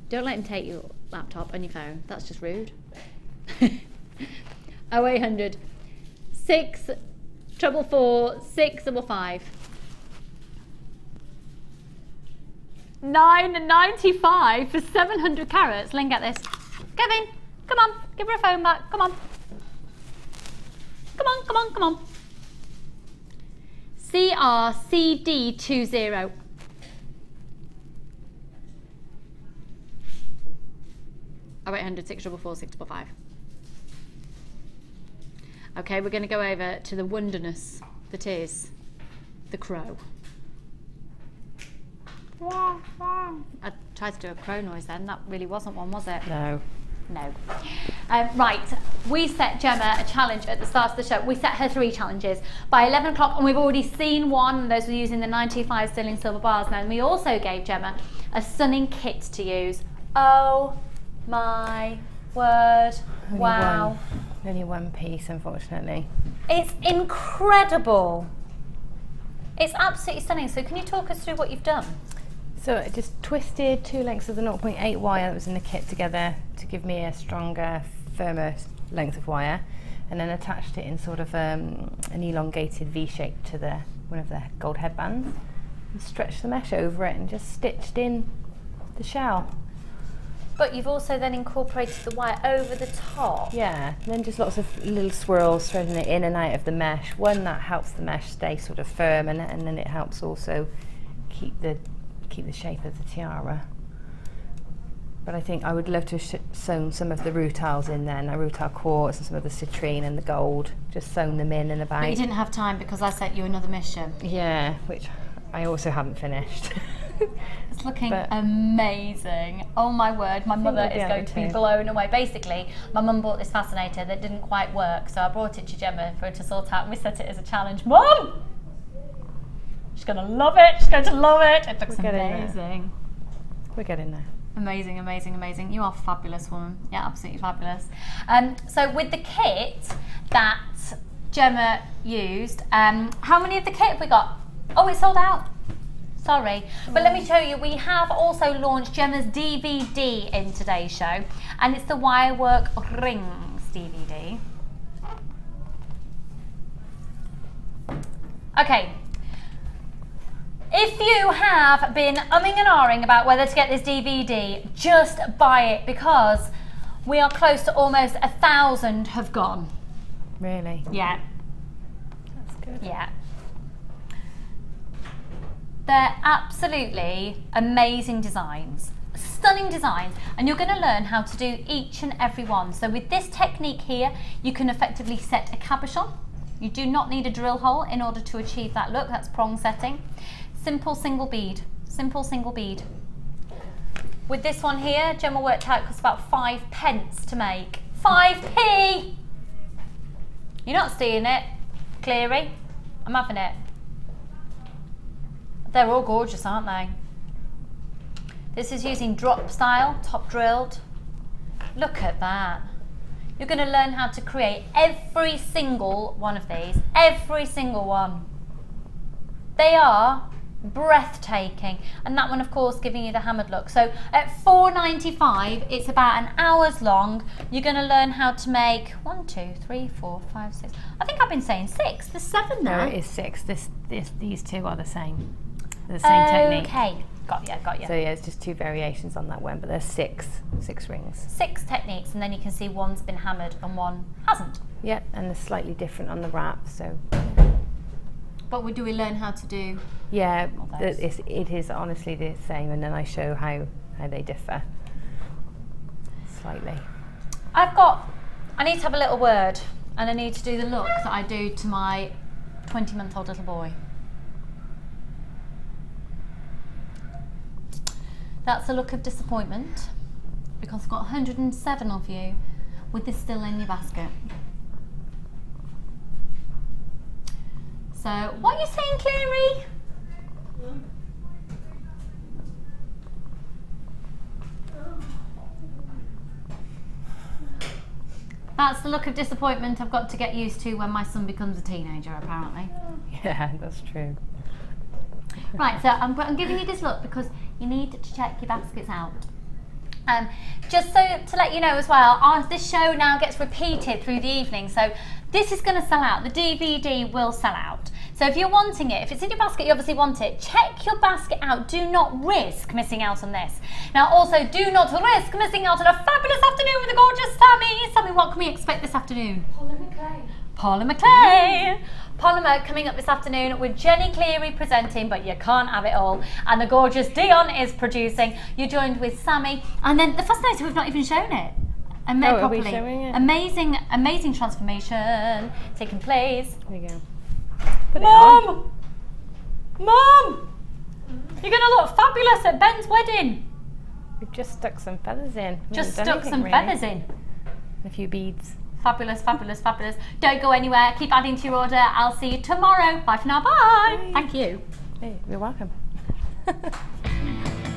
Don't let him take your laptop and your phone. That's just rude. 0800 644 655. $9.95 for 700 carats. Lynn, get this. Kevin, come on. Give her a phone back. Come on. Come on, come on, come on. CRCD20. Oh, 800 644 655. Okay, we're going to go over to the wonderness that is the crow. I tried to do a crow noise then. That really wasn't one, was it? No. No. Right, we set Gemma a challenge at the start of the show. We set her 3 challenges by 11 o'clock, and we've already seen one. Those were using the 925 sterling silver bars now. And we also gave Gemma a stunning kit to use. Oh my word. Wow. Only one piece, unfortunately. It's incredible. It's absolutely stunning. So can you talk us through what you've done? So I just twisted 2 lengths of the 0.8 wire that was in the kit together to give me a stronger, firmer length of wire, and then attached it in sort of an elongated V shape to one of the gold headbands, and stretched the mesh over it and just stitched in the shell. But you've also then incorporated the wire over the top. Yeah, and then just lots of little swirls threading it in and out of the mesh. One, that helps the mesh stay sort of firm, and then it helps also keep the shape of the tiara. But I think I would love to have sewn some of the rutiles in there, Rutile Quartz and some of the citrine and the gold, just sewn them in and about. But you didn't have time because I set you another mission. Yeah, which I also haven't finished. It's looking amazing. Oh my word, my mother is going to be blown away. Basically, my mum bought this fascinator that didn't quite work, so I brought it to Gemma for her to sort out, and we set it as a challenge. Mum! She's going to love it. She's going to love it. It looks amazing. We're getting there. Amazing, amazing, amazing. You are a fabulous woman. Yeah, absolutely fabulous. So with the kit that Gemma used, how many of the kit have we got? Oh, it's sold out. Sorry. But let me show you, we have also launched Gemma's DVD in today's show, and it's the Wirework Rings DVD. Okay. If you have been umming and ahhing about whether to get this DVD, just buy it, because we are close to almost 1,000 have gone. Really? Yeah. That's good. Yeah. They're absolutely amazing designs, stunning designs, and you're going to learn how to do each and every one. So with this technique here, you can effectively set a cabochon. You do not need a drill hole in order to achieve that look. That's prong setting. Simple single bead, simple single bead. With this one here, Gemma worked out it costs about 5p to make. 5p! You're not stealing it, Cleary. I'm having it. They're all gorgeous, aren't they? This is using drop style, top drilled. Look at that. You're going to learn how to create every single one of these. Every single one. They are breathtaking, and that one of course giving you the hammered look. So at $4.95, it's about an hour's long. You're going to learn how to make 1, 2, 3, 4, 5, 6. I think I've been saying 6. There's 7 there. No, it is 6. These two are the same. The same technique. Okay, got you. So yeah, it's just 2 variations on that one, but there's 6 rings. 6 techniques, and then you can see one's been hammered and one hasn't. Yeah, and they're slightly different on the wrap. So. But do we learn how to do? Yeah, it is honestly the same, and then I show how they differ slightly. I need to have a little word, and I need to do the look that I do to my 20-month-old little boy. That's the look of disappointment, because I've got 107 of you with this still in your basket. So, what are you saying, Cleary? That's the look of disappointment I've got to get used to when my son becomes a teenager, apparently. Yeah, that's true. Right, so I'm giving you this look because you need to check your baskets out. Just so to let you know as well, this show now gets repeated through the evening, so this is going to sell out. The DVD will sell out. So if you're wanting it, if it's in your basket, you obviously want it, check your basket out. Do not risk missing out on this. Now also, do not risk missing out on a fabulous afternoon with the gorgeous Sammy. Sammy, what can we expect this afternoon? Polymer coming up this afternoon with Jenny Cleary presenting, but you can't have it all. And the gorgeous Dion is producing. You're joined with Sammy. And then the fascinator, we've not even shown it. And made properly. Are we showing it? Amazing transformation taking place. There you go. Mum! Mum! You're going to look fabulous at Ben's wedding. We've just stuck some feathers in. Just stuck some feathers in. A few beads. Fabulous, fabulous, fabulous. Don't go anywhere. Keep adding to your order. I'll see you tomorrow. Bye for now. Bye. Thank you. Hey, you're welcome.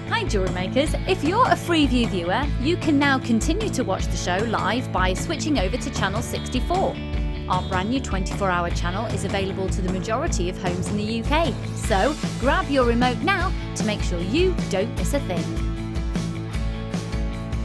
Hi Jewellery Makers. If you're a Freeview viewer, you can now continue to watch the show live by switching over to channel 64. Our brand new 24-hour channel is available to the majority of homes in the UK. So grab your remote now to make sure you don't miss a thing.